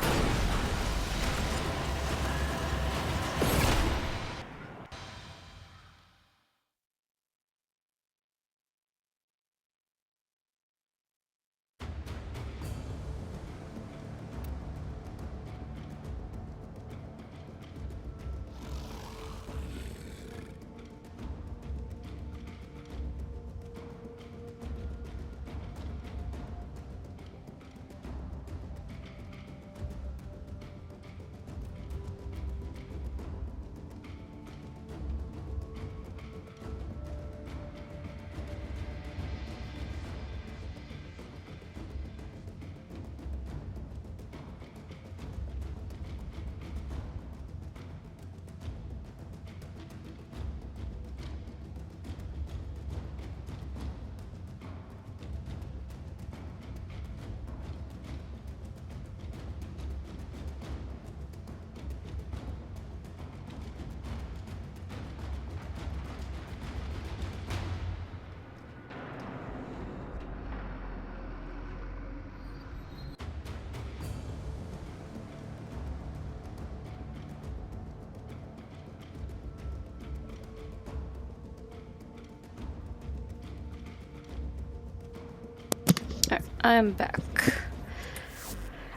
Speaker 1: Alright, I'm back.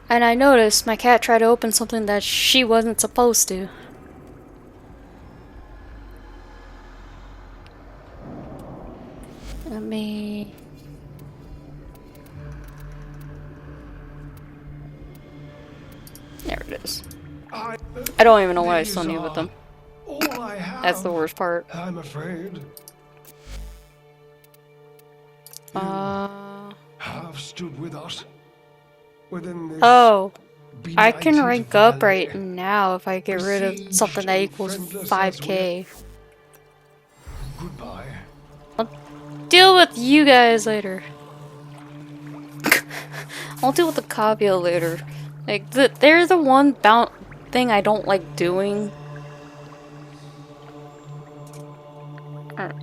Speaker 1: And I noticed my cat tried to open something that she wasn't supposed to. Let me... There it is. I don't even know what I still need with them.
Speaker 3: All I have,
Speaker 1: That's the worst part.
Speaker 3: I'm afraid.
Speaker 1: Uh...
Speaker 3: Have stood with us within this
Speaker 1: Oh. I can
Speaker 3: Benighted
Speaker 1: rank up
Speaker 3: valet.
Speaker 1: right now if I get rid of
Speaker 3: Besieged
Speaker 1: something that
Speaker 3: and
Speaker 1: equals
Speaker 3: friendless as
Speaker 1: 5k.
Speaker 3: Goodbye.
Speaker 1: Deal with you guys later. I'll deal with the Cavio later. Like, they're the one thing I don't like doing. Alright.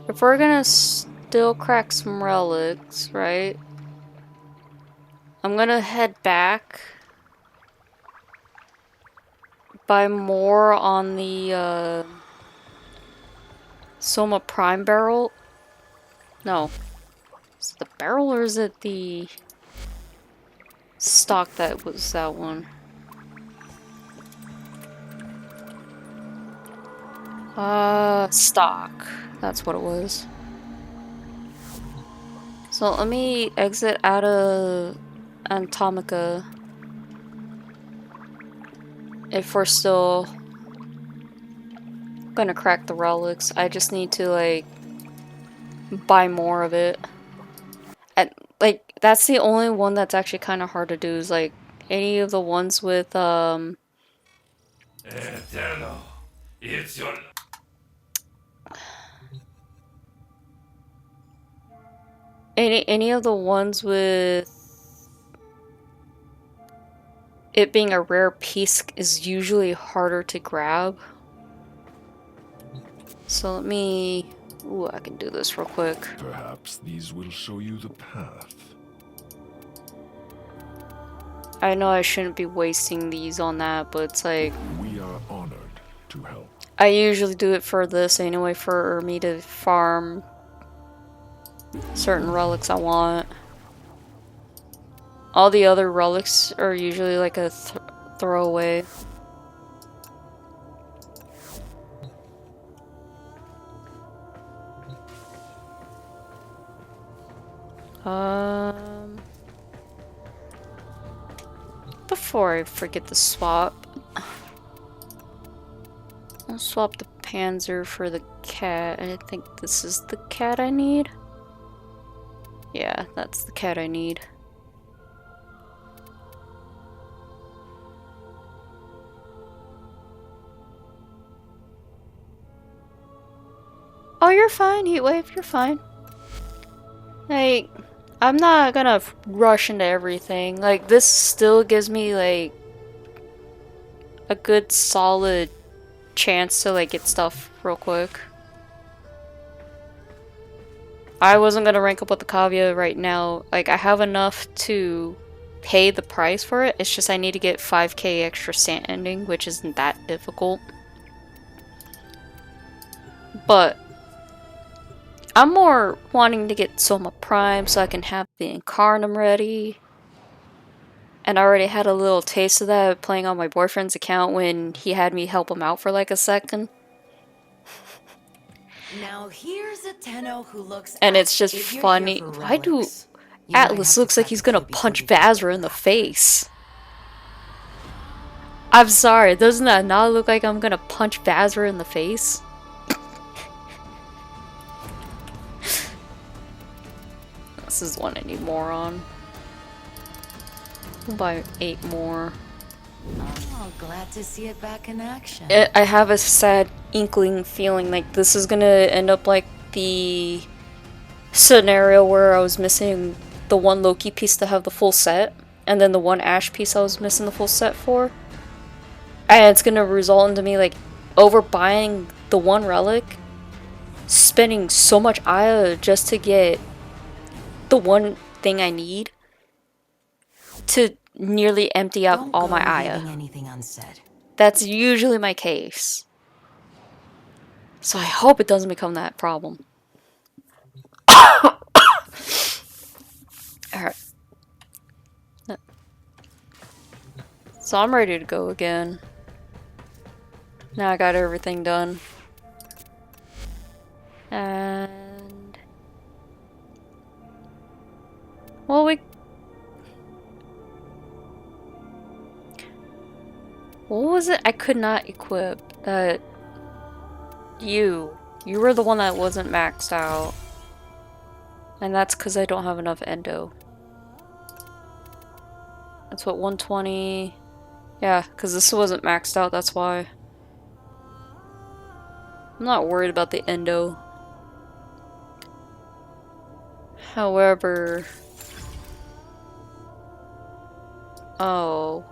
Speaker 1: If we're gonna still crack some relics, right? I'm gonna head back. Buy more on the, Soma Prime barrel. No. Is it the barrel or is it the stock that was that one? Stock. That's what it was. So let me exit out of Atomica. If we're still gonna crack the relics, I just need to, like, buy more of it. And, like, that's the only one that's actually kind of hard to do, is, like, any of the ones with,
Speaker 2: Eternal. It's your...
Speaker 1: any of the ones with it being a rare piece is usually harder to grab. So let me... Ooh, I can do this real quick.
Speaker 6: Perhaps these will show you the path.
Speaker 1: I know I shouldn't be wasting these on that, but it's like...
Speaker 6: We are honored to help.
Speaker 1: I usually do it for this anyway, for me to farm certain relics I want. All the other relics are usually like a throwaway. Before I forget to swap, I'll swap the Panzer for the cat. I think this is the cat I need. Yeah, that's the cat I need. Oh, you're fine, Heatwave, you're fine. Like, I'm not gonna rush into everything. Like, this still gives me, like, a good solid chance to, like, get stuff real quick. I wasn't gonna rank up with the Kavya right now. Like, I have enough to pay the price for it. It's just I need to get 5k extra standing, which isn't that difficult. But I'm more wanting to get Soma Prime so I can have the Incarnum ready. And I already had a little taste of that playing on my boyfriend's account when he had me help him out for like a second.
Speaker 7: Now here's a Tenno who looks
Speaker 1: And it's just
Speaker 7: if you're
Speaker 1: funny.
Speaker 7: here for
Speaker 1: Why do
Speaker 7: relics, you might
Speaker 1: Atlas
Speaker 7: have to
Speaker 1: looks like he's gonna
Speaker 7: sacrifice
Speaker 1: punch
Speaker 7: before you get
Speaker 1: Vazra in the face? I'm sorry, doesn't that not look like I'm gonna punch Vazra in the face? This is one I need more on. We'll buy 8 more.
Speaker 7: Oh, glad to see it back in action.
Speaker 1: I have a sad inkling feeling like this is gonna end up like the scenario where I was missing the one Loki piece to have the full set, and then the one Ash piece I was missing the full set for. And it's gonna result into me like overbuying the one relic, spending so much Aya just to get the one thing I need, to nearly empty out
Speaker 7: Don't
Speaker 1: all
Speaker 7: go
Speaker 1: my Aya.
Speaker 7: leaving anything unsaid.
Speaker 1: That's usually my case. So I hope it doesn't become that problem. Alright. So I'm ready to go again. Now I got everything done. And... well, what was it I could not equip? That... You were the one that wasn't maxed out. And that's because I don't have enough endo. That's what, 120? Yeah, because this wasn't maxed out, that's why. I'm not worried about the endo. However... Oh,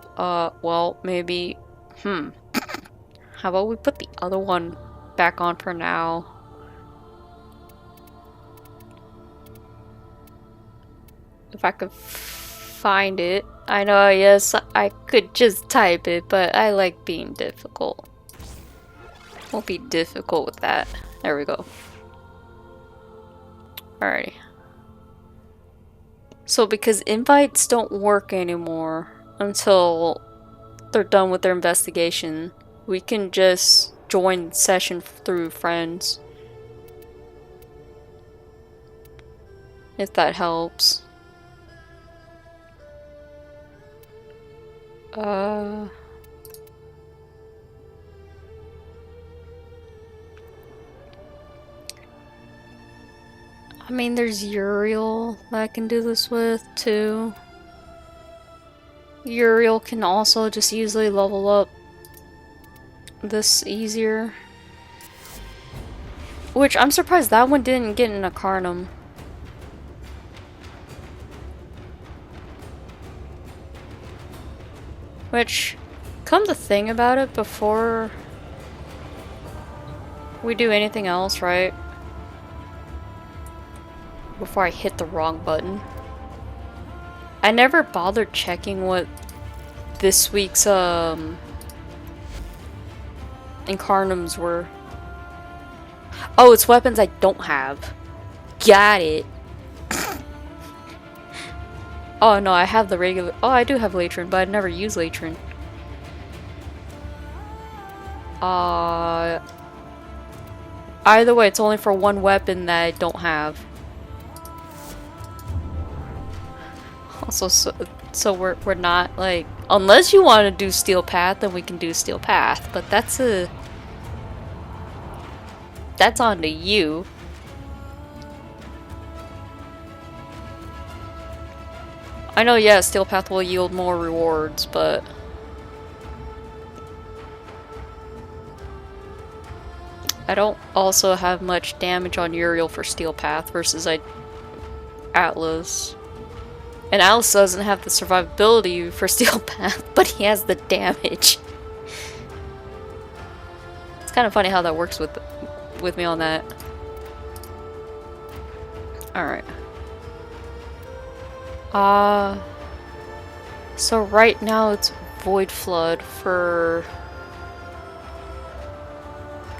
Speaker 1: well, maybe... How about we put the other one back on for now? If I could find it. I know, yes, I could just type it, but I like being difficult. Won't be difficult with that. There we go. Alrighty. So because invites don't work anymore until they're done with their investigation, we can just join the session through friends. If that helps. I mean, there's Uriel that I can do this with, too. Uriel can also just easily level up this easier. Which, I'm surprised that one didn't get an Acarnum. Which, come to think about it, before we do anything else, right? Before I hit the wrong button. I never bothered checking what this week's Incarnums were. Oh, it's weapons I don't have. Got it. Oh no, I have the regular. Oh, I do have Latrin, but I never use Latrin. Either way, it's only for one weapon that I don't have. Also, so we're not like, unless you want to do Steel Path, then we can do Steel Path, but that's on to you. I know, yeah, Steel Path will yield more rewards, but I don't also have much damage on Uriel for Steel Path versus Atlas. And Atlas doesn't have the survivability for Steel Path, but he has the damage. It's kind of funny how that works with me on that. Alright. So right now it's Void Flood for...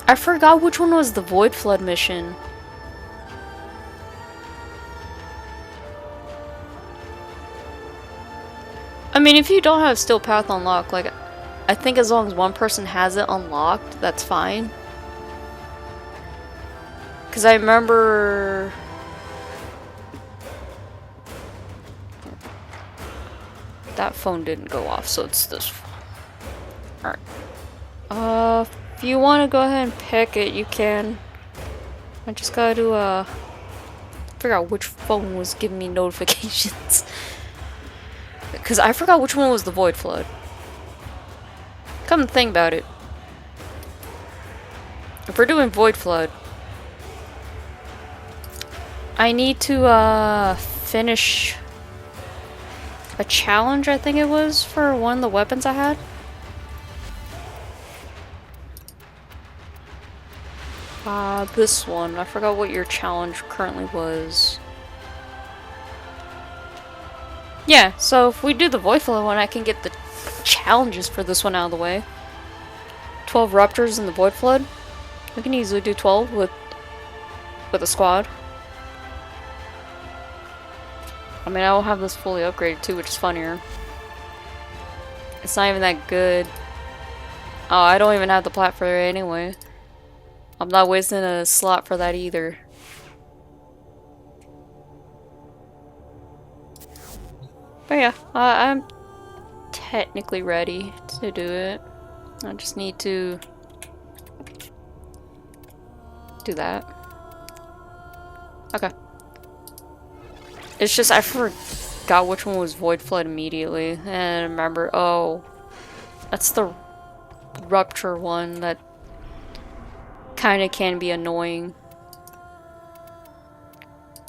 Speaker 1: I forgot which one was the Void Flood mission. I mean, if you don't have Steel Path unlocked, like, I think as long as one person has it unlocked, that's fine. Because I remember... That phone didn't go off, so it's this one. Alright. If you want to go ahead and pick it, you can. I just gotta figure out which phone was giving me notifications. Because I forgot which one was the Void Flood. Come to think about it. If we're doing Void Flood, I need to finish a challenge, I think it was, for one of the weapons I had. This one. I forgot what your challenge currently was. Yeah, so if we do the Void Flood one, I can get the challenges for this one out of the way. 12 Ruptures in the Void Flood. We can easily do 12 with a squad. I mean, I will have this fully upgraded too, which is funnier. It's not even that good. Oh, I don't even have the plat for it anyway. I'm not wasting a slot for that either. But yeah, I'm technically ready to do it. I just need to do that. Okay. It's just I forgot forgot which one was Void Flood immediately. And I remember, oh, that's the Rupture one that kind of can be annoying.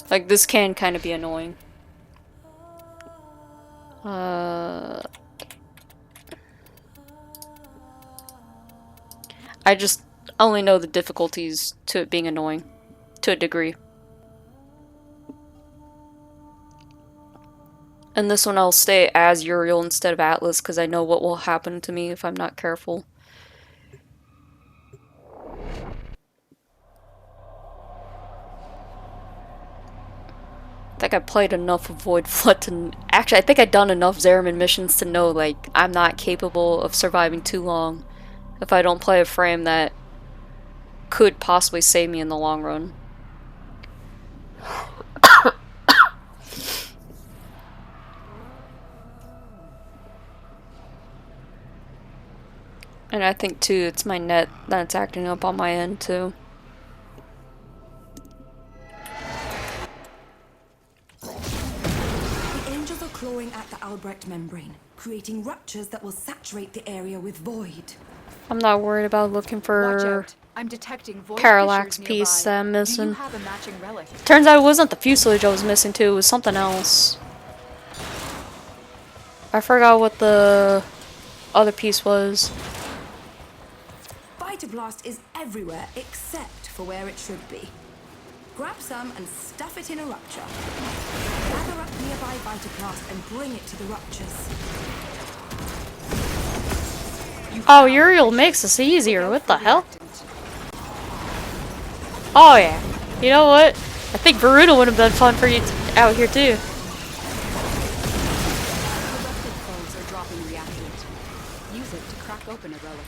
Speaker 1: Like, this can kind of be annoying. I just only know the difficulties to it being annoying. To a degree. And this one I'll stay as Uriel instead of Atlas because I know what will happen to me if I'm not careful. I think I played enough of Void Flood to... Actually, I think I've done enough Zariman missions to know, like, I'm not capable of surviving too long if I don't play a frame that could possibly save me in the long run. And I think, too, it's my net that's acting up on my end, too.
Speaker 8: The angels are clawing at the Albrecht membrane, creating ruptures that will saturate the area with void.
Speaker 1: I'm not worried about looking
Speaker 4: Watch
Speaker 1: for
Speaker 4: out. I'm detecting void
Speaker 1: parallax
Speaker 4: fissures
Speaker 1: piece
Speaker 4: nearby.
Speaker 1: that I'm
Speaker 4: Do you
Speaker 1: missing.
Speaker 4: have a matching relic?
Speaker 1: Turns out it wasn't the fuselage I was missing, too. It was something else. I forgot what the other piece was.
Speaker 8: Vitablast is everywhere except for where it should be. Grab some and stuff it in a rupture. Gather up nearby Vitablast and bring it to the ruptures.
Speaker 1: Oh, Uriel makes this easier. What the hell? Oh, yeah. You know what? I think Varuna would have been fun for you out here, too.
Speaker 4: Corrupted foes are dropping reactant. Use it to crack open a relic.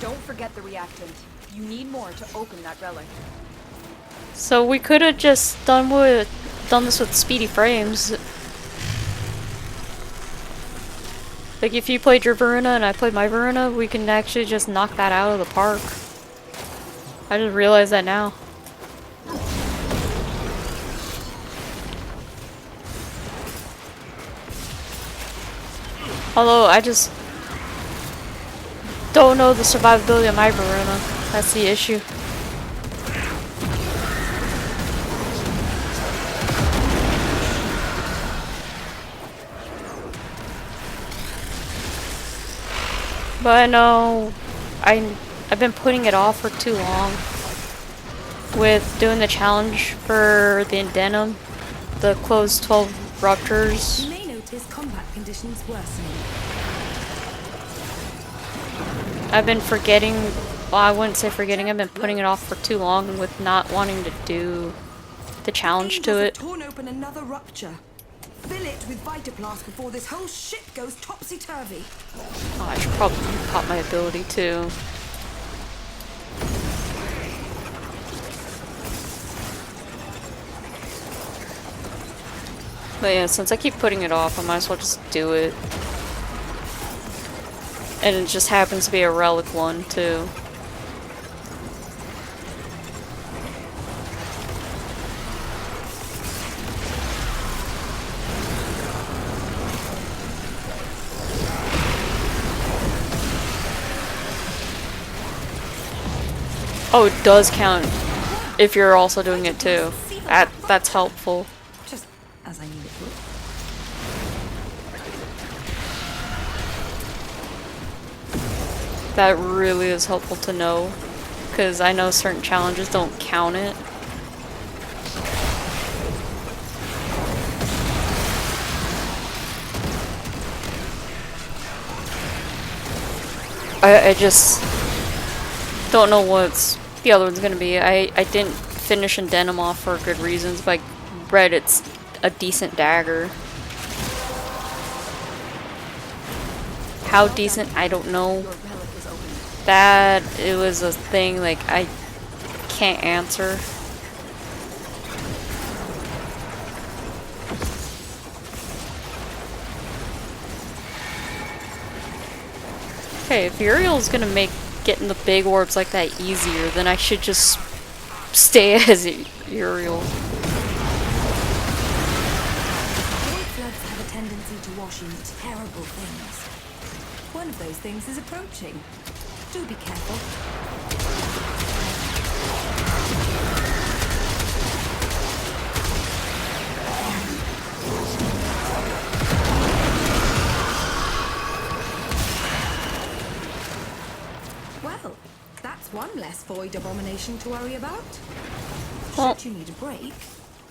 Speaker 4: Don't forget the reactant. You need more to open that relic.
Speaker 1: So we could have just done this with speedy frames. Like, if you played your Varuna and I played my Varuna, we can actually just knock that out of the park. I just realized that now. Although, I just don't know the survivability of my Varuna. That's the issue. But I know I've been putting it off for too long with doing the challenge for the Addendum, the closed 12 ruptures.
Speaker 8: You may notice combat conditions worsening.
Speaker 1: I've been forgetting, well, I wouldn't say forgetting, I've been putting it off for too long with not wanting to do the challenge to
Speaker 8: Angels
Speaker 1: it.
Speaker 8: have torn open another rupture. Fill it with Vitablast before this whole shit goes topsy-turvy.
Speaker 1: Oh, I should probably pop my ability too. But yeah, since I keep putting it off, I might as well just do it. And it just happens to be a relic one too. Oh, it does count if you're also doing it too. That's helpful.
Speaker 8: Just as I need it would.
Speaker 1: That really is helpful to know, because I know certain challenges don't count it. I just don't know what the other one's gonna be. I didn't finish Addendum off for good reasons, but I read it's a decent dagger. How decent, I don't know.
Speaker 4: Your relic is open.
Speaker 1: That, it was a thing, like, I can't answer. Okay, if Uriel's gonna make getting the big orbs like that easier, then I should just stay as Uriel.
Speaker 8: awash in terrible things. One of those things is approaching. Do be careful. Well, that's one less void abomination to worry about.
Speaker 1: Well,
Speaker 8: Should you need a break,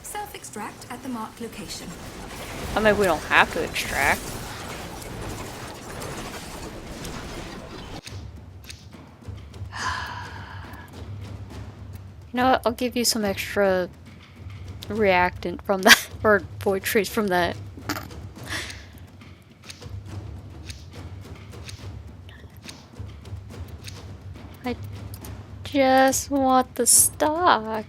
Speaker 8: self-extract at the marked location.
Speaker 1: I mean, we don't have to extract. You know what? I'll give you some extra reactant from that, or void trace from that. I just want the stock.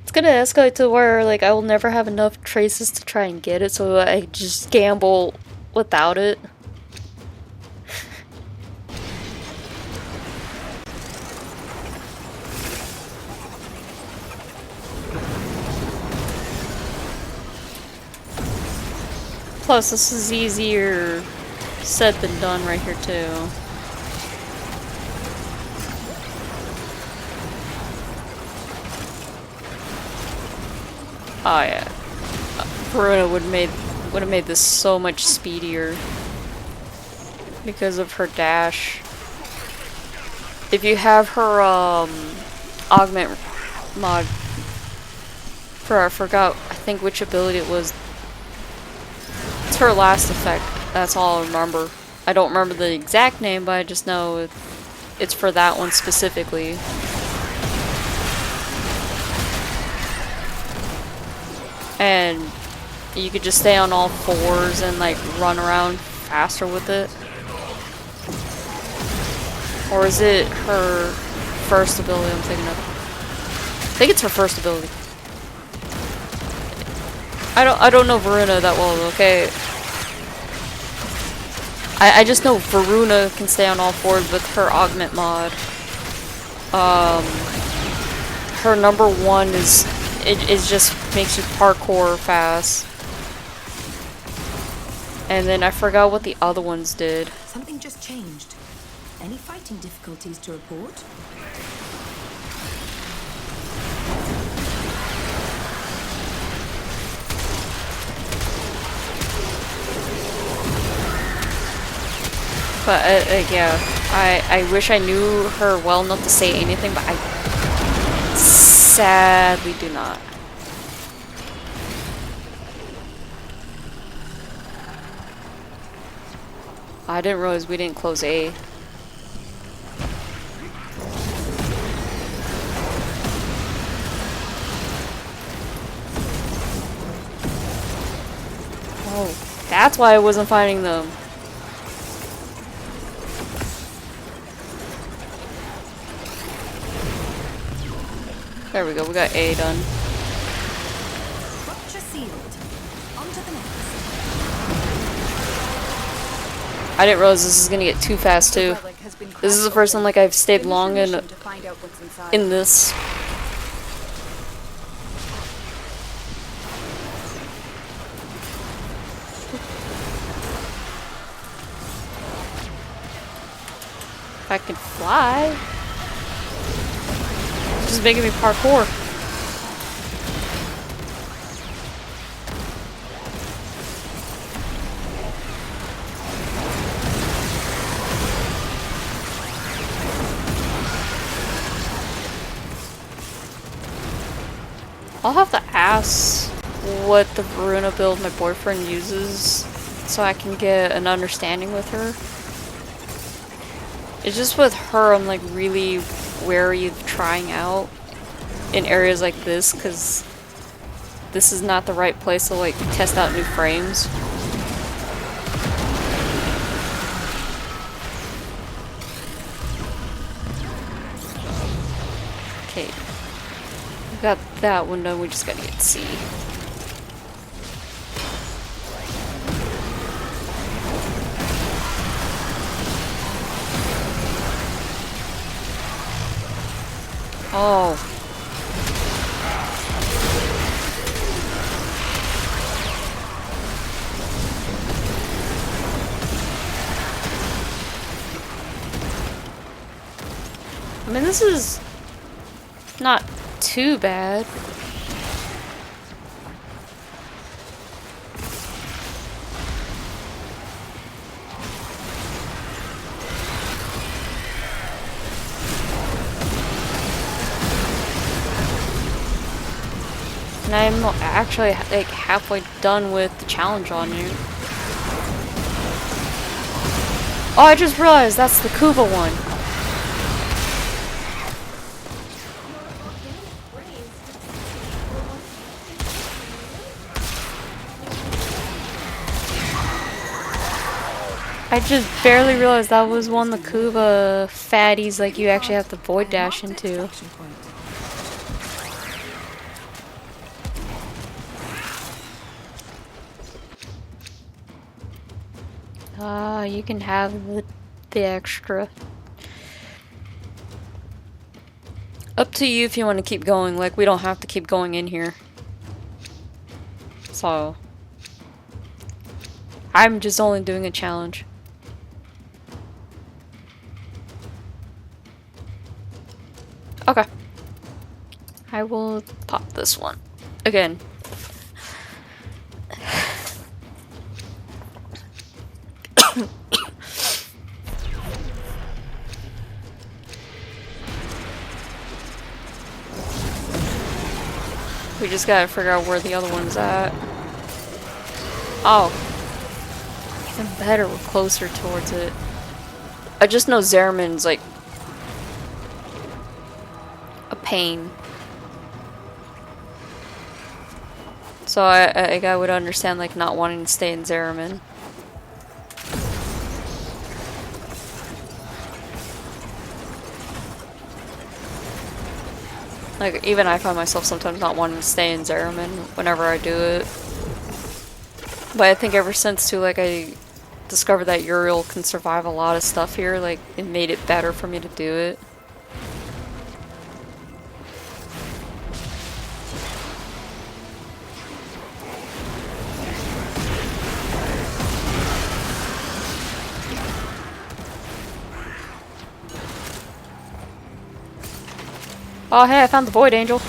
Speaker 1: It's gonna escalate to where, like, I will never have enough traces to try and get it, so I just gamble without it. Plus, this is easier said than done right here, too. Oh yeah, Verona would have made this so much speedier because of her dash. If you have her augment mod, I forgot, I think which ability it was. It's her last effect. That's all I remember. I don't remember the exact name, but I just know it's for that one specifically. And you could just stay on all fours and like run around faster with it. Or is it her first ability I'm thinking of? I think it's her first ability. I don't know Veruna that well, okay? I just know Veruna can stay on all fours with her augment mod. Her number one is it just makes you parkour fast. And then I forgot what the other ones did.
Speaker 8: Something just changed. Any fighting difficulties to report?
Speaker 1: But yeah, I wish I knew her well enough to say anything, but I sadly do not. I didn't realize we didn't close A. Oh, that's why I wasn't finding them. There we go, we got A done.
Speaker 8: Rupture sealed. On to the next.
Speaker 1: I didn't realize this is gonna get too fast too. This is the first time like I've stayed long in this. If I could fly. Just making me parkour. I'll have to ask what the Veruna build my boyfriend uses so I can get an understanding with her. It's just with her I'm like really wary of trying out in areas like this because this is not the right place to like test out new frames. Okay, we got that one done, we just gotta get C. Oh. mean, this is not too bad. And I'm actually like halfway done with the challenge on you. Oh, I just realized that's the Kuva one. I just barely realized that was one of the Kuva fatties like you actually have to void dash into. Ah, you can have the extra. Up to you if you want to keep going. Like, we don't have to keep going in here. So, I'm just only doing a challenge. Okay. I will pop this one. Again. We just gotta figure out where the other one's at. Oh. Even better, we're closer towards it. I just know Zeramin's like a pain. So I would understand like not wanting to stay in Zeramin. Like, even I find myself sometimes not wanting to stay in Zeramin whenever I do it. But I think ever since, too, like, I discovered that Uriel can survive a lot of stuff here, like, it made it better for me to do it. Oh, hey, I found the Void Angel.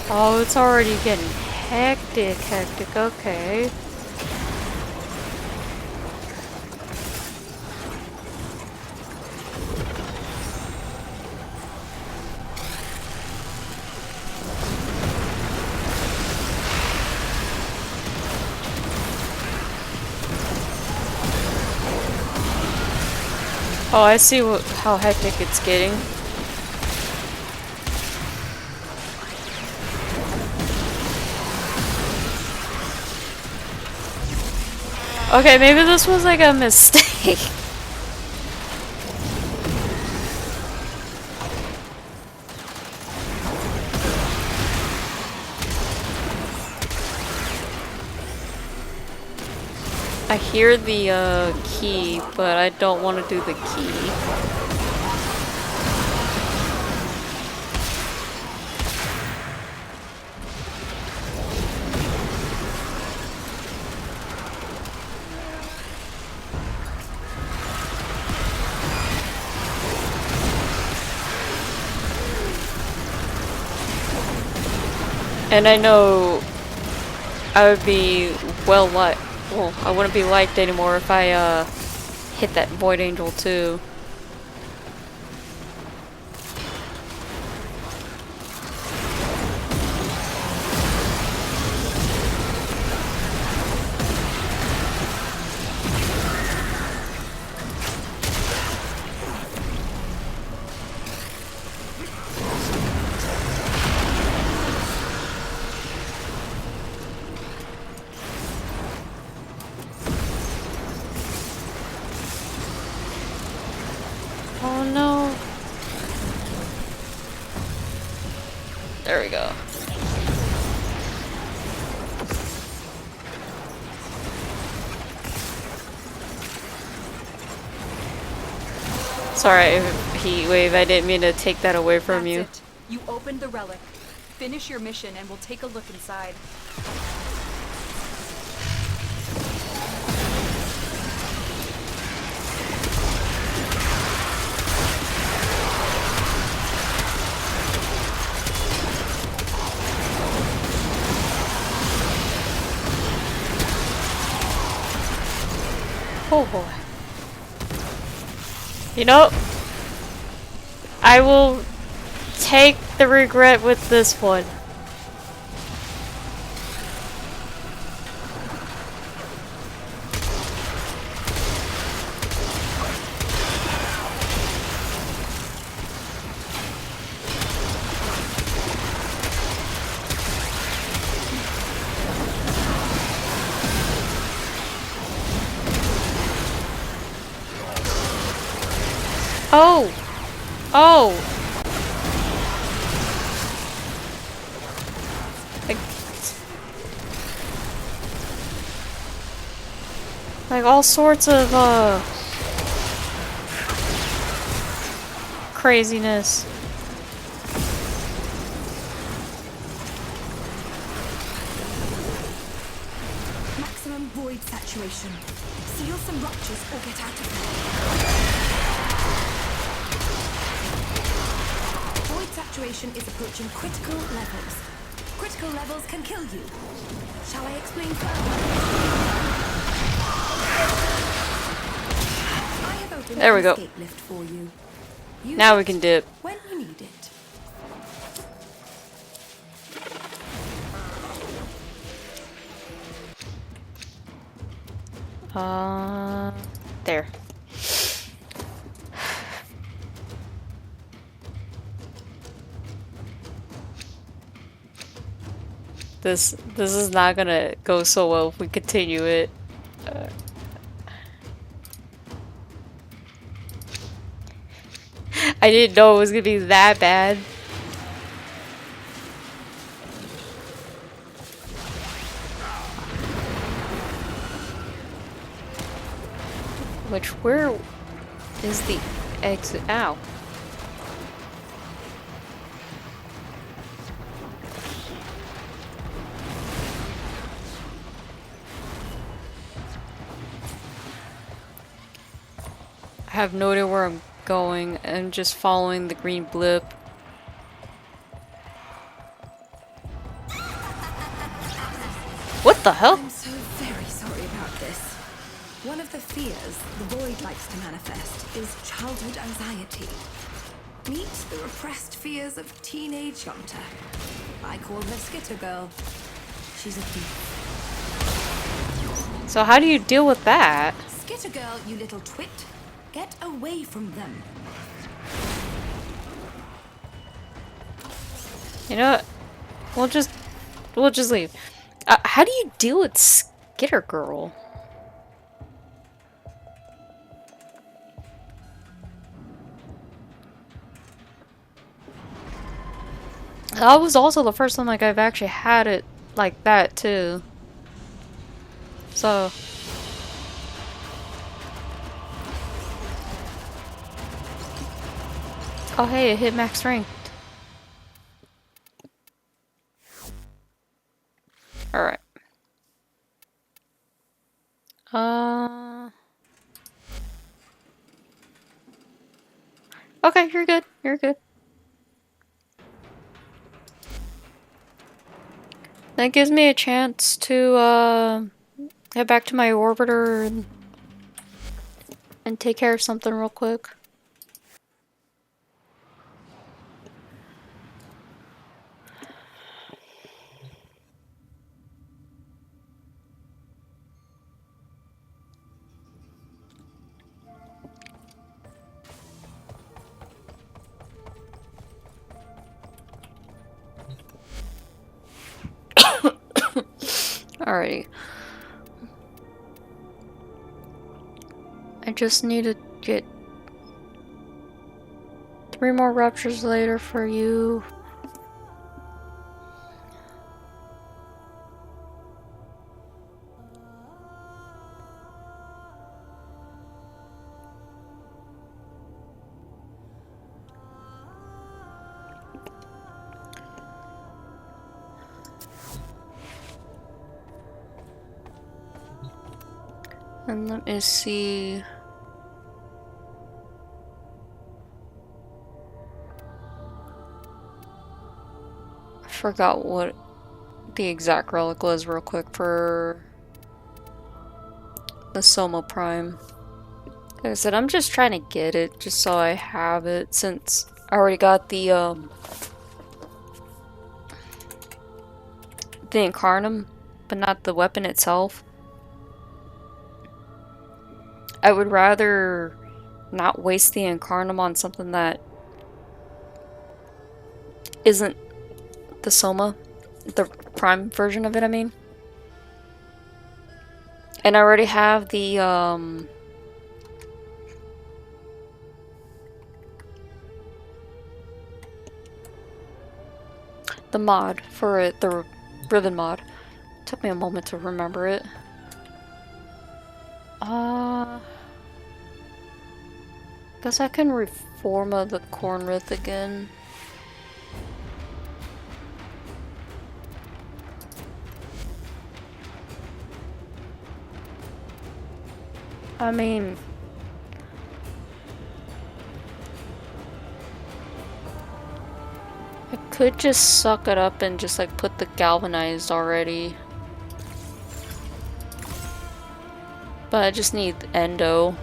Speaker 1: Oh, it's already getting hectic, okay. Oh, I see how hectic it's getting. Okay, maybe this was like a mistake. I hear the key, but I don't want to do the key. And I know I would be well I wouldn't be liked anymore if I hit that Void Angel too. Oh no. There we go. Sorry, Heatwave, I didn't mean to take that away from
Speaker 4: That's
Speaker 1: you.
Speaker 4: it. You opened the relic. Finish your mission and we'll take a look inside.
Speaker 1: Oh boy. You know, I will take the regret with this one. Oh! Oh! Like all sorts of, craziness.
Speaker 8: Maximum void saturation. Seal some ruptures or get out of there. Void saturation is approaching critical levels. Critical levels can kill you. Shall I explain further? I have opened
Speaker 1: There we
Speaker 8: an
Speaker 1: go.
Speaker 8: escape lift for you. Use
Speaker 1: Now
Speaker 8: it
Speaker 1: we can dip.
Speaker 8: when you need it.
Speaker 1: There. This is not gonna go so well if we continue it. I didn't know it was gonna be that bad. Where is the exit? Ow. I have no idea where I'm going. I'm just following the green blip. What the hell?
Speaker 8: I'm so very sorry about this. One of the fears the void likes to manifest is childhood anxiety. Meet the repressed fears of teenage hunter. I call her Skitter Girl. She's a thief.
Speaker 1: So how do you deal with that?
Speaker 8: Skitter Girl, you little twit. Get away from them.
Speaker 1: You know what? We'll just leave. How do you deal with Skitter Girl? That was also the first time like I've actually had it like that too. So oh hey, it hit max strength. Alright. Okay, you're good. You're good. That gives me a chance to head back to my orbiter and take care of something real quick. Alrighty. I just need to get 3 more ruptures later for you. And let me see. I forgot what the exact relic was real quick for the Soma Prime. Like I said, I'm just trying to get it just so I have it since I already got the Incarnum, but not the weapon itself. I would rather not waste the Incarnum on something that isn't the Soma, the Prime version of it, I mean. And I already have the mod for it, the ribbon mod. Took me a moment to remember it. Guess I can reforma the Cornrith again. I mean, I could just suck it up and just like put the galvanized already. But I just need endo.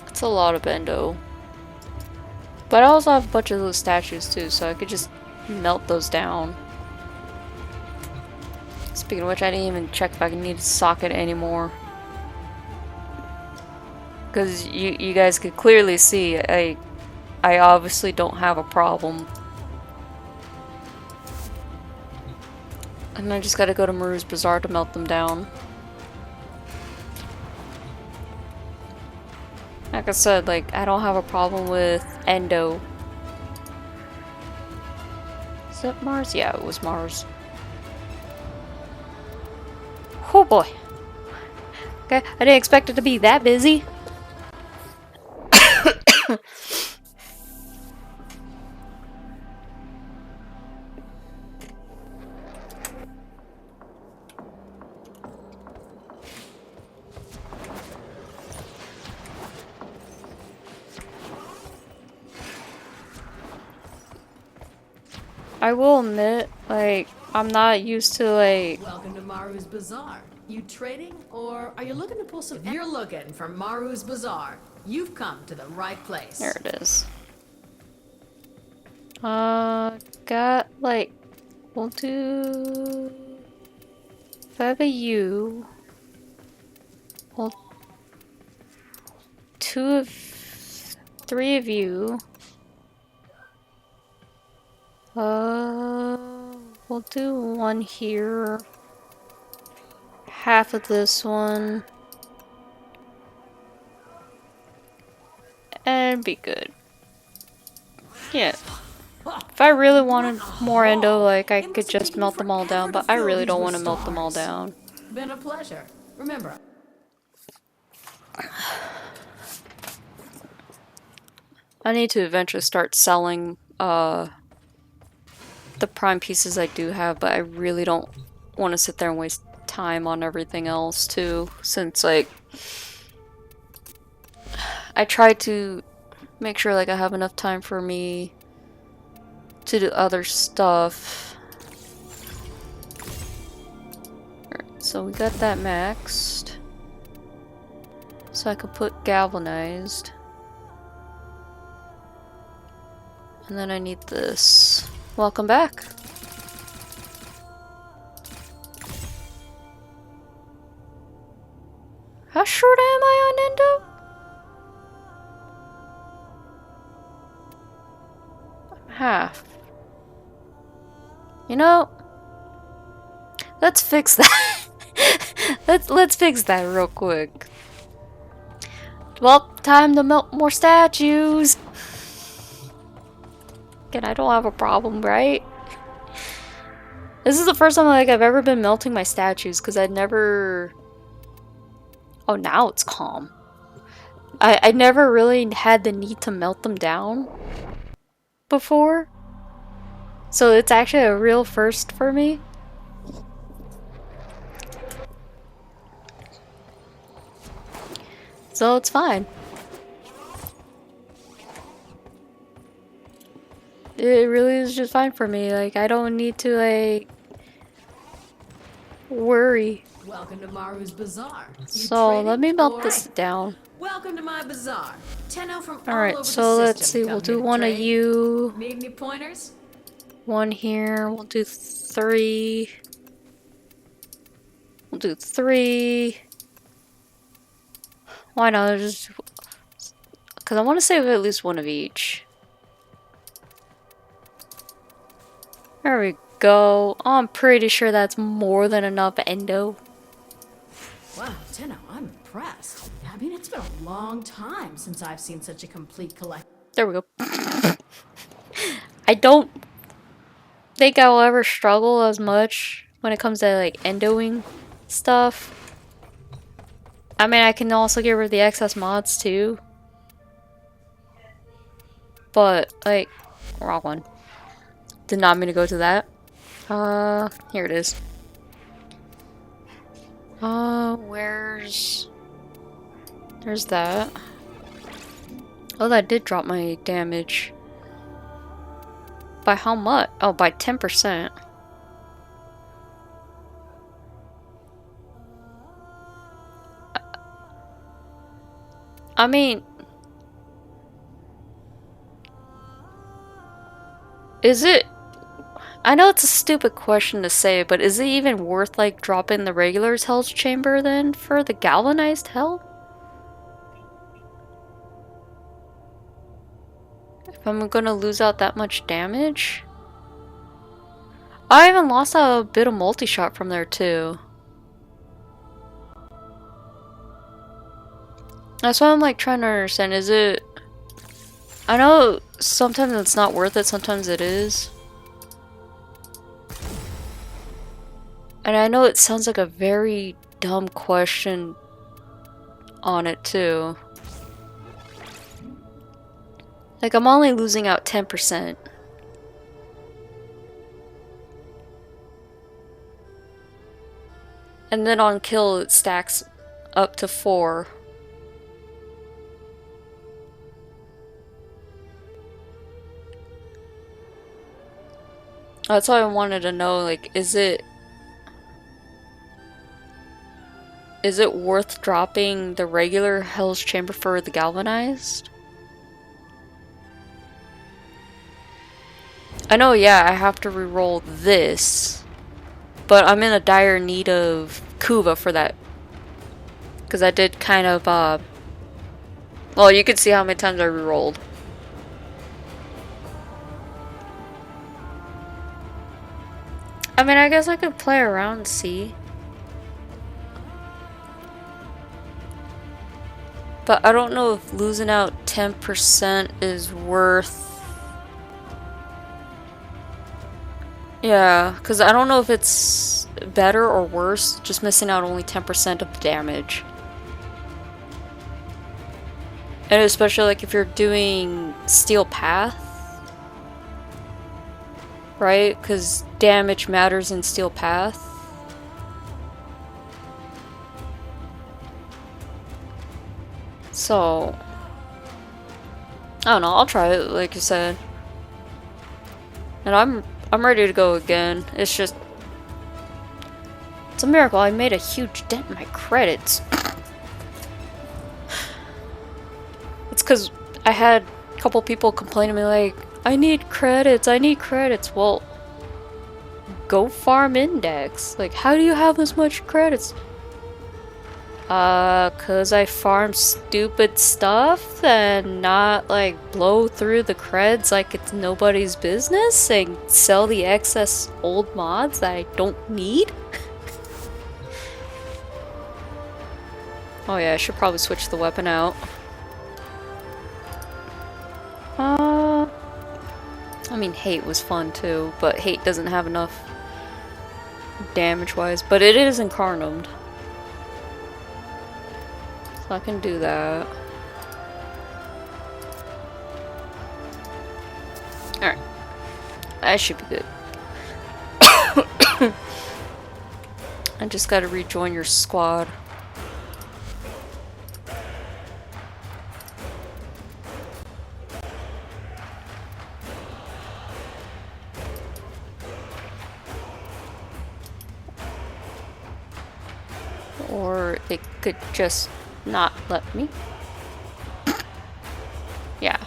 Speaker 1: It's a lot of endo. But I also have a bunch of those statues too, so I could just melt those down. Speaking of which, I didn't even check if I need to socket anymore. Because you guys could clearly see, I obviously don't have a problem. And I just gotta go to Maru's Bazaar to melt them down. Like I said, like, I don't have a problem with endo. Is that Mars? Yeah, it was Mars. Oh boy. Okay, I didn't expect it to be that busy. I will admit, like, I'm not used to, like...
Speaker 9: Welcome to Maru's Bazaar. You trading, or are you looking to pull some... If you're looking for Maru's Bazaar, you've come to the right place.
Speaker 1: There it is. Got, like... We'll do... 5 of you. Well... 3 of you. We'll do 1 here. Half of this one. And be good. Yeah. If I really wanted more endo, like, I could just melt them all down, but I really don't want to melt them all down.
Speaker 9: Been a pleasure. Remember.
Speaker 1: I need to eventually start selling, the prime pieces I do have, but I really don't want to sit there and waste time on everything else too, since like I try to make sure like I have enough time for me to do other stuff. Alright, so we got that maxed. So I could put galvanized. And then I need this. Welcome back. How short am I on endo? Half. You know, let's fix that. let's fix that real quick. Well, time to melt more statues. Again, I don't have a problem, right? This is the first time like I've ever been melting my statues because I'd never. Oh, now it's calm. I never really had the need to melt them down before. So it's actually a real first for me. So it's fine. It really is just fine for me. Like, I don't need to, like, worry.
Speaker 9: Welcome to Maru's Bazaar. You
Speaker 1: So
Speaker 9: trading
Speaker 1: let me melt
Speaker 9: or-
Speaker 1: this down.
Speaker 9: Welcome to my bazaar. Tenno from all
Speaker 1: Alright,
Speaker 9: over
Speaker 1: so
Speaker 9: the
Speaker 1: let's
Speaker 9: system
Speaker 1: see.
Speaker 9: come
Speaker 1: We'll
Speaker 9: here
Speaker 1: do
Speaker 9: to
Speaker 1: one of
Speaker 9: trade.
Speaker 1: you.
Speaker 9: Need any pointers?
Speaker 1: One here. We'll do 3. We'll do 3. Why not? Just because I want to save at least one of each. There we go. I'm pretty sure that's more than enough endo.
Speaker 9: Wow, Tenno, I'm impressed. I mean, it's been a long time since I've seen such a complete collection.
Speaker 1: There we go. I don't think I'll ever struggle as much when it comes to like endoing stuff. I mean, I can also get rid of the excess mods too. But, like, wrong one. Did not mean to go to that. Here it is. There's that. Oh, that did drop my damage. By how much? Oh, by 10%. I mean, is it? I know it's a stupid question to say, but is it even worth like dropping the regular's Hell's Chamber then for the galvanized hell? If I'm gonna lose out that much damage? I even lost out a bit of multi-shot from there too. That's why I'm like trying to understand, is it... I know sometimes it's not worth it, sometimes it is. And I know it sounds like a very dumb question on it too. Like, I'm only losing out 10%. And then on kill it stacks up to 4. That's why I wanted to know, like, is it worth dropping the regular Hell's Chamber for the galvanized? I know, yeah, I have to reroll this, but I'm in a dire need of Kuva for that. Because I did kind of, well, you can see how many times I rerolled. I mean, I guess I could play around and see. But I don't know if losing out 10% is worth... Yeah, because I don't know if it's better or worse, just missing out only 10% of the damage. And especially like if you're doing Steel Path. Right? Because damage matters in Steel Path. So, I don't know, I'll try it, like you said. And I'm ready to go again. It's just... It's a miracle. I made a huge dent in my credits. It's because I had a couple people complain to me like, I need credits, I need credits. Well, go farm index. Like, how do you have this much credits? Cause I farm stupid stuff and not, like, blow through the creds like it's nobody's business and sell the excess old mods that I don't need? Oh yeah, I should probably switch the weapon out. I mean, Hate was fun too, but Hate doesn't have enough damage-wise, but it is incarnated. So I can do that. Alright. That should be good. I just gotta rejoin your squad. Or it could just not let me. Yeah.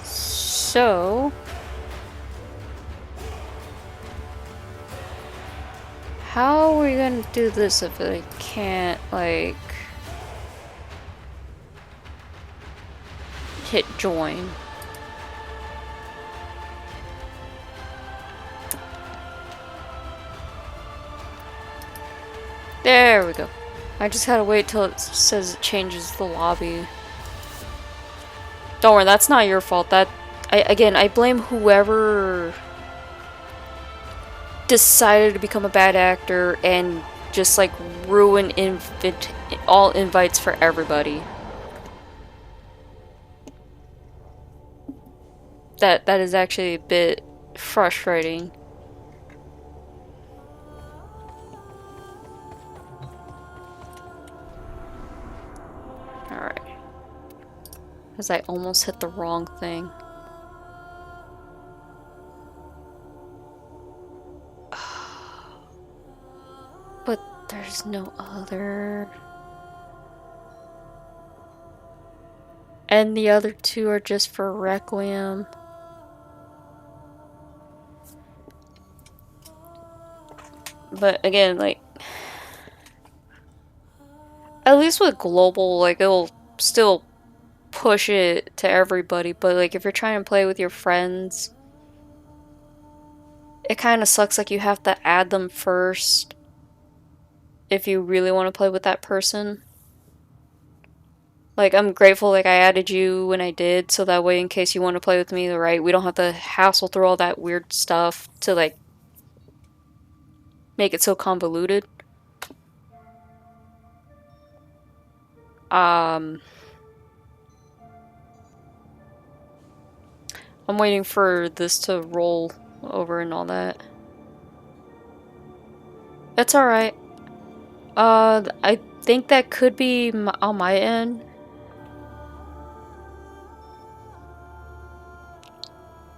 Speaker 1: So... how are we gonna do this if I can't, like... hit join? There we go. I just gotta wait till it says it changes the lobby. Don't worry, that's not your fault. Again, I blame whoever decided to become a bad actor and just like ruin all invites for everybody. That is actually a bit frustrating. Alright. Because I almost hit the wrong thing. But there's no other... and the other two are just for Requiem. But again, like... at least with global, like, it'll still push it to everybody. But, like, if you're trying to play with your friends... it kind of sucks, like, you have to add them first. If you really want to play with that person. Like, I'm grateful, like, I added you when I did. So that way, in case you want to play with me, right? We don't have to hassle through all that weird stuff to, like... make it so convoluted. I'm waiting for this to roll over and all that. That's alright. I think that could be on my end.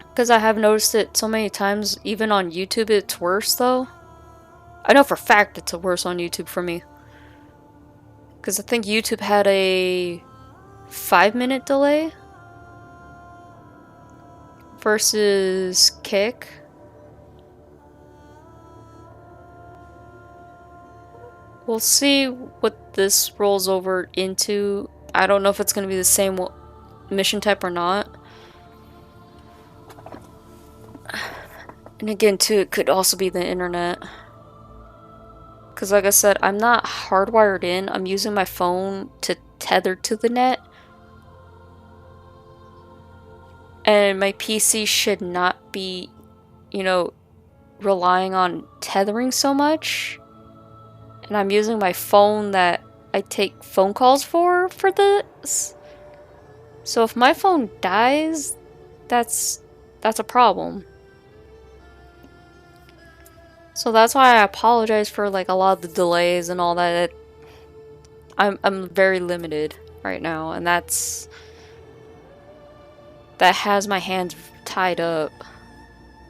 Speaker 1: Because I have noticed it so many times, even on YouTube it's worse though. I know for a fact it's worse on YouTube for me. Because I think YouTube had a 5-minute delay versus Kick. We'll see what this rolls over into. I don't know if it's going to be the same mission type or not. And again, too, it could also be the internet. Because like I said, I'm not hardwired in. I'm using my phone to tether to the net. And my PC should not be, you know, relying on tethering so much. And I'm using my phone that I take phone calls for this. So if my phone dies, that's a problem. So that's why I apologize for like a lot of the delays and all that. I'm very limited right now, and that has my hands tied up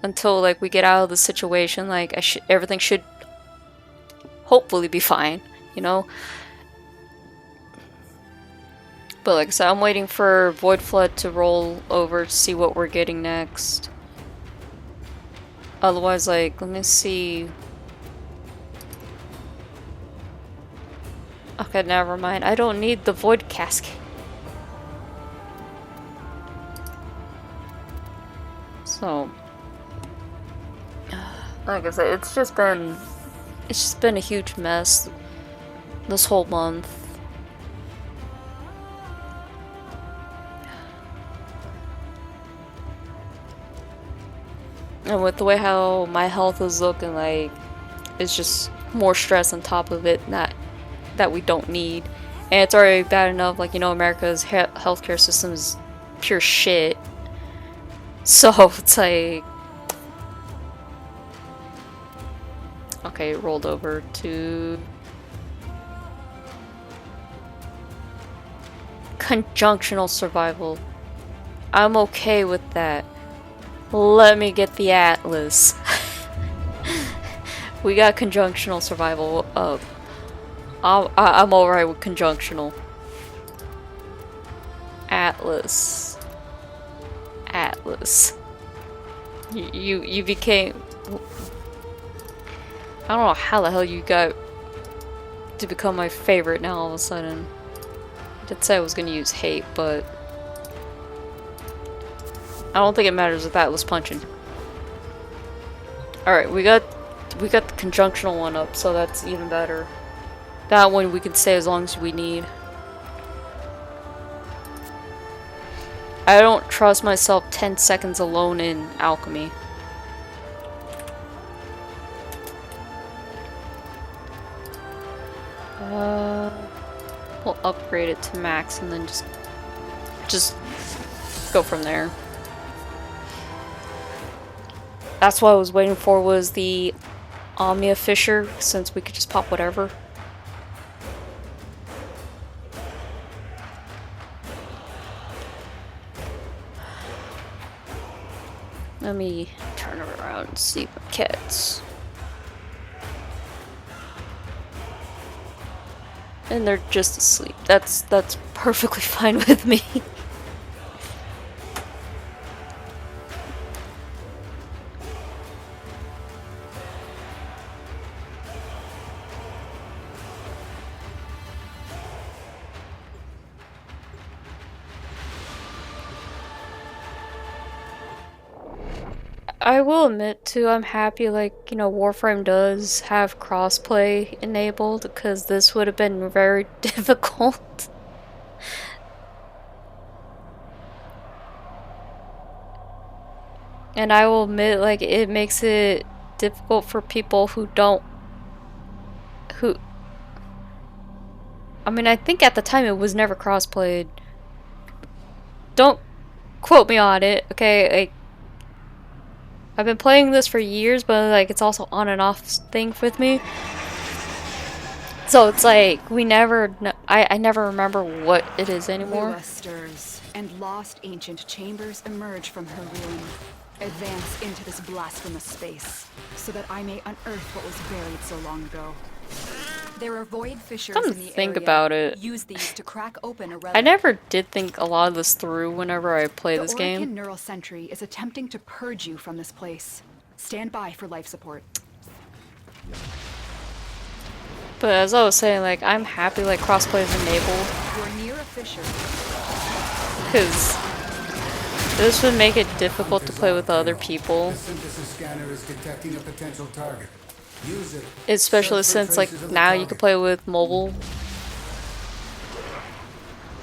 Speaker 1: until like we get out of the situation. Like everything should hopefully be fine, you know. But like I said, I'm waiting for Void Flood to roll over to see what we're getting next. Otherwise, like, let me see. Okay, never mind. I don't need the Void Cask. So, like I said, it's just been a huge mess this whole month. And with the way how my health is looking, like, it's just more stress on top of it that we don't need. And it's already bad enough, like, you know, America's healthcare system is pure shit. So it's like... okay, it rolled over to... conjunctional survival. I'm okay with that. Let me get the Atlas. We got conjunctional survival. I'm alright with conjunctional. Atlas. Atlas. You became... I don't know how the hell you got to become my favorite now all of a sudden. I did say I was gonna use hate, but... I don't think it matters with Atlas punching. Alright, we got the conjunctional one up, so that's even better. That one we can stay as long as we need. I don't trust myself 10 seconds alone in alchemy. We'll upgrade it to max and then just go from there. That's what I was waiting for, was the Omnia Fisher, since we could just pop whatever. Let me turn it around and see my cats. And they're just asleep. That's perfectly fine with me. I will admit too, I'm happy, like, you know, Warframe does have crossplay enabled, because this would have been very difficult. And I will admit, like, it makes it difficult for people who don't... I mean, I think at the time it was never crossplayed. Don't quote me on it, okay? Like, I've been playing this for years, but like it's also on and off thing with me. So it's like we never, I never remember what it is anymore.
Speaker 4: Lua stirs, and lost ancient chambers emerge from her ruin. Advance into this blasphemous space, so that I may unearth what was buried so long ago. There are void fissures
Speaker 1: Come
Speaker 4: in
Speaker 1: to
Speaker 4: the
Speaker 1: think
Speaker 4: area.
Speaker 1: about it.
Speaker 4: Use these to crack open a relic.
Speaker 1: I never did think a lot of this through whenever I play this game.
Speaker 4: The Orokin Neural Sentry is attempting to purge you from this place. Stand by for life support.
Speaker 1: But as I was saying, like, I'm happy like crossplay is enabled,
Speaker 4: You're near a fissure.
Speaker 1: because this would make it difficult to play with other people.
Speaker 10: The synthesis scanner is detecting a potential target. Use it.
Speaker 1: Especially since like now you can play with mobile.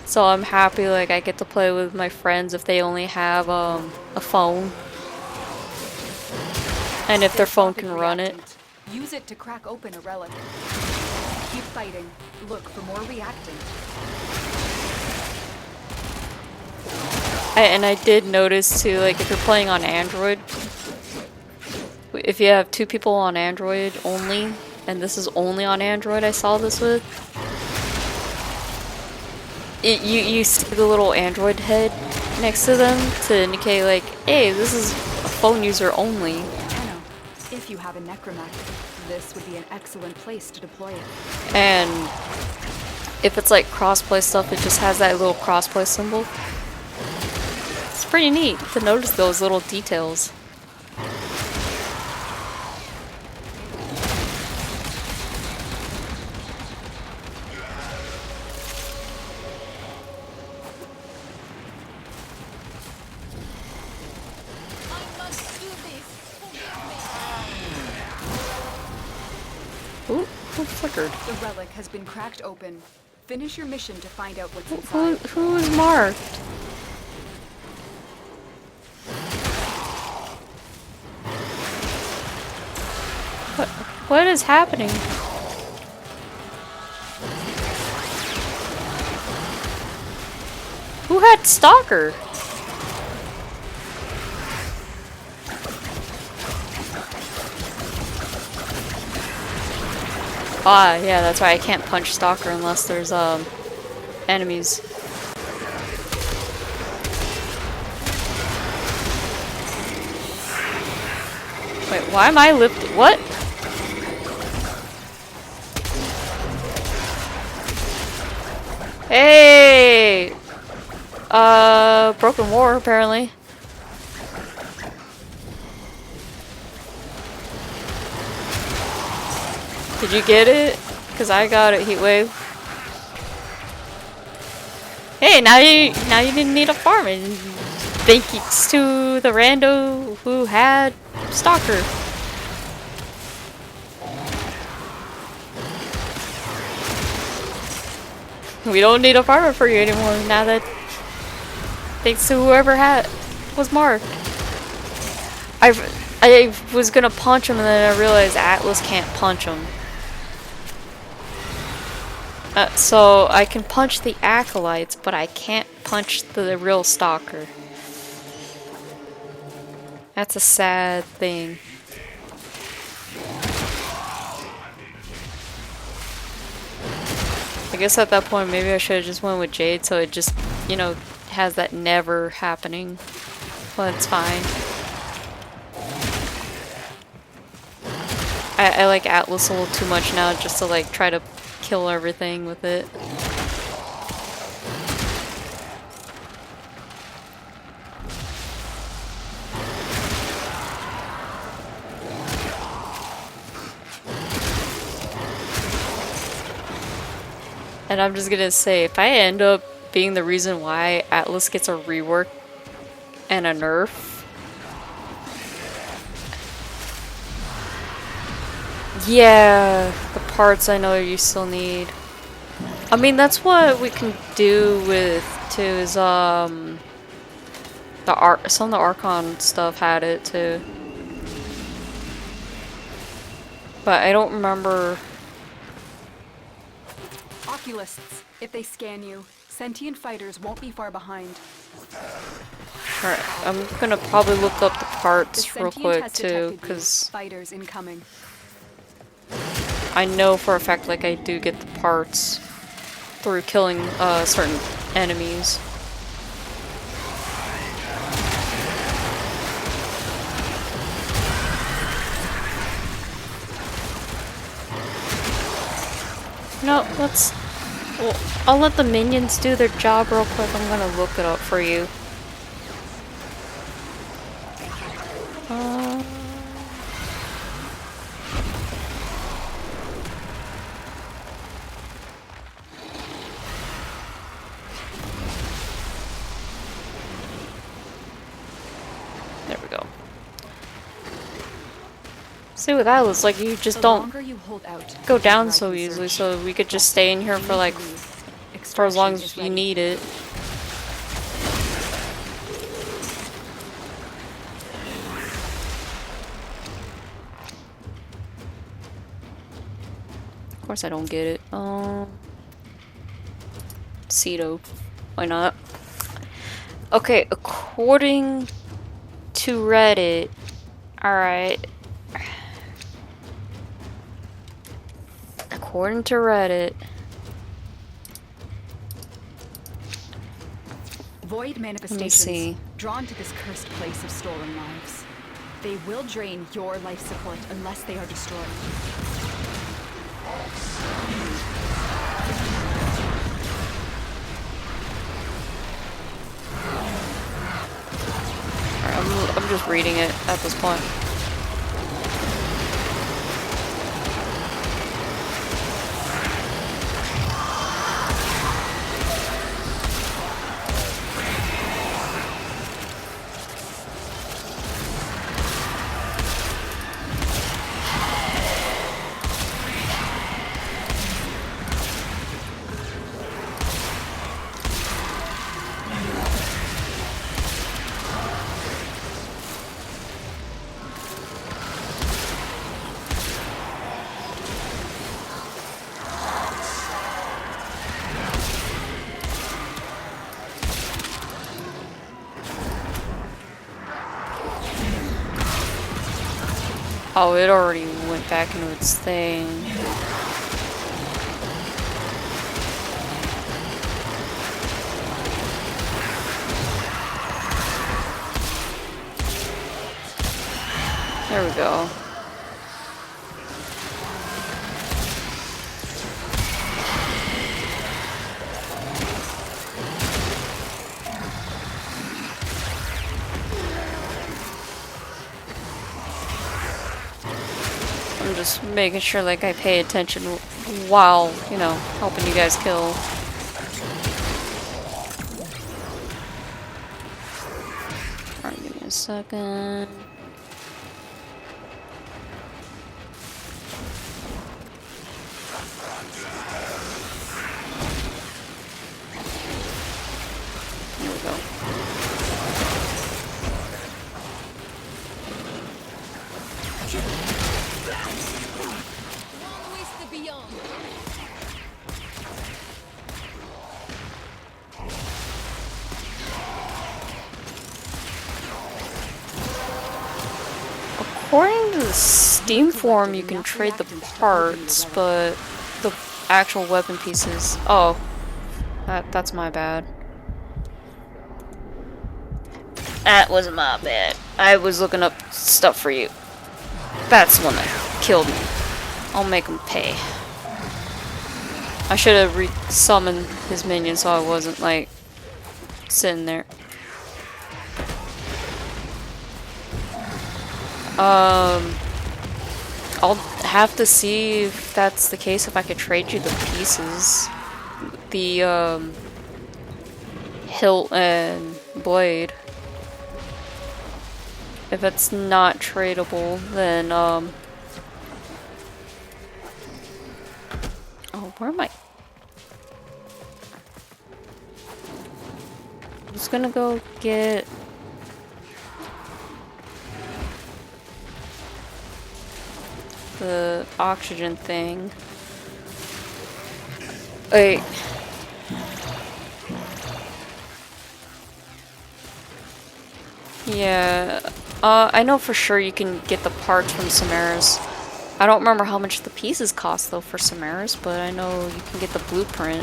Speaker 1: So I'm happy like I get to play with my friends if they only have a phone. And if their phone can run it.
Speaker 4: Use it to crack open a relic. Keep fighting. Look for more reactant.
Speaker 1: And I did notice too, like if you're playing on Android, if you have two people on Android only, and this is only on Android I saw this with, you see the little Android head next to them to indicate like, hey, this is a phone user only.
Speaker 4: Tenno, if you have a necromech, this would be an excellent place to deploy it.
Speaker 1: And if it's like crossplay stuff, it just has that little crossplay symbol. It's pretty neat to notice those little details. Ooh, who flickered?
Speaker 4: The relic has been cracked open. Finish your mission to find out what's inside.
Speaker 1: Who is marked? What is happening? Who had Stalker? Ah, yeah, that's right. I can't punch Stalker unless there's enemies. Wait, why am I lifting? What? Hey! Broken War, apparently. Did you get it? Because I got it, Heatwave. Hey, now you didn't need a farm. And thanks to the rando who had Stalker. We don't need a farmer for you anymore now that thanks to whoever was marked. I was gonna punch him and then I realized Atlas can't punch him. So I can punch the acolytes, but I can't punch the real Stalker. That's a sad thing. I guess at that point maybe I should have just went with Jade so it just, you know, has that never happening. But it's fine. I like Atlas a little too much now just to like try to kill everything with it. And I'm just gonna say, if I end up being the reason why Atlas gets a rework and a nerf, yeah, the parts I know you still need. I mean, that's what we can do with too. Is some of the Archon stuff had it too, but I don't remember.
Speaker 4: Oculists, if they scan you, sentient fighters won't be far behind.
Speaker 1: Alright, I'm gonna probably look up the parts real quick too, because
Speaker 4: fighters incoming.
Speaker 1: I know for a fact like I do get the parts through killing certain enemies. No, well, I'll let the minions do their job real quick. I'm gonna look it up for you. There we go. See, with Atlas, like, you just don't go down so easily, so we could just stay in here for, like, for as long as you need it. Of course I don't get it. Cedo. Why not? Okay, according to Reddit, alright. According to Reddit,
Speaker 4: void manifestations drawn to this cursed place of stolen lives. They will drain your life support unless they are destroyed.
Speaker 1: Alright, I'm just reading it at this point. Oh, it already went back into its thing. There we go. just making sure like I pay attention while, you know, helping you guys kill. Alright, give me a second. Here we go. According to the Steam forum, you can trade the parts, but the actual weapon pieces... Oh. That's my bad. That wasn't my bad. I was looking up stuff for you. That's the one that killed me. I'll make him pay. I should have re-summoned his minion so I wasn't, like, sitting there. I'll have to see if that's the case, if I could trade you the pieces. The, hilt and blade. If it's not tradable, then, oh, where am I? I'm just gonna go get... the oxygen thing. Wait. Yeah. I know for sure you can get the parts from Samaras. I don't remember how much the pieces cost though for Samaras, but I know you can get the blueprint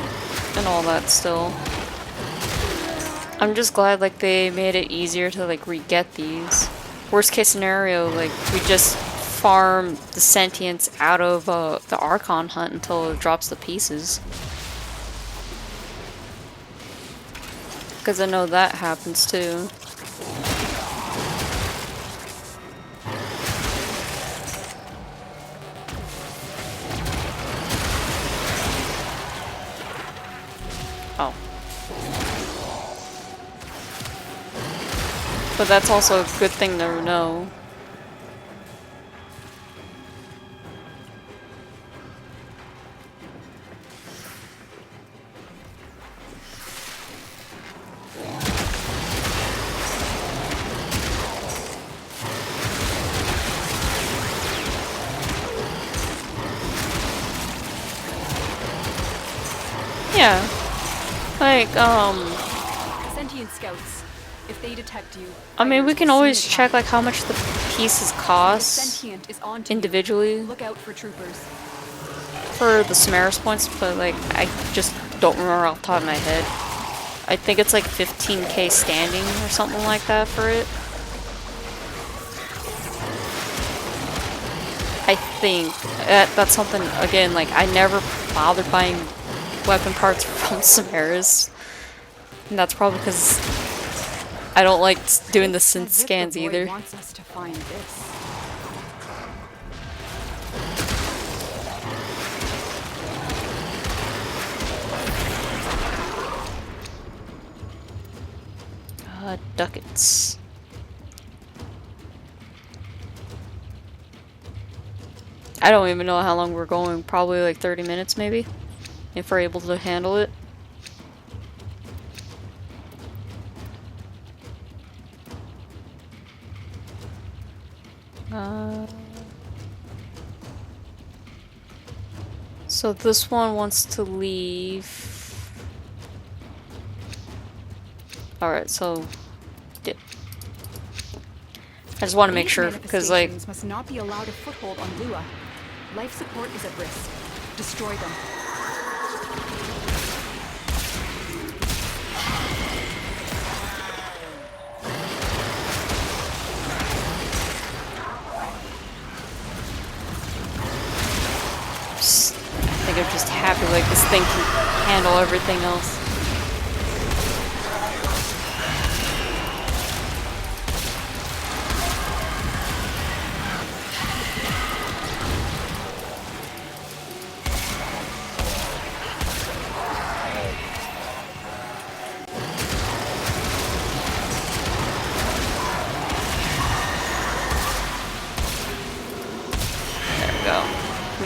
Speaker 1: and all that still. I'm just glad like they made it easier to like re-get these. Worst case scenario, like we just farm the sentience out of the Archon hunt until it drops the pieces. Because I know that happens too. Oh. But that's also a good thing to know. Yeah. Like,
Speaker 4: Sentient scouts, if they detect you,
Speaker 1: I mean, we
Speaker 4: fighters
Speaker 1: can
Speaker 4: will
Speaker 1: always
Speaker 4: soon
Speaker 1: check
Speaker 4: attack.
Speaker 1: like how much the pieces
Speaker 4: If
Speaker 1: cost
Speaker 4: sentient is onto you,
Speaker 1: individually
Speaker 4: look out for troopers.
Speaker 1: for the Samaras points, but like, I just don't remember off the top of my head. I think it's like 15k standing or something like that for it. I think that's something, again, like I never bothered buying weapon parts from Samaras. And that's probably because I don't like doing the synth
Speaker 4: As if
Speaker 1: scans
Speaker 4: the void
Speaker 1: either.
Speaker 4: wants us to find this.
Speaker 1: Ducats. I don't even know how long we're going. Probably like 30 minutes maybe. If we're able to handle it. So this one wants to leave. Alright, so I just want to make
Speaker 4: These
Speaker 1: sure, because like
Speaker 4: manifestations must not be allowed a foothold on Lua. Life support is at risk. Destroy them.
Speaker 1: I think I'm just happy like this thing can handle everything else.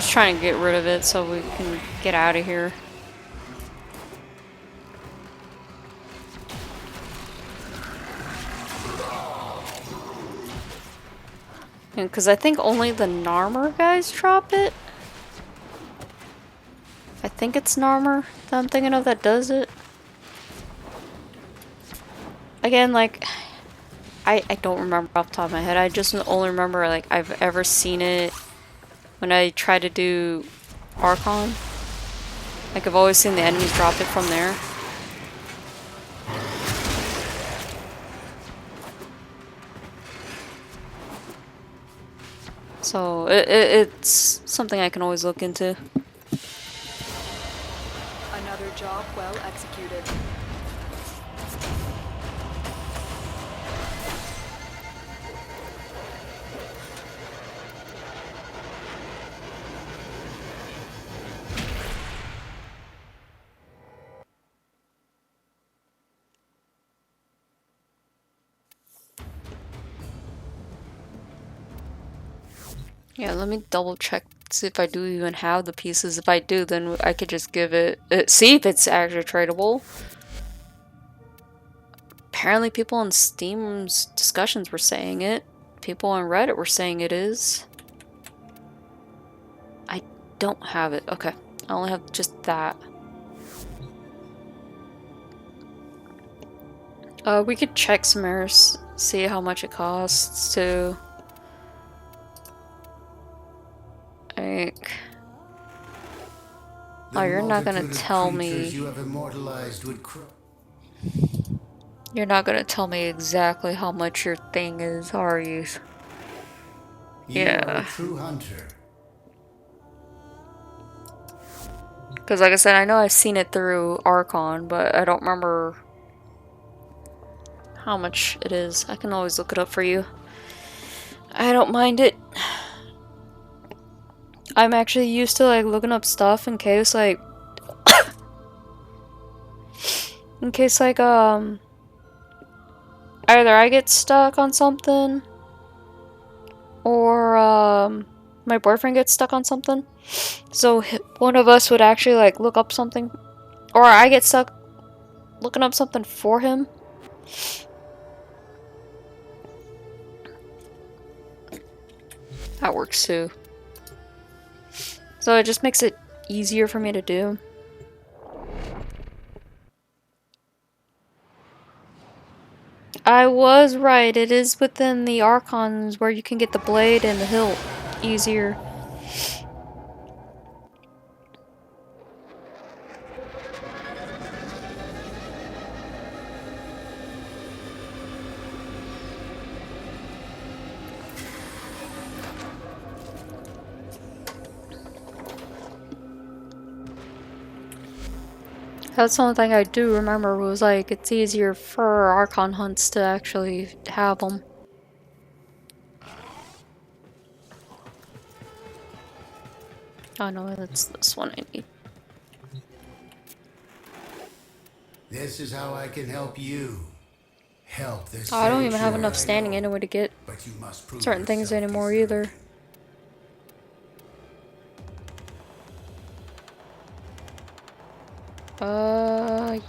Speaker 1: just trying to get rid of it so we can get out of here. Because I think only the Narmer guys drop it. I think it's Narmer that I'm thinking of that does it. Again, like, I don't remember off the top of my head. I just only remember, like, I've ever seen it when I try to do Archon. Like, I've always seen the enemies drop it from there. So, it's something I can always look into.
Speaker 4: Another job well executed.
Speaker 1: Yeah, let me double check, see if I do even have the pieces. If I do, then I could just give it, see if it's actually tradable. Apparently people in Steam's discussions were saying it. People on Reddit were saying it is. I don't have it. Okay, I only have just that. We could check Samaris, see how much it costs to... Like... Oh, you're not gonna tell me... You're not gonna tell me exactly how much your thing is, are you? Yeah.
Speaker 10: True hunter.
Speaker 1: Because like I said, I know I've seen it through Archon, but I don't remember how much it is. I can always look it up for you. I don't mind it. I'm actually used to like looking up stuff in case like either I get stuck on something or my boyfriend gets stuck on something. So one of us would actually like look up something, or I get stuck looking up something for him. That works too. So it just makes it easier for me to do. I was right, it is within the Archons where you can get the blade and the hilt easier. That's the only thing I do remember was like it's easier for Archon hunts to actually have them. Oh no, that's this one I need.
Speaker 10: This is how I can help you. Help this.
Speaker 1: Oh, I don't even have enough standing anyway to get certain things anymore either.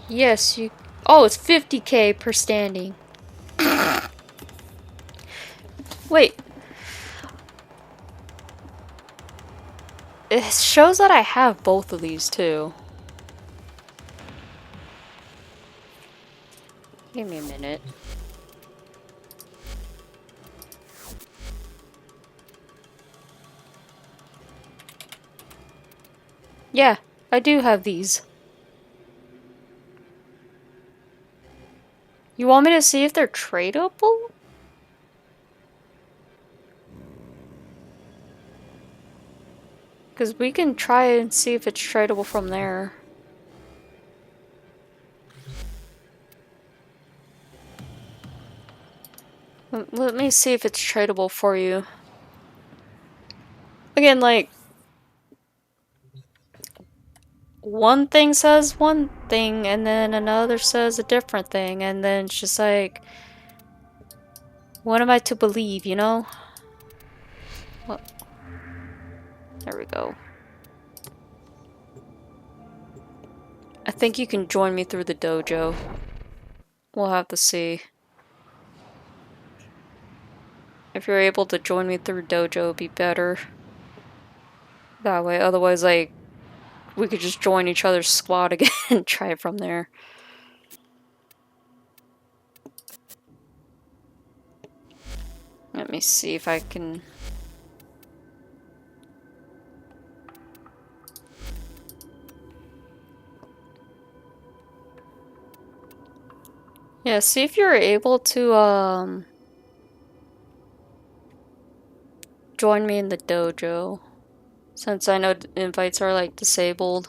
Speaker 1: Yes, you... Oh, it's 50k per standing. Wait. It shows that I have both of these too. Give me a minute. Yeah, I do have these. You want me to see if they're tradable? Because we can try and see if it's tradable from there. Let me see if it's tradable for you. Again, like... one thing says one thing, and then another says a different thing, and then it's just like... what am I to believe, you know? Well, there we go. I think you can join me through the dojo. We'll have to see. If you're able to join me through dojo, it'd be better. That way, otherwise, like, we could just join each other's squad again and try it from there. Let me see if I can... Yeah, see if you're able to, join me in the dojo. Since I know invites are, like, disabled.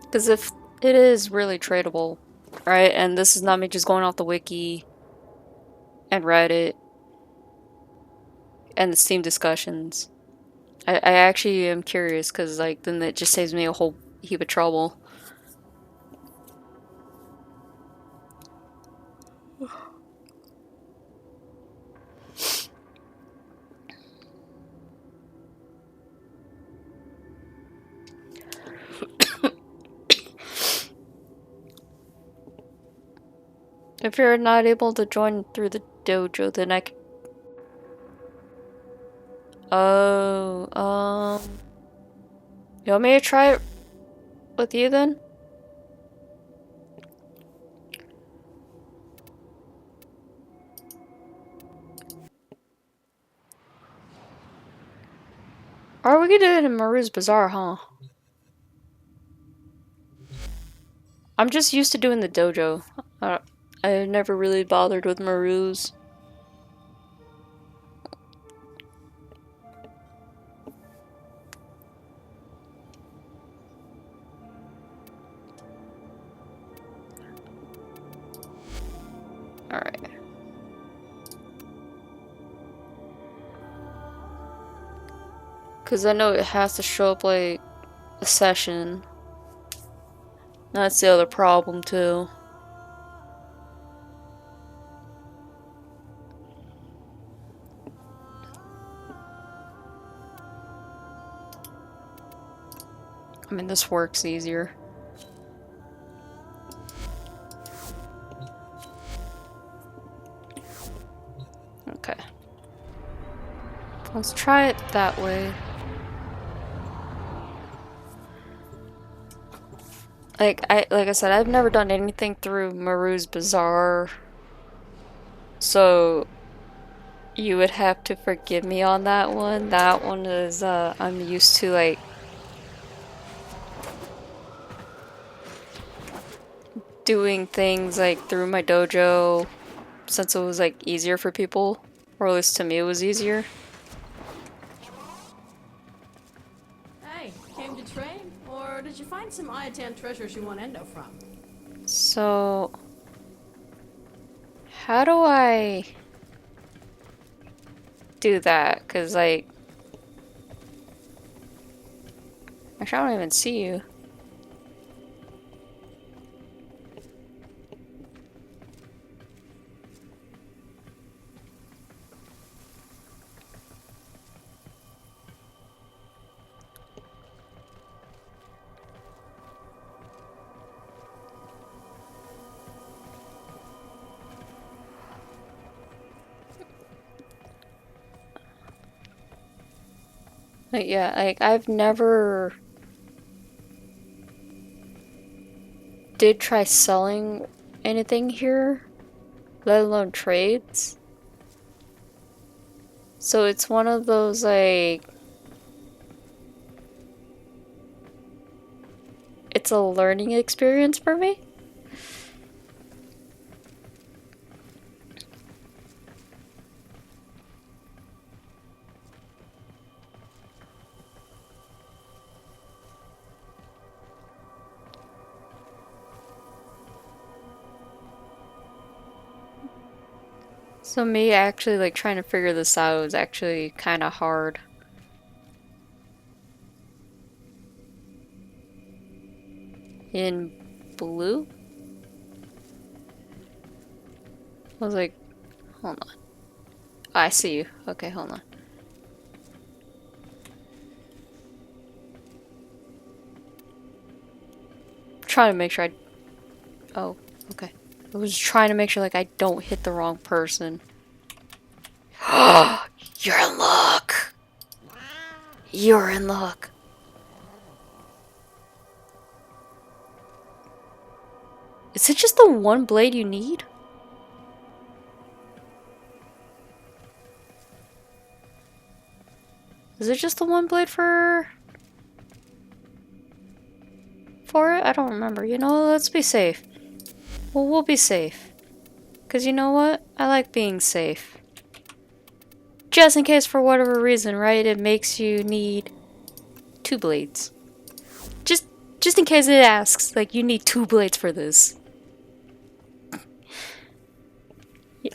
Speaker 1: Because if it is really tradable, right? And this is not me just going off the wiki and Reddit and the Steam discussions. I actually am curious because, like, then it just saves me a whole heap of trouble. If you're not able to join through the dojo, then I can... Oh, you want me to try it with you then? Or we could do it in Maru's Bazaar, huh? I'm just used to doing the dojo. I never really bothered with Maru's. Alright. Because I know it has to show up like a session. That's the other problem too. I mean, this works easier. Okay. Let's try it that way. Like I said, I've never done anything through Maru's Bazaar. So you would have to forgive me on that one. That one is I'm used to like doing things like through my dojo since it was like easier for people, or at least to me it was easier.
Speaker 9: Hey, came to train? Or did you find some Ayatan treasures you want Endo from?
Speaker 1: So how do I do that? Cause like actually I don't even see you. Like, yeah, like I've never did try selling anything here, let alone trades. So it's one of those like it's a learning experience for me. So me actually like trying to figure this out is actually kind of hard. In blue? I was like, hold on. Oh, I see you. Okay, hold on. Trying to make sure I... Oh, okay. I was trying to make sure like I don't hit the wrong person. You're in luck! You're in luck. Is it just the one blade you need? Is it just the one blade for it? I don't remember. You know, let's be safe. Well, we'll be safe. Because you know what? I like being safe. Just in case for whatever reason, right? It makes you need 2 blades. Just in case it asks, like, you need 2 blades for this.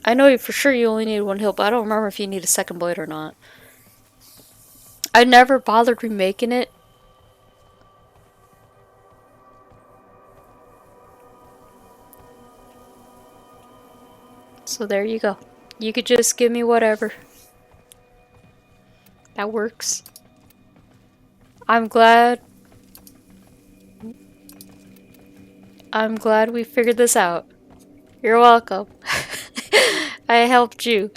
Speaker 1: I know for sure you only need 1 hilt, but I don't remember if you need a 2nd blade or not. I never bothered remaking it. So there you go. You could just give me whatever. That works. I'm glad we figured this out. You're welcome. I helped you.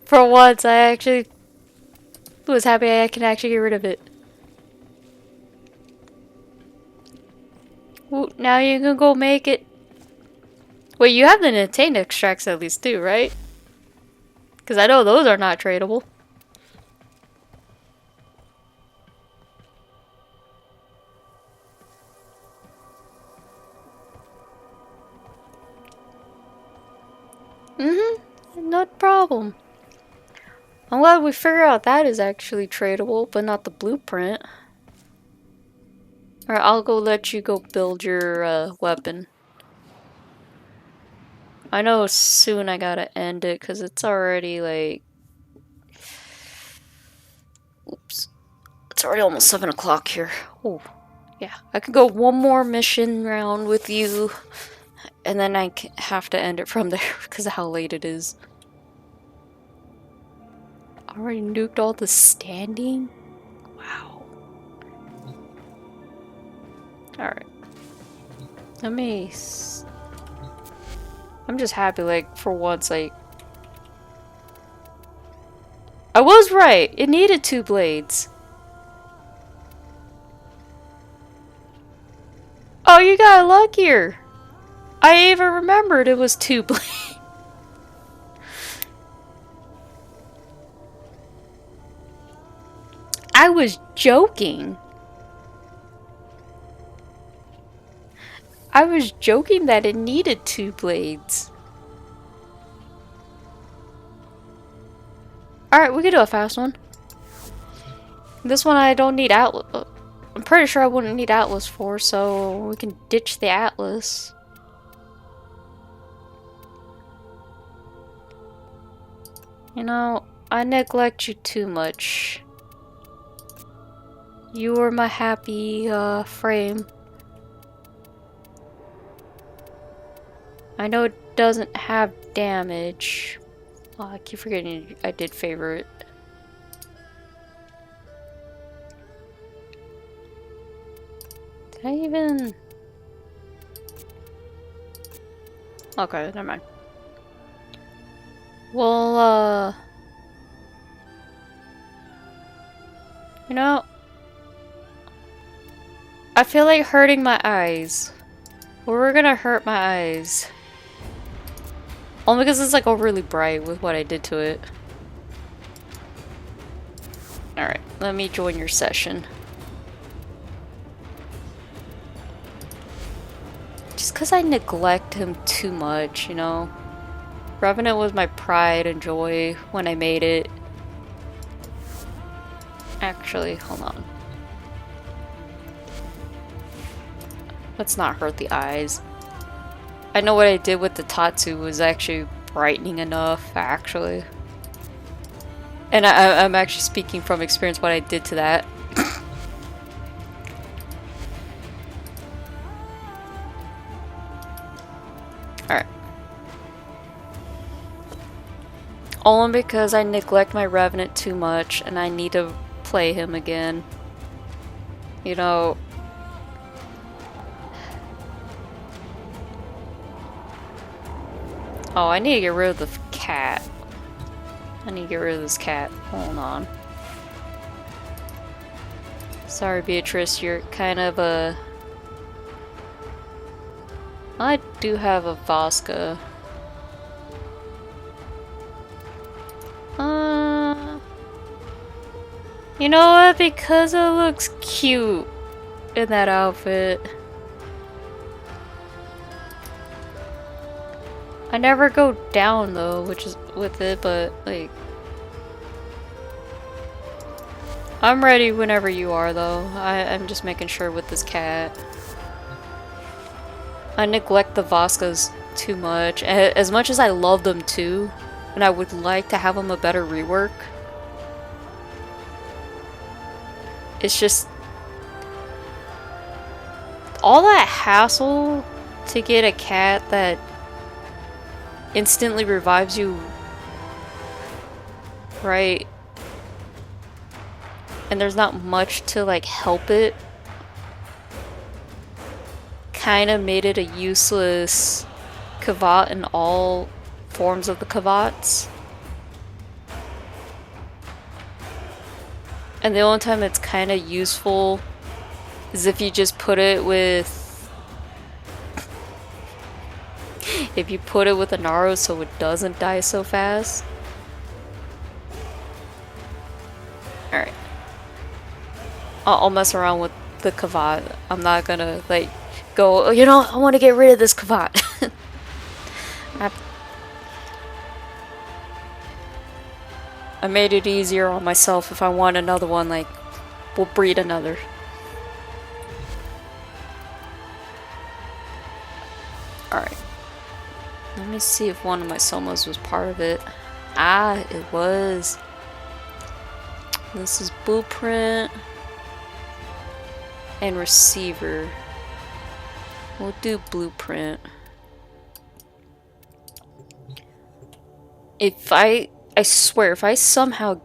Speaker 1: For once, I actually was happy I can actually get rid of it. Ooh, now you can go make it. Wait, you have the Nintendo extracts at least too, right? Because I know those are not tradable. No problem. I'm glad we figured out that is actually tradable, but not the blueprint. Alright, I'll go let you go build your weapon. I know soon I gotta end it because it's already like... Oops. It's already almost 7 o'clock here. Oh, yeah. I could go one more mission round with you, and then I have to end it from there because of how late it is. Already nuked all the standing? Wow. Alright. Let me... I'm just happy, like, for once, like... I was right! It needed 2 blades. Oh, you got luckier! I even remembered it was 2 blades. I was joking. I was joking that it needed 2 blades. Alright, we could do a fast one. This one I don't need Atlas. I'm pretty sure I wouldn't need Atlas for, so we can ditch the Atlas. You know, I neglect you too much. You were my happy frame. I know it doesn't have damage. Oh, I keep forgetting I did favor it. Did I even... Okay, never mind. Well, you know, I feel like hurting my eyes. We're gonna hurt my eyes. Only because it's like overly bright with what I did to it. Alright, let me join your session. Just because I neglect him too much, you know? Revenant was my pride and joy when I made it. Actually, hold on. Let's not hurt the eyes. I know what I did with the Tatsu was actually brightening enough, actually. And I'm actually speaking from experience what I did to that. Alright. Only because I neglect my Revenant too much and I need to play him again. You know... Oh, I need to get rid of the cat. I need to get rid of this cat. Hold on. Sorry, Beatrice, you're kind of a... I do have a Vasca. You know what? Because it looks cute in that outfit. I never go down though, which is with it, but like... I'm ready whenever you are though. I'm just making sure with this cat. I neglect the Vascas too much. As much as I love them too, and I would like to have them a better rework. It's just... all that hassle to get a cat that instantly revives you, right? And there's not much to like help it. Kind of made it a useless Kavat in all forms of the Kavats. And the only time it's kind of useful is if you just put it with... if you put it with a Naru so it doesn't die so fast. Alright. I'll mess around with the Kavat. I'm not gonna, like, go, oh, you know, I want to get rid of this Kavat. I made it easier on myself. If I want another one, like, we'll breed another. Alright. Let me see if one of my Somas was part of it. Ah, it was. This is Blueprint. And Receiver. We'll do Blueprint. If I swear, if I somehow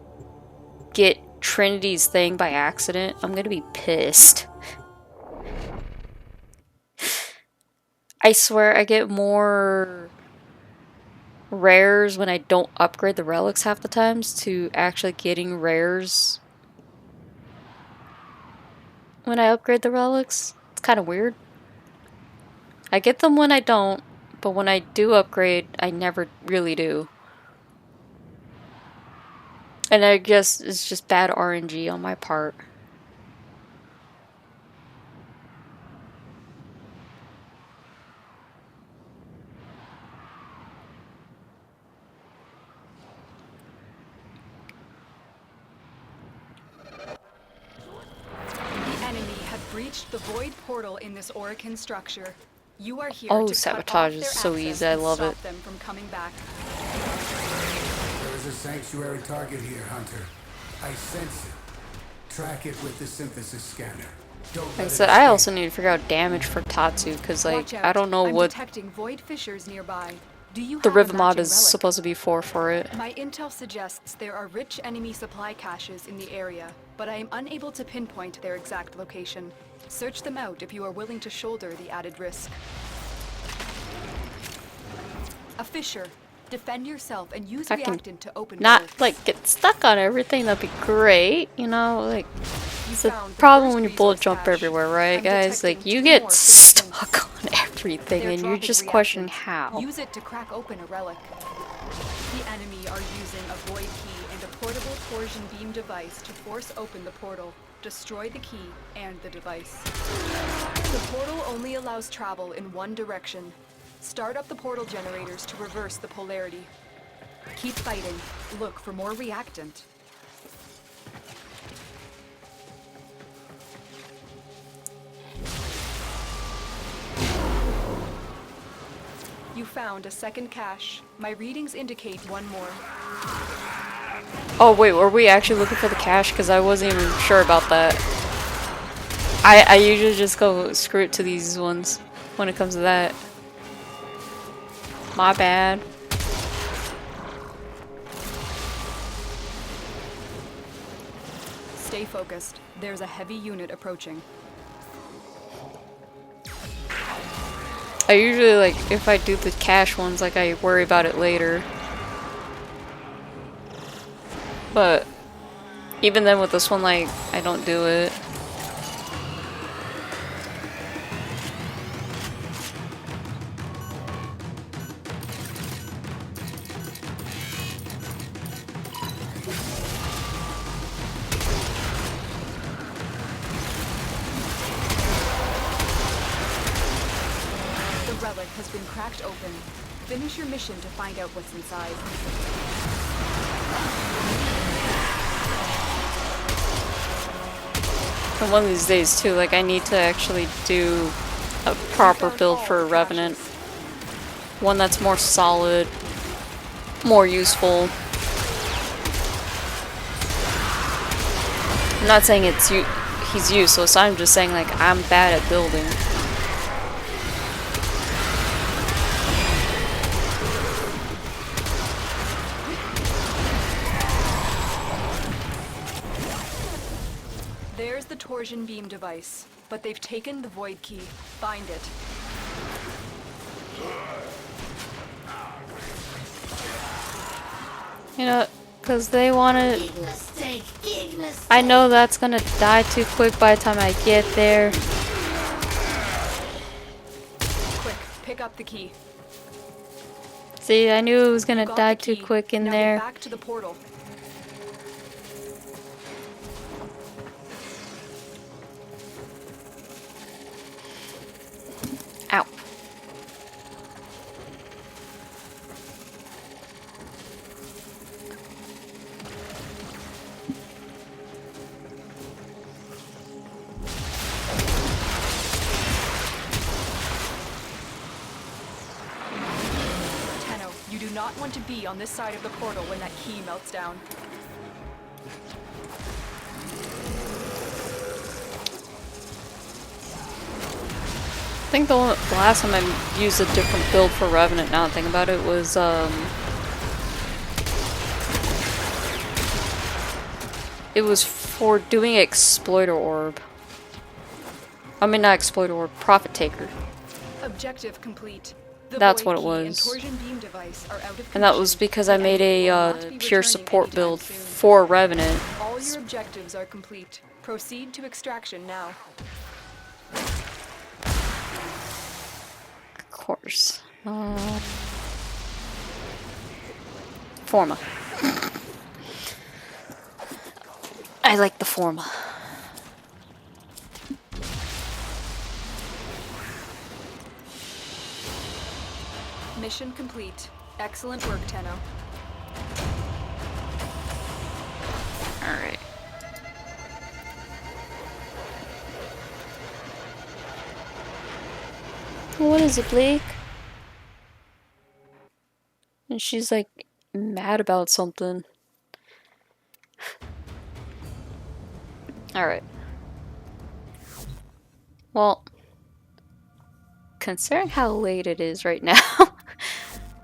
Speaker 1: get Trinity's thing by accident, I'm gonna be pissed. I swear I get more rares when I don't upgrade the relics half the times to actually getting rares when I upgrade the relics. It's kind of weird. I get them when I don't, but when I do upgrade, I never really do. And I guess it's just bad RNG on my part.
Speaker 4: The enemy have breached the void portal in this Orican structure. You are here to
Speaker 1: sabotage is so easy. I love it.
Speaker 4: them from coming back.
Speaker 10: There is a sanctuary target here, Hunter. I sense it. Track it with the synthesis scanner.
Speaker 1: Like I said, I also need to figure out damage for Tatsu, because like, I don't know what
Speaker 4: detecting void fissures nearby. Do you
Speaker 1: the
Speaker 4: have a
Speaker 1: Rivamod
Speaker 4: matching
Speaker 1: is
Speaker 4: relic?
Speaker 1: supposed to be for it.
Speaker 4: My intel suggests there are rich enemy supply caches in the area, but I am unable to pinpoint their exact location. Search them out if you are willing to shoulder the added risk. A fissure. Defend yourself and use
Speaker 1: I can
Speaker 4: reactant to open
Speaker 1: not
Speaker 4: doors.
Speaker 1: like get stuck on everything, that'd be great, you know, like it's the
Speaker 4: found the
Speaker 1: problem
Speaker 4: first
Speaker 1: when you bullet
Speaker 4: resource
Speaker 1: jump
Speaker 4: cache.
Speaker 1: everywhere, right,
Speaker 4: I'm
Speaker 1: guys? Like
Speaker 4: detecting
Speaker 1: you
Speaker 4: 2
Speaker 1: get
Speaker 4: more citizens.
Speaker 1: stuck on everything
Speaker 4: They're
Speaker 1: and you're
Speaker 4: dropping
Speaker 1: just questioning
Speaker 4: reactant.
Speaker 1: how.
Speaker 4: Use it to crack open a relic. The enemy are using a void key and a portable torsion beam device to force open the portal. Destroy the key and the device. The portal only allows travel in one direction. Start up the portal generators to reverse the polarity. Keep fighting. Look for more reactant. You found a second cache. My readings indicate one more.
Speaker 1: Oh wait, were we actually looking for the cache? Because I wasn't even sure about that. I usually just go screw it to these ones when it comes to that. My bad.
Speaker 4: Stay focused. There's a heavy unit approaching.
Speaker 1: I usually, like, if I do the cash ones, like, I worry about it later. But even then with this one, like, I don't do it.
Speaker 4: The relic has been cracked open. Finish your mission to find out what's inside.
Speaker 1: And one of these days too, like, I need to actually do a proper build for a Revenant. One that's more solid, more useful. I'm not saying he's useless, I'm just saying, like, I'm bad at building.
Speaker 4: There's the torsion beam device, but they've taken the void key. Find it.
Speaker 1: You know, because they want to... I know that's going to die too quick by the time I get there.
Speaker 4: Quick, pick up the key.
Speaker 1: See, I knew it was going
Speaker 4: You
Speaker 1: to
Speaker 4: got
Speaker 1: die
Speaker 4: the
Speaker 1: too
Speaker 4: key.
Speaker 1: quick in
Speaker 4: Now
Speaker 1: there.
Speaker 4: Get back to the portal.
Speaker 1: Ow.
Speaker 4: Tenno, you do not want to be on this side of the portal when that key melts down.
Speaker 1: I think the last time I used a different build for Revenant, now that I think about it, was, it was for doing Exploiter Orb. I mean, not Exploiter Orb, Profit Taker.
Speaker 4: Objective complete. The
Speaker 1: That's
Speaker 4: void
Speaker 1: what it
Speaker 4: key
Speaker 1: was.
Speaker 4: and torsion beam device are out of
Speaker 1: And that was
Speaker 4: commission.
Speaker 1: because I
Speaker 4: The
Speaker 1: made
Speaker 4: enemy will
Speaker 1: a
Speaker 4: not be
Speaker 1: pure
Speaker 4: returning
Speaker 1: support
Speaker 4: anytime
Speaker 1: build
Speaker 4: soon.
Speaker 1: for Revenant.
Speaker 4: All your objectives are complete. Proceed to extraction now.
Speaker 1: Of course. Forma. I like the Forma.
Speaker 4: Mission complete. Excellent work, Tenno.
Speaker 1: Alright. What is it, Blake? And she's like mad about something. Alright. Well, considering how late it is right now,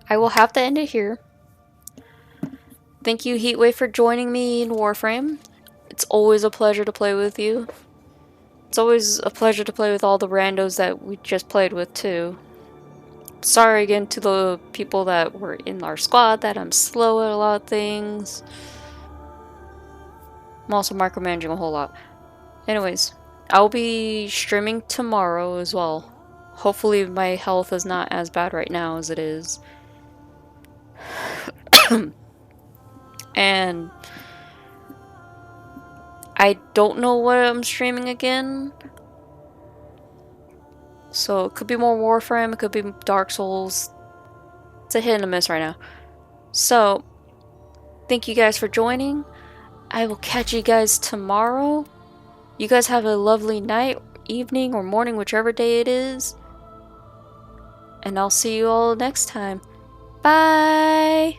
Speaker 1: I will have to end it here. Thank you, Heatwave, for joining me in Warframe. It's always a pleasure to play with you. It's always a pleasure to play with all the randos that we just played with, too. Sorry again to the people that were in our squad that I'm slow at a lot of things. I'm also micromanaging a whole lot. Anyways, I'll be streaming tomorrow as well. Hopefully my health is not as bad right now as it is. And I don't know what I'm streaming again. So it could be more Warframe, it could be Dark Souls. It's a hit and a miss right now. So, thank you guys for joining. I will catch you guys tomorrow. You guys have a lovely night, evening, or morning, whichever day it is. And I'll see you all next time. Bye!